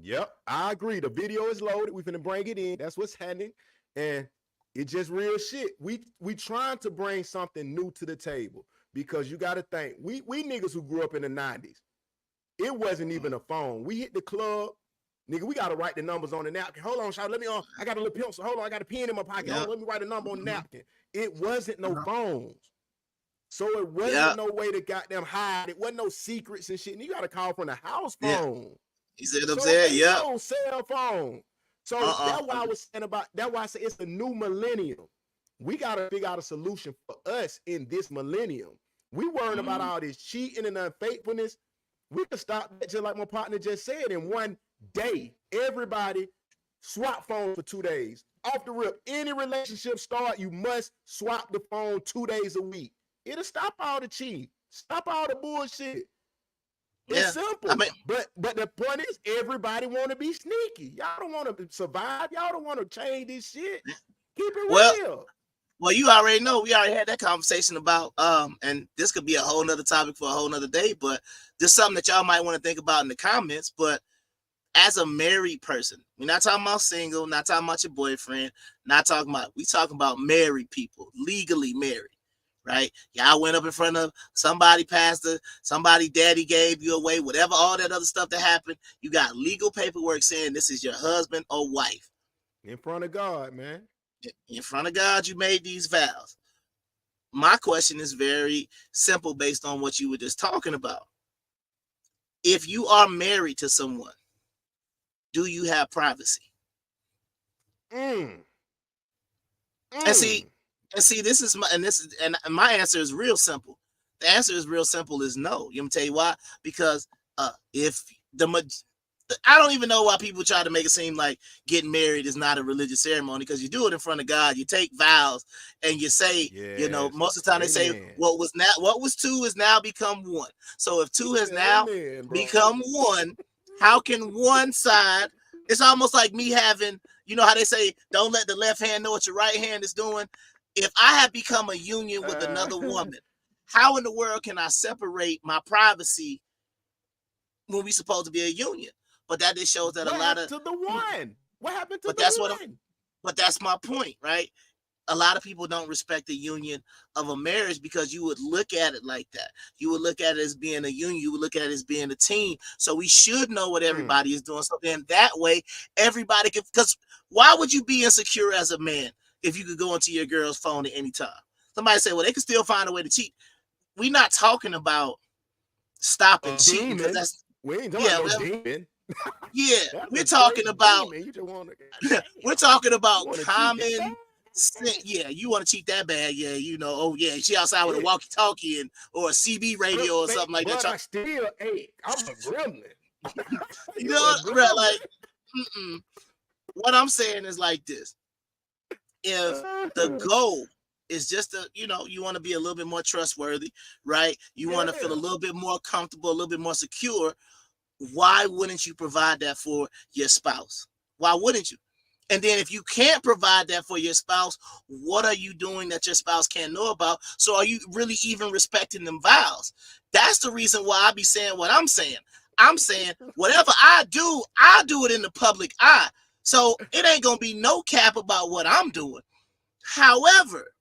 Yep, I agree. The video is loaded. We're finna bring it in. That's what's happening. And it's just real shit. We trying to bring something new to the table, because you got to think, we niggas who grew up in the 90s, it wasn't even a phone. We hit the club. Nigga, we gotta write the numbers on the napkin. Hold on, Sean. Let me I got a little pencil. Hold on, I got a pen in my pocket. Hold on, let me write a number on the napkin. It wasn't no phones. So it wasn't no way to goddamn hide. It wasn't no secrets and shit. And you gotta call from the house phone. You see what I'm saying? Yeah. No cell phone. So that's why I was saying that's why I say it's the new millennium. We gotta figure out a solution for us in this millennium. We worrying about all this cheating and unfaithfulness. We can stop that just like my partner just said. In one day, everybody swap phones for 2 days. Off the rip, any relationship start, you must swap the phone 2 days a week. It'll stop all the cheating. Stop all the bullshit. It's simple. But the point is, everybody want to be sneaky. Y'all don't want to survive. Y'all don't want to change this shit. Keep it real. Well, you already know. We already had that conversation about, and this could be a whole nother topic for a whole nother day, but this is something that y'all might want to think about in the comments. But as a married person, we're not talking about single, not talking about your boyfriend, we talking about married people, legally married, right? Y'all went up in front of somebody, pastor, somebody, daddy gave you away, whatever, all that other stuff that happened. You got legal paperwork saying this is your husband or wife. In front of God, man. In front of God, you made these vows. My question is very simple based on what you were just talking about. If you are married to someone, do you have privacy? And see, this is my answer is real simple. The answer is real simple is no. You want me to tell you why? Because I don't even know why people try to make it seem like getting married is not a religious ceremony, because you do it in front of God. You take vows and you say, most of the time they say what was two is now become one. So if two has now become one, how can one side? It's almost like me having, you know how they say, don't let the left hand know what your right hand is doing. If I have become a union with another woman, how in the world can I separate my privacy when we supposed to be a union? But that just shows that what a lot of to the one. What happened to but the that's one? But that's my point, right? A lot of people don't respect the union of a marriage because you would look at it like that. You would look at it as being a union. You would look at it as being a team. So we should know what everybody is doing. So then that way, everybody can, because why would you be insecure as a man if you could go into your girl's phone at any time? Somebody say, well, they can still find a way to cheat. We're not talking about stopping cheating, because that's we ain't talking about no demon. Yeah, we're talking about we're talking about common sense. Yeah, you want to cheat that bad? Yeah, oh yeah, she outside with a walkie-talkie or a CB radio or something like that. I still ain't. I'm a gremlin. Like, what I'm saying is like this: if the goal is just to, you want to be a little bit more trustworthy, right? You want to feel a little bit more comfortable, a little bit more secure. Why wouldn't you provide that for your spouse? Why wouldn't you? And then if you can't provide that for your spouse, what are you doing that your spouse can't know about? So are you really even respecting them vows? That's the reason why I be saying what I'm saying. I'm saying whatever I do it in the public eye. So it ain't going to be no cap about what I'm doing. However,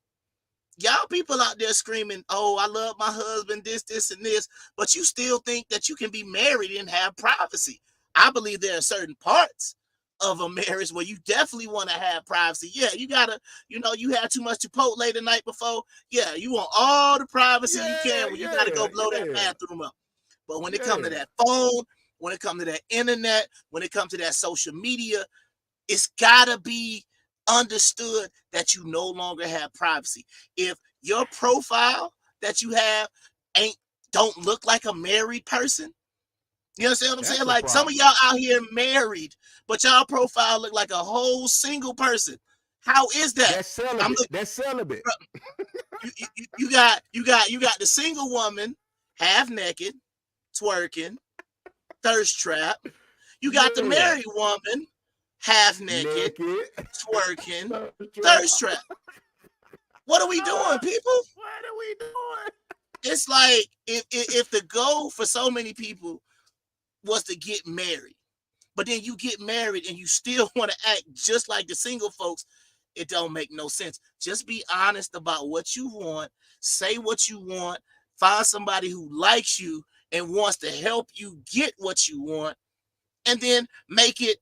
y'all people out there screaming, oh, I love my husband, this, and this, but you still think that you can be married and have privacy. I believe there are certain parts of a marriage where you definitely want to have privacy. Yeah, you gotta, you had too much Chipotle the night before. Yeah, you want all the privacy you can when you gotta go blow that bathroom up. But when it comes to that phone, when it comes to that internet, when it comes to that social media, it's gotta be understood that you no longer have privacy. If your profile that you have don't look like a married person, you understand what I'm saying? Like some of y'all out here married, but y'all profile look like a whole single person. How is that? That's celibate. You got the single woman half naked, twerking, thirst trap. You got the married woman half naked, twerking, thirst trap. What are we doing, people? What are we doing? It's like if the goal for so many people was to get married, but then you get married and you still want to act just like the single folks, it don't make no sense. Just be honest about what you want, say what you want, find somebody who likes you and wants to help you get what you want, and then make it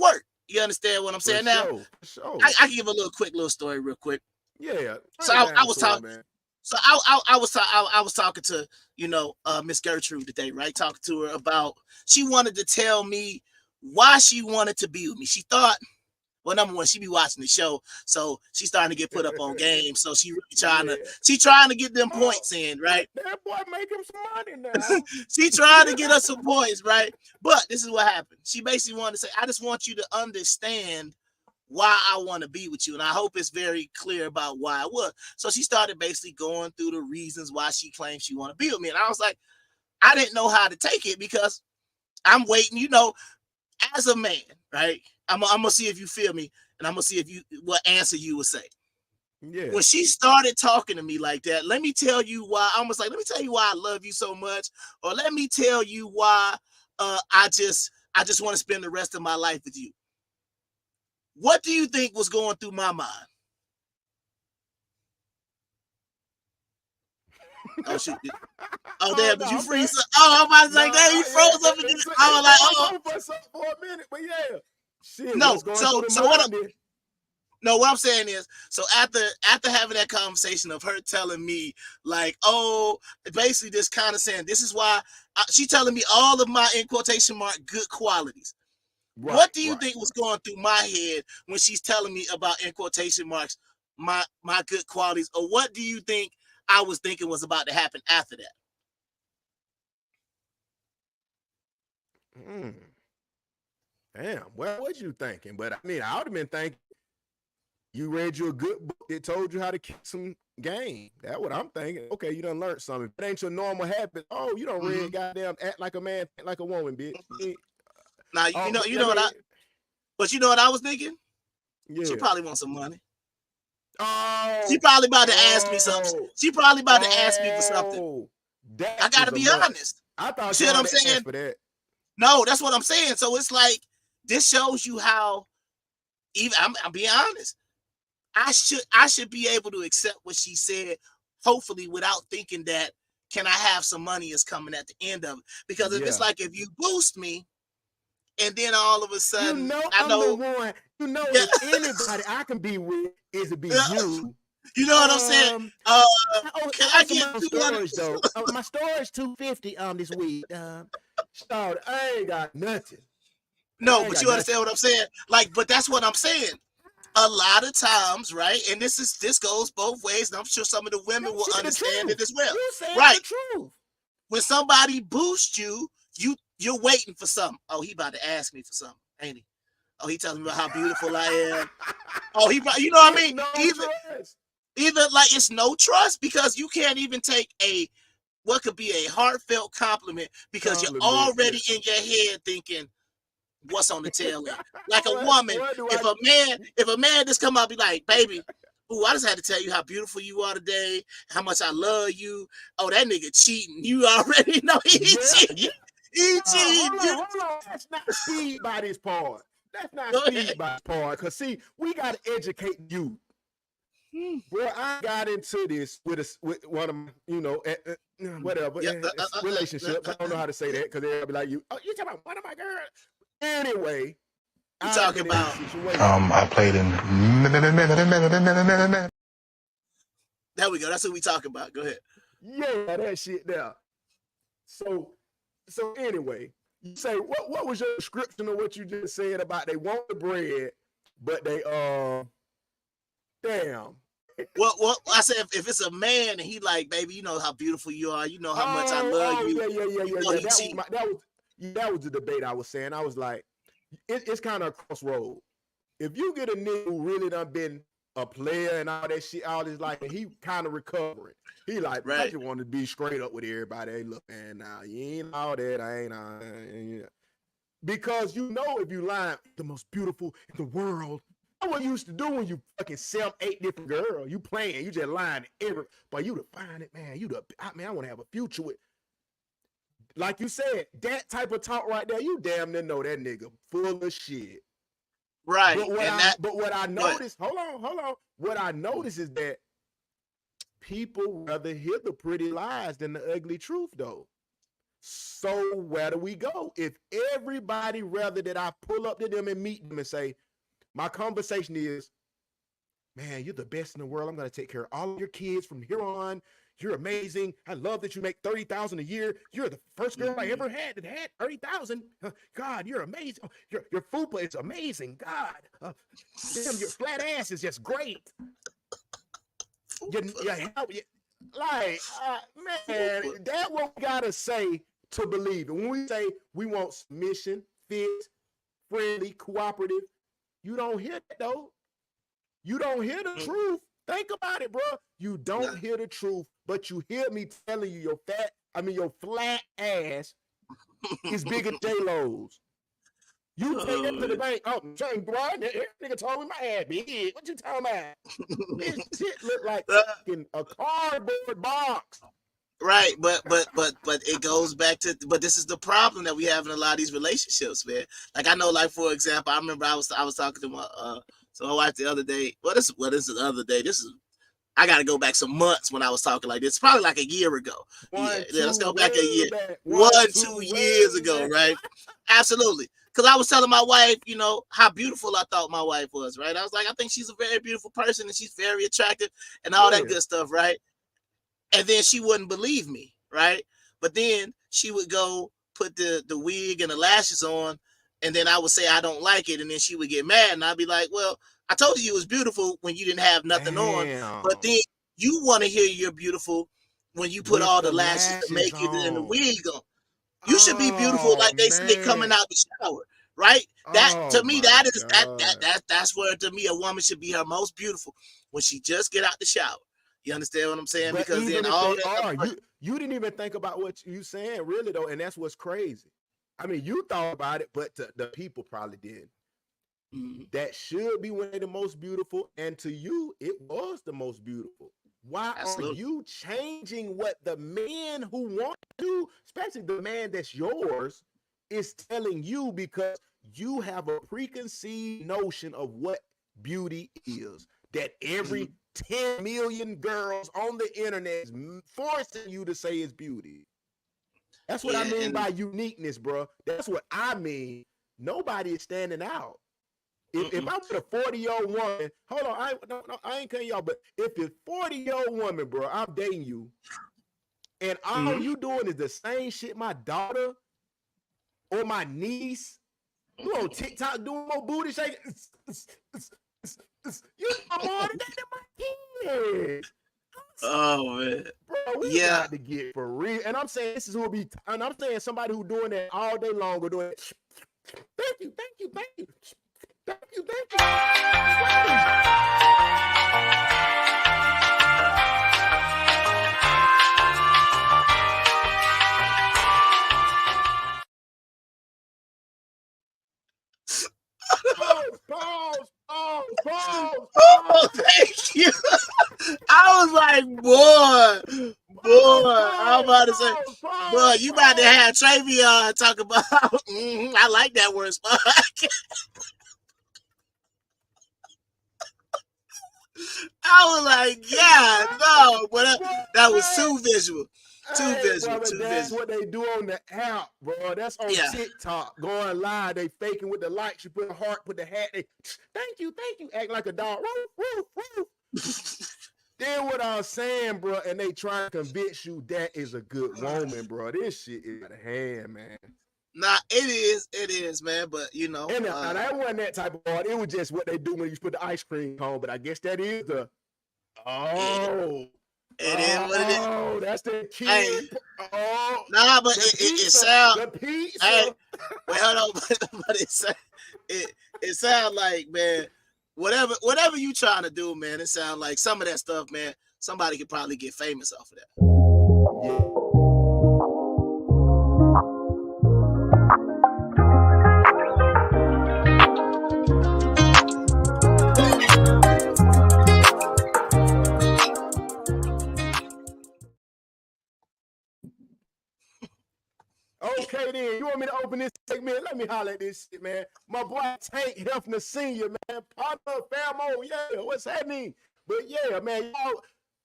work. You understand what I'm saying? Now, I can give a quick story real quick. Yeah. So I was talking. So I was talking to Miss Gertrude today, right? Talking to her about, she wanted to tell me why she wanted to be with me. She thought, Well, number one, she be watching the show, so she's starting to get put up on game. So she really trying to get them points in, right? That boy make him some money now. She trying to get us some points, right? But this is what happened. She basically wanted to say, I just want you to understand why I want to be with you. And I hope it's very clear about why I would. So she started basically going through the reasons why she claims she want to be with me. And I was like, I didn't know how to take it because I'm waiting, you know, as a man, right? I'm gonna see if you feel me, and I'm gonna see if you what answer you would say. Yeah. When she started talking to me like that, let me tell you why. I was like, let me tell you why I love you so much, or let me tell you why I just want to spend the rest of my life with you. What do you think was going through my mind? Oh shit! Oh damn! Did you freeze? Oh, I'm about to say, damn, you froze up again. I was like, for a minute, but yeah. Shit, no, no, what I'm saying is, so after having that conversation of her telling me like, oh, basically this kind of saying, this is why she telling me all of my, in quotation mark, good qualities. Right, what do you think was going through my head when she's telling me about, in quotation marks, my good qualities, or what do you think I was thinking was about to happen after that? Damn, what was you thinking? But I mean, I would have been thinking you read you a good book that told you how to keep some game. That's what I'm thinking. Okay, you done learned something. If it ain't your normal habit, oh, you don't read goddamn act like a man, act like a woman, bitch. Now you know what I was thinking? Yeah. She probably wants some money. Oh, she probably about to ask me something. She probably about to ask me for something. I gotta be honest. I thought you know what I'm saying. For that. No, that's what I'm saying. So it's like, this shows you how, even I'm being honest. I should be able to accept what she said, hopefully without thinking that, can I have some money is coming at the end of it? Because if it's like, if you boost me, and then all of a sudden, I'm the one. If anybody I can be with, is to be you. You know what I'm saying? Can I get storage though? My storage $250 this week. Sorry, I ain't got nothing. No, but you understand what I'm saying? Like, but that's what I'm saying. A lot of times, right? And this goes both ways, and I'm sure some of the women will understand it as well. Right? The truth. When somebody boosts you, you're waiting for something. Oh, he about to ask me for something, ain't he? Oh, he telling me about how beautiful I am. Oh, you know what I mean? Either like, it's no trust, because you can't even take what could be a heartfelt compliment, because you're already in your head thinking, what's on the tail end? Like a woman, if a man just come out and be like, baby, ooh, I just had to tell you how beautiful you are today, how much I love you. Oh, that nigga cheating. You already know he cheating. He cheating. Hold on. That's not speed by this part. That's not speed by this part. Because see, we got to educate you. Bro, I got into this with one of my, whatever, relationships. I don't know how to say that, because they'll be like, you talking about one of my girls. Anyway, you talking about? I played in. There we go. That's what we talking about. Go ahead. Yeah, that shit there. So anyway, you say what was your description of what you just said about they want the bread, but they damn. Well, I said if it's a man and he like, baby, you know how beautiful you are, you know how much I love you. Yeah. That was the debate I was saying. I was like, it's kind of a crossroad. If you get a nigga who really done been a player and all that shit, all his life, and he kind of recovering, he like, I just want to be straight up with everybody. Hey, look, man, nah, you ain't all that. I ain't. Because you know, if you lying, the most beautiful in the world. That's what you used to do when you fucking 7-8 different girls. You playing, you just lying to but you to find it, man. I want to have a future with. Like you said, that type of talk right there, you damn near know that nigga full of shit. Right. But what I noticed, hold on. What I noticed is that people rather hear the pretty lies than the ugly truth, though. So where do we go? If everybody rather that I pull up to them and meet them and say, my conversation is, man, you're the best in the world. I'm going to take care of all of your kids from here on. you're amazing. I love that you make $30,000 a year. You're the first girl I ever had that had 30,000. God, you're amazing. Your food plate is amazing. God, damn, your flat ass is just great. Man, that's what we gotta say to believe it. When we say we want submission, fit, friendly, cooperative, you don't hear that though. You don't hear the truth. Think about it, bro. You don't hear the truth, but you hear me telling you your flat ass is bigger than J-Lo's. You take that to the bank. Oh, Jane, bro, nigga told me my ass big. What you talking about? This shit look like a cardboard box. Right, but it goes back to, but this is the problem that we have in a lot of these relationships, man. Like I know, like for example, I remember I was talking to my wife the other day. This is the other day. I got to go back some months when I was talking like this. Probably like a year ago. Let's go back a year. 2 years ago, right? Absolutely. Because I was telling my wife, how beautiful I thought my wife was, right? I was like, I think she's a very beautiful person and she's very attractive and all that good stuff, right? And then she wouldn't believe me, right? But then she would go put the wig and the lashes on, and then I would say I don't like it, and then she would get mad, and I'd be like, well, I told you it was beautiful when you didn't have nothing on, but then you want to hear you're beautiful when you put all the lashes, the makeup, and the wig on. You should be beautiful, like they say, coming out the shower, right? That to me, that's where to me a woman should be her most beautiful when she just get out the shower. You understand what I'm saying? But because even then if you didn't even think about what you saying, really though, and that's what's crazy. I mean, you thought about it, but the people probably did. That should be one of the most beautiful, and to you, it was the most beautiful. Why are you changing what the man who want to, especially the man that's yours, is telling you because you have a preconceived notion of what beauty is? That every 10 million girls on the internet is forcing you to say is beauty. That's what I mean by uniqueness, bro. That's what I mean. Nobody is standing out. If I'm with a 40-year-old woman, hold on, I ain't cutting y'all, but if it's 40-year-old woman, bro, I'm dating you, and all you doing is the same shit my daughter or my niece, you on TikTok doing more booty shaking, you know more than that in my kids. Oh man, bro, we got to get for real. And I'm saying this is who will be, and I'm saying somebody who doing that all day long or doing it. Thank you. Pause. Oh, thank you. I was like, boy, I'm about to say, boy, you about to have Travion talk about. I like that word, spot. I was like, yeah, no, but that was too visual. That's what they do on the app, bro. That's on TikTok. Going live, they faking with the likes. You put a heart, put the hat. They thank you, act like a dog. Then what I'm saying, bro, and they try to convince you that is a good woman, bro. This shit is out of hand, man. Nah, it is, man. But and now that wasn't that type of art. It was just what they do when you put the ice cream on. But I guess that is the It is what it is. Oh, that's the key. Hey, nah, but it sounds. Hey, wait, hold on, but it sounds like, man, whatever you trying to do, man. It sounds like some of that stuff, man. Somebody could probably get famous off of that. Yeah. Okay, then. You want me to open this segment? Let me holler at this shit, man. My boy Tank Hefner Sr., man. Partner, famo, yeah. What's happening? But yeah, man, y'all,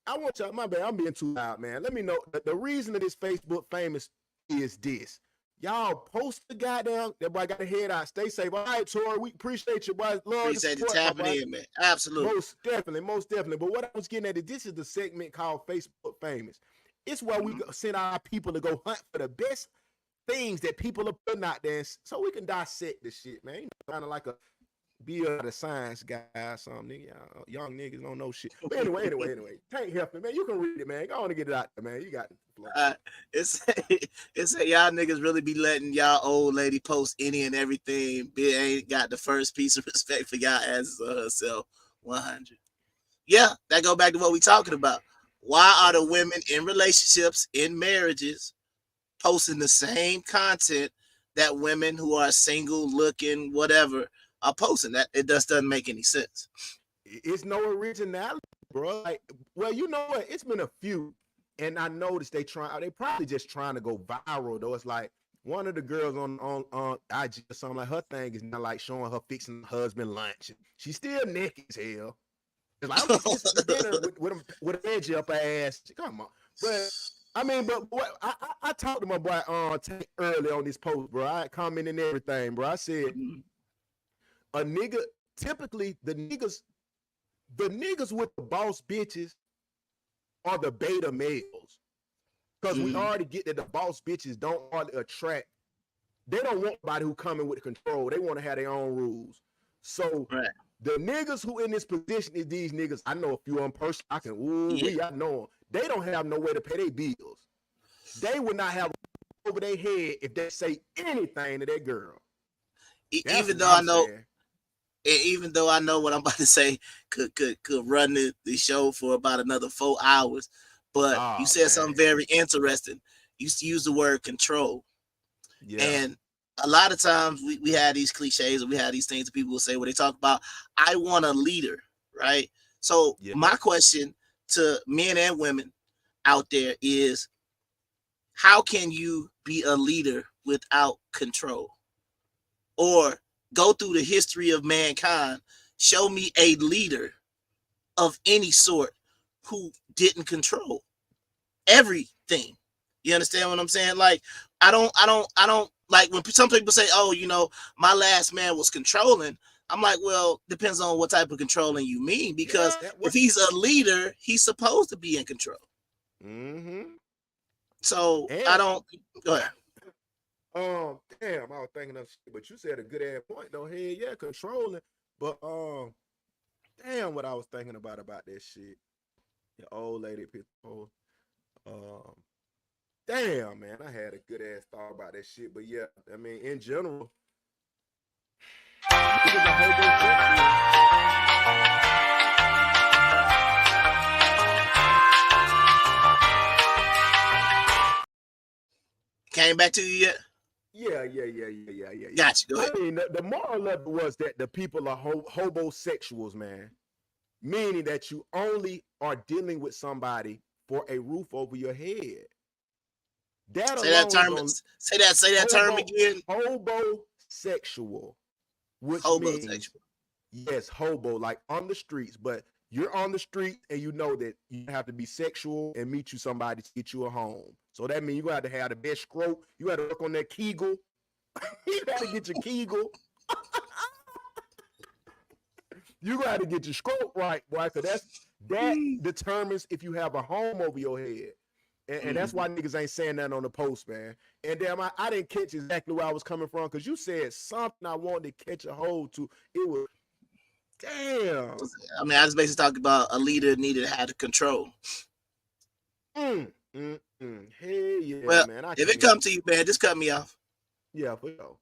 I want y'all, my bad, I'm being too loud, man. Let me know. The reason of this Facebook famous is this. Y'all post the goddamn. That boy got a head out. Stay safe. All right, Tori. We appreciate you, boy. Love Appreciate the support, you tapping in, man. Absolutely. Most definitely. But what I was getting at is this is the segment called Facebook Famous. It's where we send our people to go hunt for the best things that people are putting out there, so we can dissect this shit, man. Kind of like a the science guy or something. Young niggas don't know shit. But anyway. Tank Hefner, man, you can read it, man. Go on and get it out there, man. You got it. It's y'all niggas really be letting y'all old lady post any and everything. Bitch ain't got the first piece of respect for y'all asses or herself. 100. Yeah, that go back to what we talking about. Why are the women in relationships, in marriages, posting the same content that women who are single, looking, whatever, are posting? That it just doesn't make any sense. It's no originality, bro. Like, well, you know what? It's been a few, and I noticed they probably just trying to go viral though. It's like one of the girls on IG or something, like her thing is not like showing her fixing her husband lunch. She's still naked as hell. It's like I'm just dinner with an edge up her ass. Come on, but I mean, but what I talked to my boy Tank early on this post, bro. I commented everything, bro. I said a nigga, typically the niggas with the boss bitches are the beta males. Because we already get that the boss bitches don't hardly attract. They don't want somebody who coming with control. They want to have their own rules. So the niggas who in this position is these niggas. I know a few on person. I can I know them. They don't have no way to pay their bills. They would not have over their head if they say anything to that girl. Even though I know what I'm about to say could run the show for about another 4 hours, but you said something very interesting. You used the word control. Yeah. And a lot of times we have these cliches, and we have these things that people will say when they talk about, I want a leader, right? So my question to men and women out there is, how can you be a leader without control? Or go through the history of mankind, show me a leader of any sort who didn't control everything. You understand what I'm saying? Like, I don't like when some people say, oh, you know, my last man was controlling. I'm like, well, depends on what type of controlling you mean, because if he's a leader, he's supposed to be in control. So I don't go ahead. Damn, I was thinking of shit, but you said a good ass point though. Hey, yeah, controlling. But damn, what I was thinking about that shit. Your old lady people. Damn, man, I had a good ass thought about that shit. But yeah, I mean, in general, came back to you yet? Yeah. Gotcha. Go ahead. I mean, the moral of it was that the people are hobosexuals, man. Meaning that you only are dealing with somebody for a roof over your head. Say that term again. Hobosexual, which means yes, hobo, like on the streets, but you're on the street and you know that you have to be sexual and meet you somebody to get you a home. So that means you got to have the best stroke. You got to work on that Kegel. You got to get your Kegel. You got to get your stroke right, boy, because that determines if you have a home over your head. And that's why niggas ain't saying that on the post, man. And damn, I didn't catch exactly where I was coming from, because you said something I wanted to catch a hold to. It was, damn. I mean, I just basically talked about a leader needed to have control. Hey, yeah, well, man. If it comes to you, man, just cut me off. Yeah, for sure.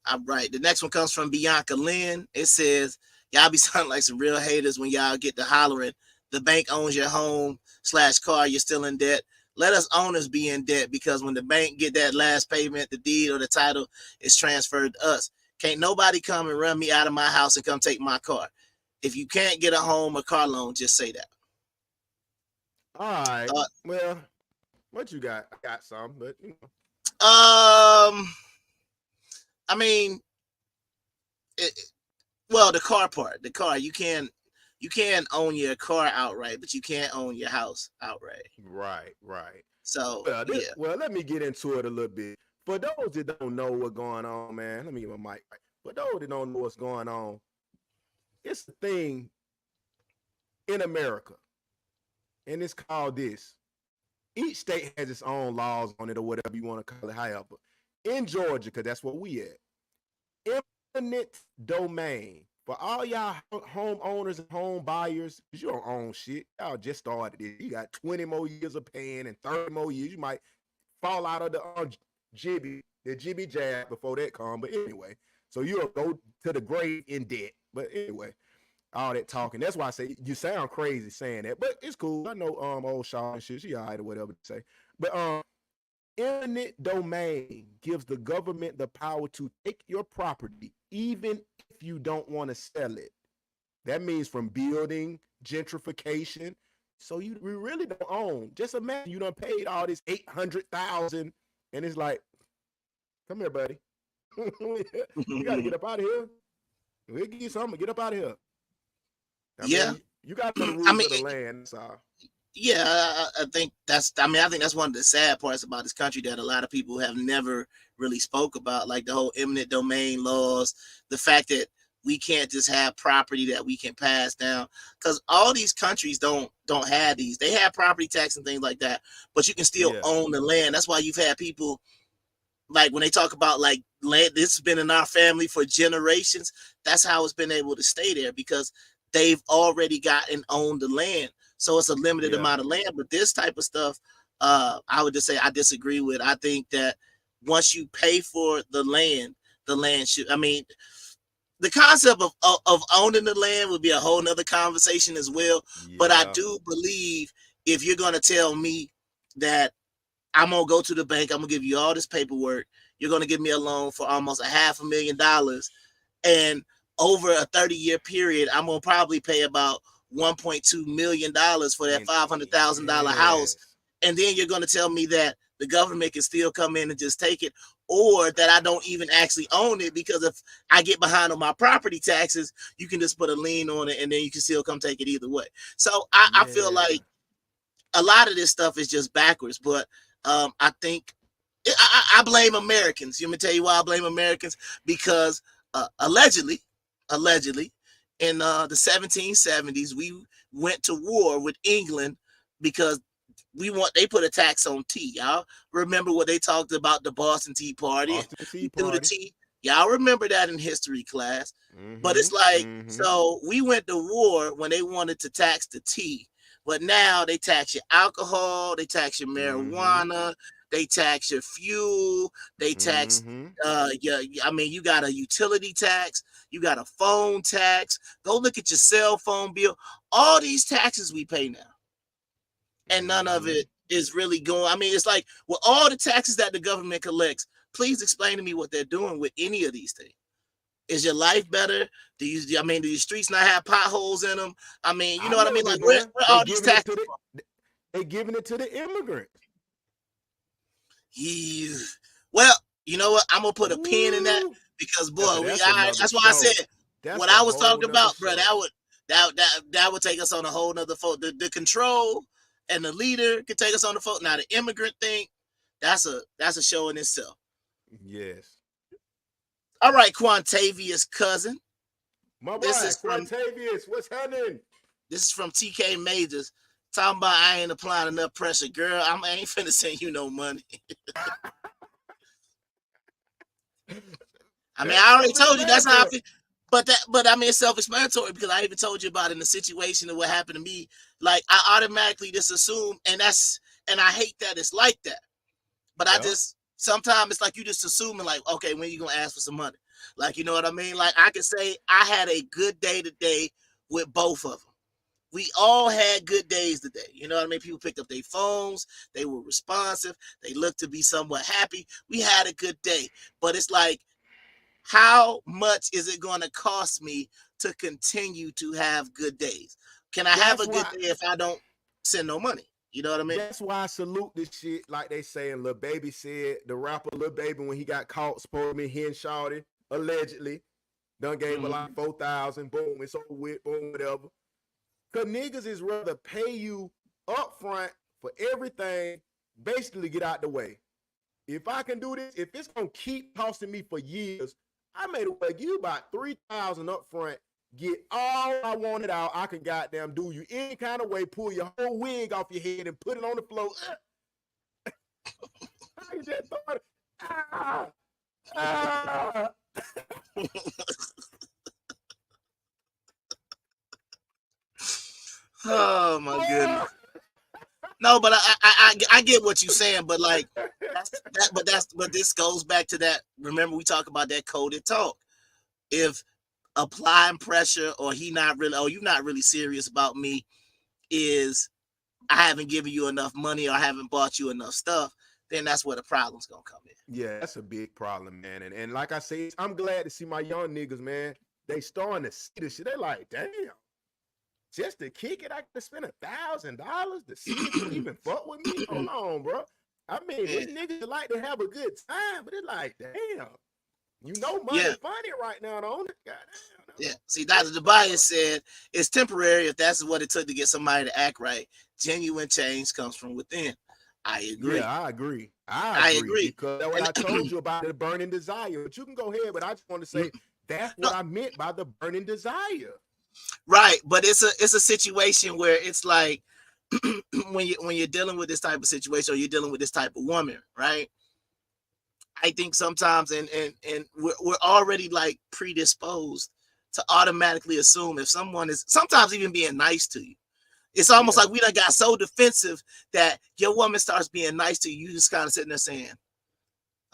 All right. The next one comes from Bianca Lynn. It says, y'all be sounding like some real haters when y'all get to hollering. The bank owns your home / car. You're still in debt. Let us owners be in debt, because when the bank get that last payment, the deed or the title is transferred to us. Can't nobody come and run me out of my house and come take my car. If you can't get a home or car loan, just say that. All right. Well, what you got? I got some, but you know. I mean, well, the car part. The car, you you can't own your car outright, but you can't own your house outright. Right. So Well, let me get into it a little bit. For those that don't know what's going on, man, let me get my mic right. For those that don't know what's going on, it's a thing in America, and it's called this. Each state has its own laws on it, or whatever you want to call it. However, in Georgia, because that's what we at, eminent domain. For all y'all homeowners and home buyers, because you don't own shit. Y'all just started it. You got 20 more years of paying and 30 more years. You might fall out of the jibby jab before that come. But anyway, so you'll go to the grave in debt. But anyway, all that talking. That's why I say you sound crazy saying that, but it's cool. I know old Shaw and shit. She all right or whatever to say. But eminent domain gives the government the power to take your property, even if you don't want to sell it. That means from building, gentrification. So we really don't own. Just imagine you done paid all this $800,000, and it's like, come here, buddy. You got to get up out of here. We'll give you something. Get up out of here. I mean, you got the rules of the land. So. Yeah, I think that's one of the sad parts about this country that a lot of people have never really spoke about, like the whole eminent domain laws, the fact that we can't just have property that we can pass down, because all these countries don't have these. They have property tax and things like that, but you can still own the land. That's why you've had people, like when they talk about like land, this has been in our family for generations. That's how it's been able to stay there, because they've already got and owned the land. So it's a limited amount of land. But this type of stuff, I would just say I disagree with. I think that once you pay for the land should, I mean, the concept of owning the land would be a whole nother conversation as well. But I do believe if you're going to tell me that I'm going to go to the bank, I'm going to give you all this paperwork, you're going to give me a loan for almost $500,000, and over a 30-year period, I'm going to probably pay about $1.2 million for that $500,000 house. And then you're going to tell me that the government can still come in and just take it, or that I don't even actually own it, because if I get behind on my property taxes, you can just put a lien on it and then you can still come take it either way. So I feel like a lot of this stuff is just backwards, but I think I blame Americans. You want me to tell you why I blame Americans? Because allegedly, in the 1770s, we went to war with England because they put a tax on tea. Y'all remember what they talked about, the Boston Tea Party? Through the tea. Y'all remember that in history class. But it's like, so we went to war when they wanted to tax the tea, but now they tax your alcohol, they tax your marijuana, they tax your fuel, they tax you got a utility tax, you got a phone tax. Go look at your cell phone bill. All these taxes we pay now, and none of it is really going. I mean, it's like, with all the taxes that the government collects, please explain to me what they're doing with any of these things. Is your life better? Do your streets not have potholes in them? I mean, you know what I mean? Like, where all these taxes? They giving it to the immigrants. Yeah. Well, you know what? I'm gonna put a pin in that, because boy, that's why I said what I was talking about, bro. That would take us on a whole nother phone. The control and the leader could take us on the phone. Now the immigrant thing, that's a show in itself. Yes. All right, Quantavious cousin. My boy, Quantavious, what's happening? This is from TK Majors. Talking about I ain't applying enough pressure. Girl, I ain't finna send you no money. I mean, I already told you that's how I feel. But I mean, it's self-explanatory, because I even told you about in the situation of what happened to me. Like, I automatically just assume, and I hate that it's like that. But I just, sometimes it's like you just assuming, like, okay, when you gonna ask for some money? Like, you know what I mean? Like, I can say I had a good day today with both of them. We all had good days today. You know what I mean? People picked up their phones. They were responsive. They looked to be somewhat happy. We had a good day. But it's like, how much is it going to cost me to continue to have good days? Can I have a good day if I don't send no money? You know what I mean? That's why I salute this shit. Like they saying, Lil Baby said, the rapper Lil Baby, when he got caught, supposed to be hitting shawty, allegedly, done gave her like 4,000, boom, it's over with, boom, whatever. Because niggas is rather pay you up front for everything, basically get out the way. If I can do this, if it's going to keep costing me for years, I may well give you about $3,000 up front, get all I wanted out. I can goddamn do you any kind of way, pull your whole wig off your head and put it on the floor. I just thought, Oh my goodness. No, but I get what you're saying, but like but this goes back to that. Remember, we talk about that coded talk. If applying pressure or you're not really serious about me is I haven't given you enough money or I haven't bought you enough stuff, then that's where the problem's gonna come in. Yeah, that's a big problem, man. And like I say, I'm glad to see my young niggas, man. They starting to see this shit. They like, damn. Just to kick it, I could spend $1,000 to see if you even fuck with me. Hold on, bro. I mean, these niggas like to have a good time, but it's like, damn, you know, money funny right now, don't it? Goddamn. Yeah. See, Dr. Tobias said it's temporary if that's what it took to get somebody to act right. Genuine change comes from within. I agree. Yeah, I agree. I agree. Because that's what I told you about the burning desire. But you can go ahead, but I just want to say that's what I meant by the burning desire. Right, but it's a situation where it's like when you're dealing with this type of situation or you're dealing with this type of woman, right? I think sometimes and we're already like predisposed to automatically assume if someone is sometimes even being nice to you. It's almost like we done got so defensive that your woman starts being nice to you. You just kind of sitting there saying,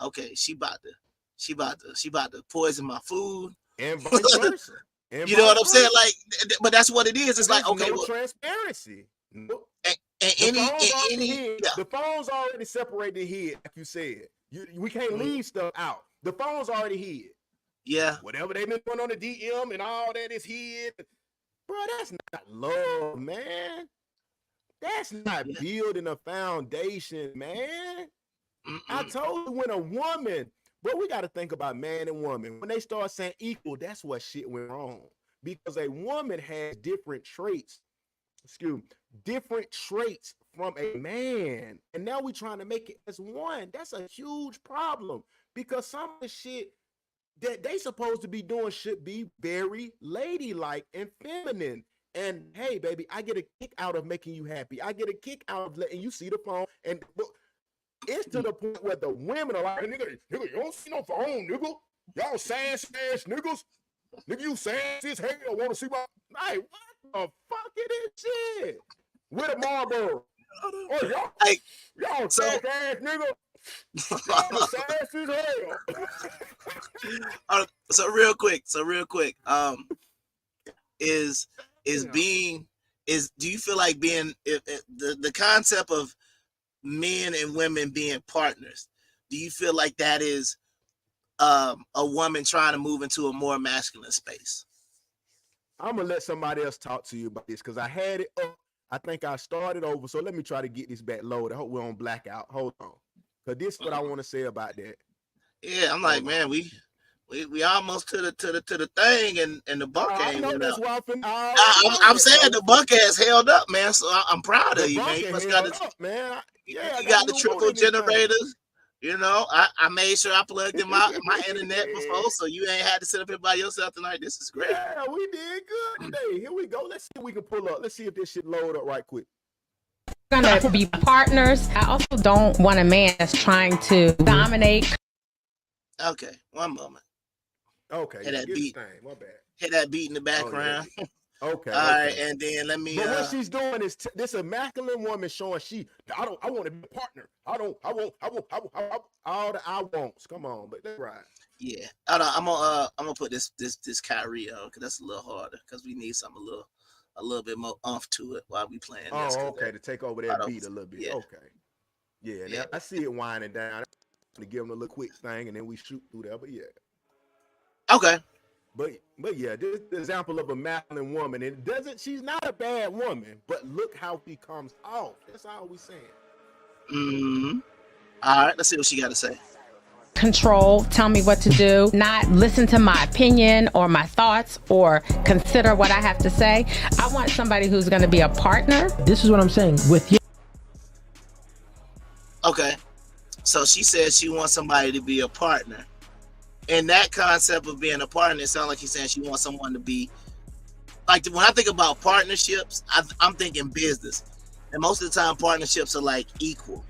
okay, she about to poison my food. And vice versa. You know what I'm saying? Like, but that's what it is. It's like, okay, no transparency. No. The phone's already separated here, like you said. We can't leave stuff out. The phone's already hid. Yeah. Whatever they've been doing on the DM and all that is hid. Bro, that's not love, man. That's not building a foundation, man. I told you when a woman, but we got to think about man and woman. When they start saying equal, that's what shit went wrong. Because a woman has different traits, different traits from a man. And now we're trying to make it as one. That's a huge problem. Because some of the shit that they supposed to be doing should be very ladylike and feminine. And hey, baby, I get a kick out of making you happy. I get a kick out of letting you see the phone. And it's to the point where the women are like, nigga, you don't see no phone, nigga. Y'all sassy ass niggas. Nigga, you sassy as hell. Want to see my... Like, what the fuck is this shit? With a Marlboro. Oh, y'all sassy ass nigga. Y'all sassy as hell. So real quick. Do you feel like being the concept of men and women being partners, do you feel like that is a woman trying to move into a more masculine space? I'm gonna let somebody else talk to you about this because I had it up. I think I started over, so let me try to get this back loaded. I hope we're on blackout. Hold on, because this is what I want to say about that. Yeah, I'm like, man, we almost to the thing, and the buck ain't. I'm saying the buck has held up, man. So I'm proud of you, man. You must got man. Yeah, you got the triple generators. You know, I made sure I plugged in my internet before, so you ain't had to sit up here by yourself tonight. This is great. Yeah, we did good today. Here we go. Let's see if we can pull up. Let's see if this shit load up right quick. Gonna be partners. I also don't want a man that's trying to dominate. Okay, one moment. Okay, hit that beat. My bad. Hit that beat in the background. Oh, yeah. Okay. All right, and then let me. But what she's doing is this a masculine woman showing I want to be a partner. I want all the I wants. Come on, but that's right. Yeah, I'm gonna put this Kyrie on because that's a little harder because we need something a little bit more oomph to it while we playing. Oh, okay, to take over that beat a little bit. Yeah. Okay. Yeah, now I see it winding down. To give them a little quick thing and then we shoot through there. But yeah. Okay. But yeah, this is the example of a masculine woman. She's not a bad woman, but look how she comes off. That's all we saying. All right, let's see what she got to say. control, tell me what to do, not listen to my opinion or my thoughts or consider what I have to say. I want somebody who's going to be a partner. This is what I'm saying with you. Okay. So she says she wants somebody to be a partner. And that concept of being a partner, it sounds like she's saying she wants someone to be, like, when I think about partnerships, I'm thinking business. And most of the time, partnerships are like equal.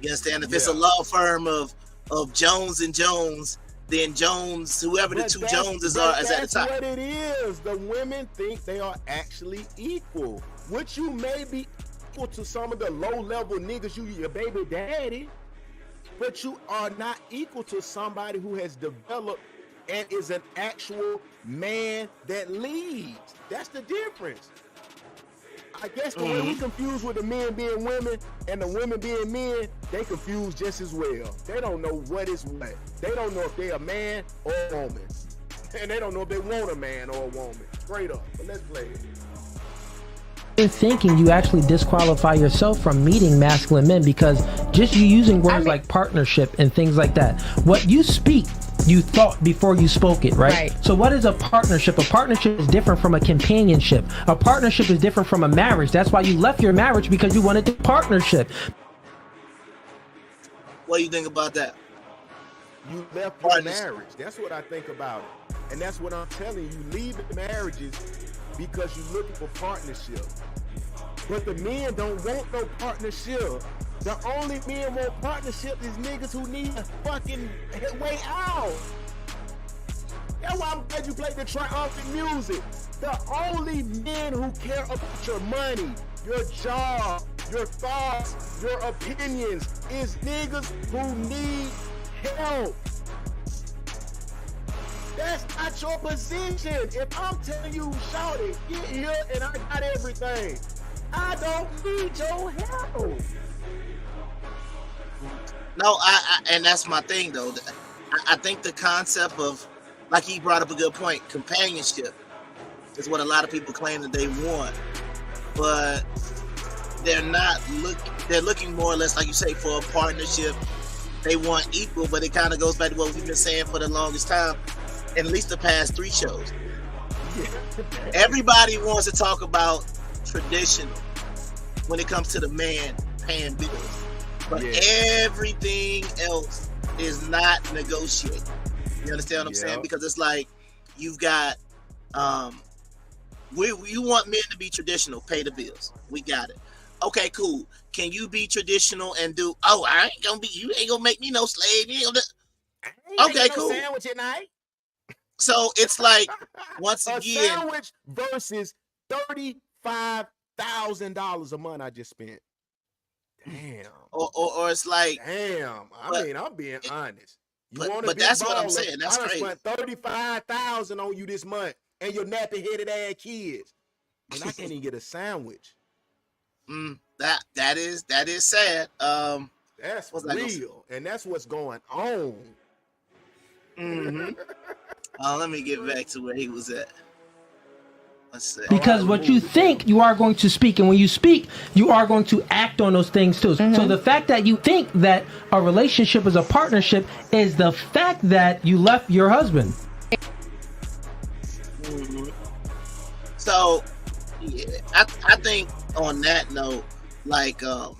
You understand? If it's a law firm of Jones and Jones, then Jones, whoever the two Joneses are, is at the top. That's what it is. The women think they are actually equal. Which you may be equal to some of the low-level niggas, your baby daddy, but you are not equal to somebody who has developed and is an actual man that leads. That's the difference. I guess the way we confuse with the men being women and the women being men, they confuse just as well. They don't know what is what. They don't know if they're a man or a woman. And they don't know if they want a man or a woman. Straight up. But let's play it. In thinking, you actually disqualify yourself from meeting masculine men because just you using words like partnership and things like that. What you speak, you thought before you spoke it, right? So what is a partnership? A partnership is different from a companionship. A partnership is different from a marriage. That's why you left your marriage, because you wanted the partnership. What do you think about that? You left your marriage. That's what I think about it. And that's what I'm telling you. Leaving marriages because you're looking for partnership. But the men don't want no partnership. The only men want partnership is niggas who need a fucking way out. That's why I'm glad you played the triumphant music. The only men who care about your money, your job, your thoughts, your opinions is niggas who need help. That's not your position. If I'm telling you, shout it, get here and I got everything, I don't need your help. No, and that's my thing though. I think the concept of, like he brought up a good point, companionship is what a lot of people claim that they want, but they're not they're looking more or less, like you say, for a partnership. They want equal, but it kind of goes back to what we've been saying for the longest time, at least the past 3 shows. Everybody wants to talk about traditional when it comes to the man paying bills, but everything else is not negotiated. You understand what I'm saying? Because it's like you've got you want men to be traditional, pay the bills. We got it. Okay, cool. Can you be traditional and do? Oh, I ain't gonna be. You ain't gonna make me no slave. You ain't gonna okay, cool. Sandwich at night. So it's like once again, a sandwich versus $35,000 a month I just spent. Damn. Or it's like damn. I mean, I'm being honest. But that's what I'm saying. That's crazy. I spent $35,000 on you this month, and your nappy-headed ass kids, and I can't even get a sandwich. That is sad. That's real, and that's what's going on. Let me get back to where he was at. Let's see. Because what you think, you are going to speak, and when you speak, you are going to act on those things too. So the fact that you think that a relationship is a partnership is the fact that you left your husband. So yeah, I think on that note, like I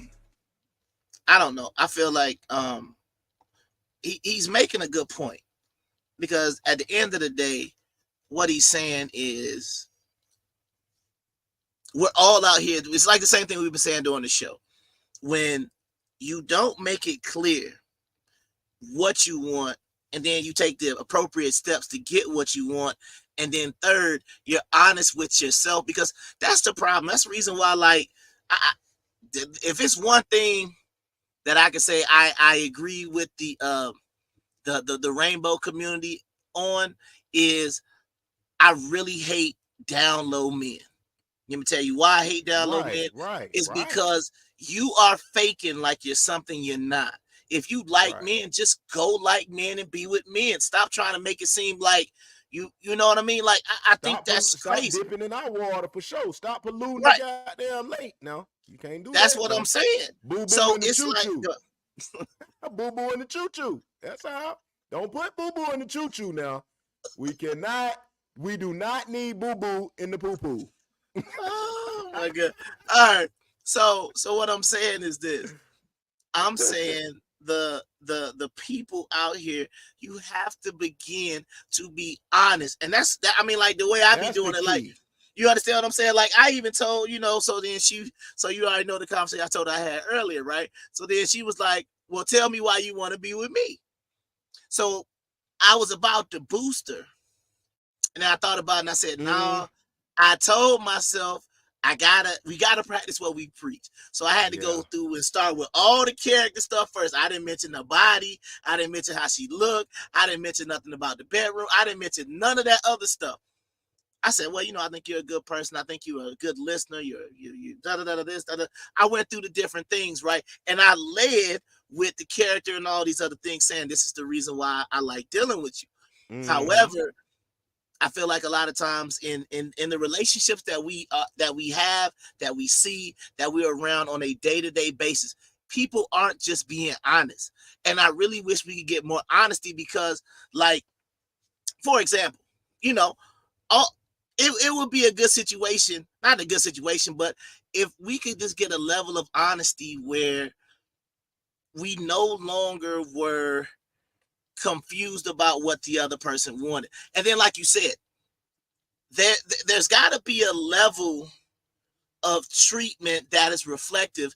don't know. I feel like he's making a good point, because at the end of the day, what he's saying is we're all out here. It's like the same thing we've been saying during the show. When you don't make it clear what you want, and then you take the appropriate steps to get what you want, and then third, you're honest with yourself, because that's the problem. That's the reason why, like, if it's one thing that I can say I agree with the rainbow community on, is I really hate down low men. Let me tell you why I hate down low men. It's because you are faking like you're something you're not. If you like men, just go like men and be with men. Stop trying to make it seem like you know what I mean? Like I think that's crazy. Stop dipping in our water for sure. Stop polluting the goddamn lake. No, you can't do that. That's what I'm saying. Boo-boo so in the it's choo-choo. like Boo-boo in the choo-choo. That's all. Don't put boo-boo in the choo-choo now. We do not need boo-boo in the poo-poo. Oh my God. All right. So what I'm saying is this. I'm saying the people out here, you have to begin to be honest. And that's that. I mean, like the way I be doing it, like, you understand what I'm saying? Like, I even told, so then so you already know the conversation I told her I had earlier, right? So then she was like, well, tell me why you want to be with me. So I was about to boost her. And then I thought about it and I said, no, I told myself, we gotta practice what we preach. So I had to go through and start with all the character stuff first. I didn't mention the body. I didn't mention how she looked. I didn't mention nothing about the bedroom. I didn't mention none of that other stuff. I said, well, I think you're a good person. I think you're a good listener. You this, da, da. I went through the different things, right? And I led with the character and all these other things, saying this is the reason why I like dealing with you. However, I feel like a lot of times in the relationships that we have, that we see, that we're around on a day-to-day basis, people aren't just being honest. And I really wish we could get more honesty because, like, for example, it would be a good situation, not a good situation, but if we could just get a level of honesty where we no longer were confused about what the other person wanted. And then, like you said, there's got to be a level of treatment that is reflective.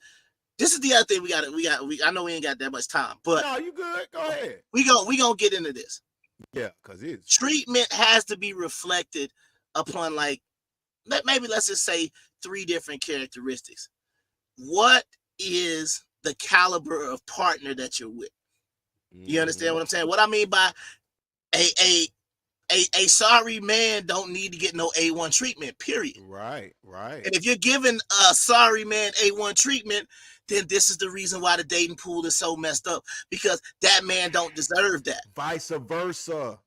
This is the other thing I know we ain't got that much time, but no, you good. Go ahead. We gonna get into this. Yeah, because it's treatment has to be reflected upon, like, maybe let's just say 3 different characteristics. What is the caliber of partner that you're with? You understand what I'm saying? What I mean by a sorry man don't need to get no A1 treatment, period. Right. And if you're giving a sorry man A1 treatment, then this is the reason why the dating pool is so messed up, because that man don't deserve that. Vice versa.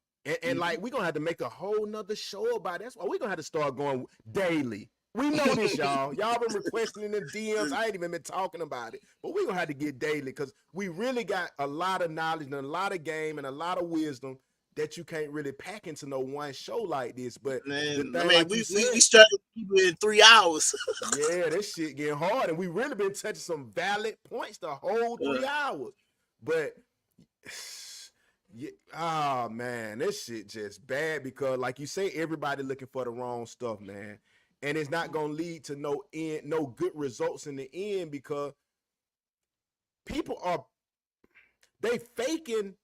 And like, we're going to have to make a whole nother show about it. That's why we're going to have to start going daily. We know this, y'all. Y'all been requesting in the DMs. I ain't even been talking about it. But we're going to have to get daily because we really got a lot of knowledge and a lot of game and a lot of wisdom that you can't really pack into no one show like this. But man, the thing, like we started people in 3 hours. Yeah, this shit getting hard, and we really been touching some valid points the whole 3 hours. But yeah, man, this shit just bad because, like you say, everybody looking for the wrong stuff, man, and it's not gonna lead to no good results in the end because people they faking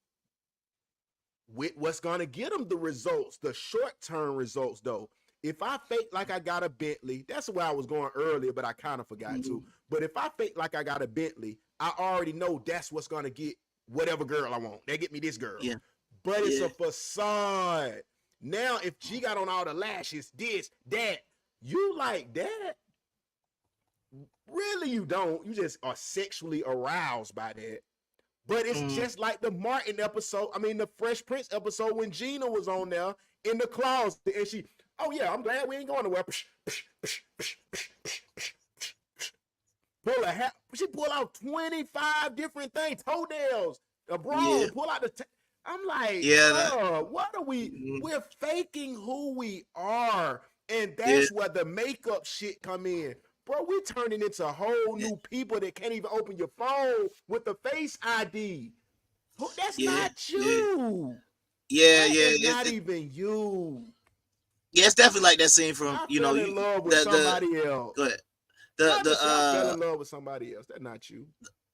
with what's gonna get them the results, the short-term results, though. If I fake like I got a Bentley, that's where I was going earlier, but I kind of forgot to. But if I fake like I got a Bentley, I already know that's what's gonna get whatever girl I want. They get me this girl. Yeah. But it's a facade. Now, if she got on all the lashes, this, that, you like that? Really, you don't. You just are sexually aroused by that. But it's just like the Martin episode. I mean, the Fresh Prince episode when Gina was on there in the closet and she, oh yeah, I'm glad we ain't going nowhere. Pull a hat. She pull out 25 different things, toenails, a bra, pull out the. I'm like, what are we? We're faking who we are, and that's where the makeup shit come in. Bro, we turning into whole new people that can't even open your phone with the Face ID. That's not you. It's not even you. Yeah, it's definitely like that scene from I fell in love with somebody else. Go ahead. I fell in love with somebody else. That's not you.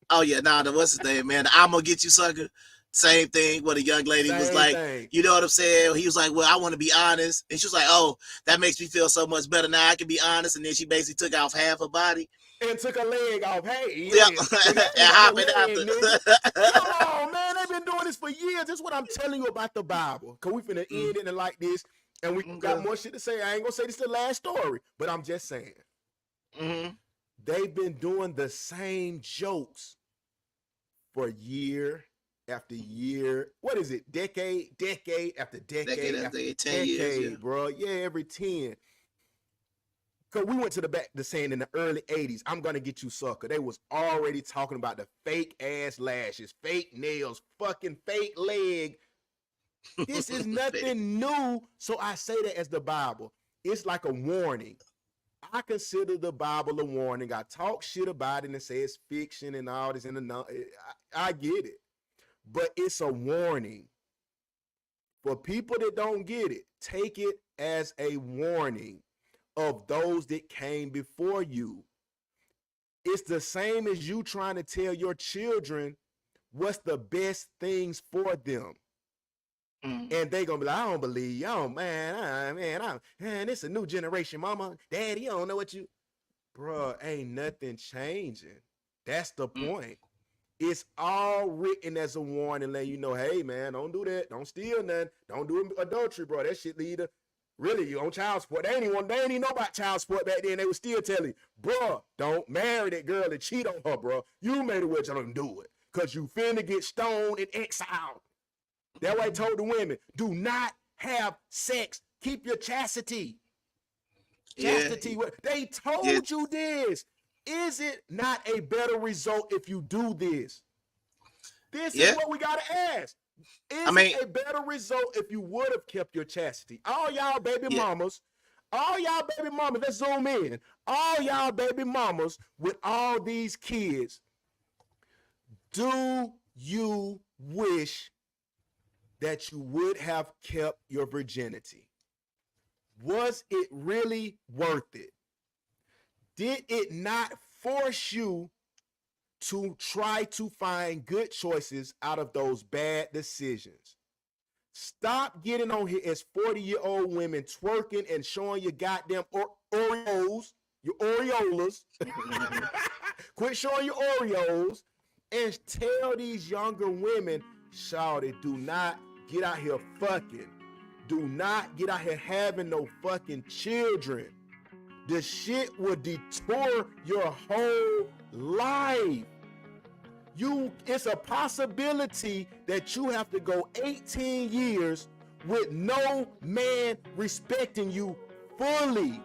Oh yeah, what's his name, man? I'm gonna get you, sucker. Same thing. What a young lady was like, you know what I'm saying? He was like, well, I want to be honest. And she was like, oh, that makes me feel so much better. Now I can be honest. And then she basically took off half her body. And took a leg off. Hey, and hopping out. Come on, man. They've been doing this for years. This is what I'm telling you about the Bible. Because we finna end it like this. And we got more shit to say. I ain't going to say this is the last story. But I'm just saying. They've been doing the same jokes for year after year. What is it? Decade after decade. Decade after 10 years, bro. Yeah, every 10. Because we went to the back to saying in the early 80s, I'm going to get you sucker. They was already talking about the fake ass lashes, fake nails, fucking fake leg. This is nothing new. So I say that as the Bible. It's like a warning. I consider the Bible a warning. I talk shit about it and say it's fiction and all this. I get it. But it's a warning. For people that don't get it, take it as a warning of those that came before you. It's the same as you trying to tell your children what's the best things for them. And they gonna be like, I don't believe y'all, man, it's a new generation, mama, daddy, you don't know what you, bruh, ain't nothing changing. That's the point. It's all written as a warning, letting you know, hey man, don't do that, don't steal nothing, don't do adultery, bro. That shit lead to really you on child support. They ain't even know about child support back then. They was still telling you, bro, don't marry that girl and cheat on her, bro. You made a witch, I don't do it. Cause you finna get stoned and exiled. That way I told the women, do not have sex. Keep your chastity. Chastity. Yeah. They told you this. Is it not a better result if you do this? This is what we got to ask. Is it a better result if you would have kept your chastity? All y'all baby mamas, let's zoom in. All y'all baby mamas with all these kids, do you wish that you would have kept your virginity? Was it really worth it? Did it not force you to try to find good choices out of those bad decisions? Stop getting on here as 40-year-old women twerking and showing your goddamn Oreos, your Oreolas. Quit showing your Oreos and tell these younger women, shawty, do not get out here fucking. Do not get out here having no fucking children. The shit will detour your whole life. It's a possibility that you have to go 18 years with no man respecting you fully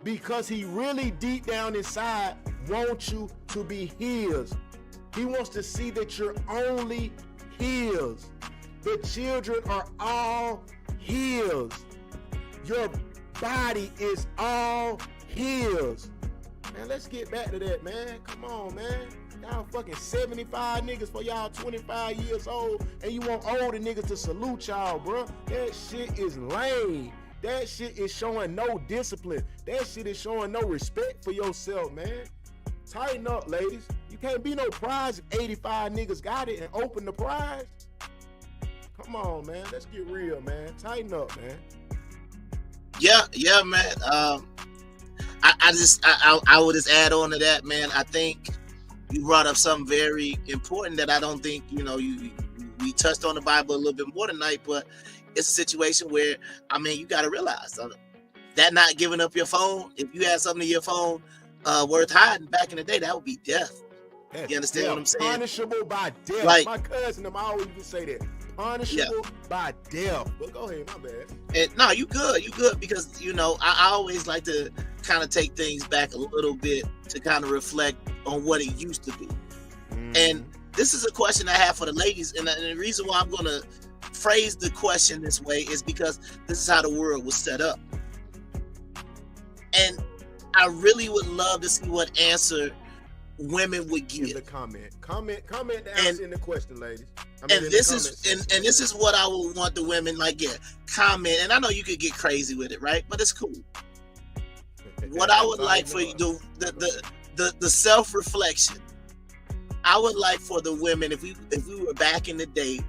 because he really deep down inside wants you to be his. He wants to see that you're only his. The children are all his. Your body is all his. Man, let's get back to that, man. Come on, man. Y'all fucking 75 niggas for y'all 25 years old, and you want older niggas to salute y'all, bro. That shit is lame. That shit is showing no discipline. That shit is showing no respect for yourself, man. Tighten up, ladies. You can't be no prize if 85 niggas got it and open the prize. Come on, man. Let's get real, man. Tighten up, man. Yeah, man. I would just add on to that, man. I think you brought up something very important that I don't think, we touched on the Bible a little bit more tonight, but it's a situation where, you got to realize that not giving up your phone, if you had something in your phone worth hiding back in the day, that would be death. You understand what I'm saying? Punishable by death. Like, my cousin, I always used to say that. Punishable by death. But go ahead, my bad. And no, you good because I always like to kind of take things back a little bit to kind of reflect on what it used to be. And this is a question I have for the ladies, and the reason why I'm going to phrase the question this way is because this is how the world was set up. And I really would love to see what answer women would give. In the comment the answer in the question, ladies. This is what I would want the women comment. And I know you could get crazy with it, right? But it's cool. What I would like for you to the self-reflection. I would like for the women, if we were back in the day,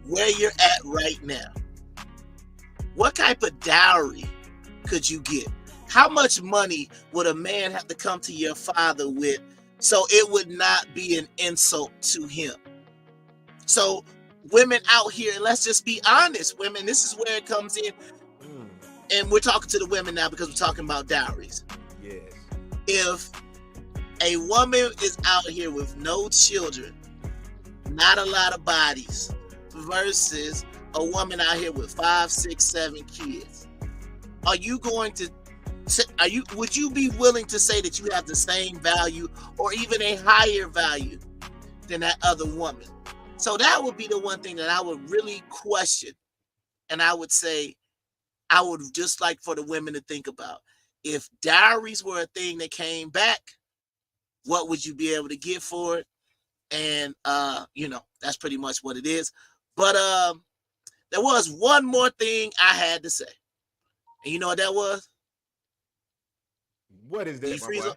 where you're at right now, what type of dowry could you get? How much money would a man have to come to your father with so it would not be an insult to him? So women out here, and let's just be honest, women, this is where it comes in. And we're talking to the women now because we're talking about dowries. Yes. If a woman is out here with no children, not a lot of bodies, versus a woman out here with 5, 6, 7 kids, are you going to would you be willing to say that you have the same value or even a higher value than that other woman? So that would be the one thing that I would really question. And I would say, I would just like for the women to think about, if dowries were a thing that came back, what would you be able to get for it? And, that's pretty much what it is. But there was one more thing I had to say. And you know what that was? What is that, my boy?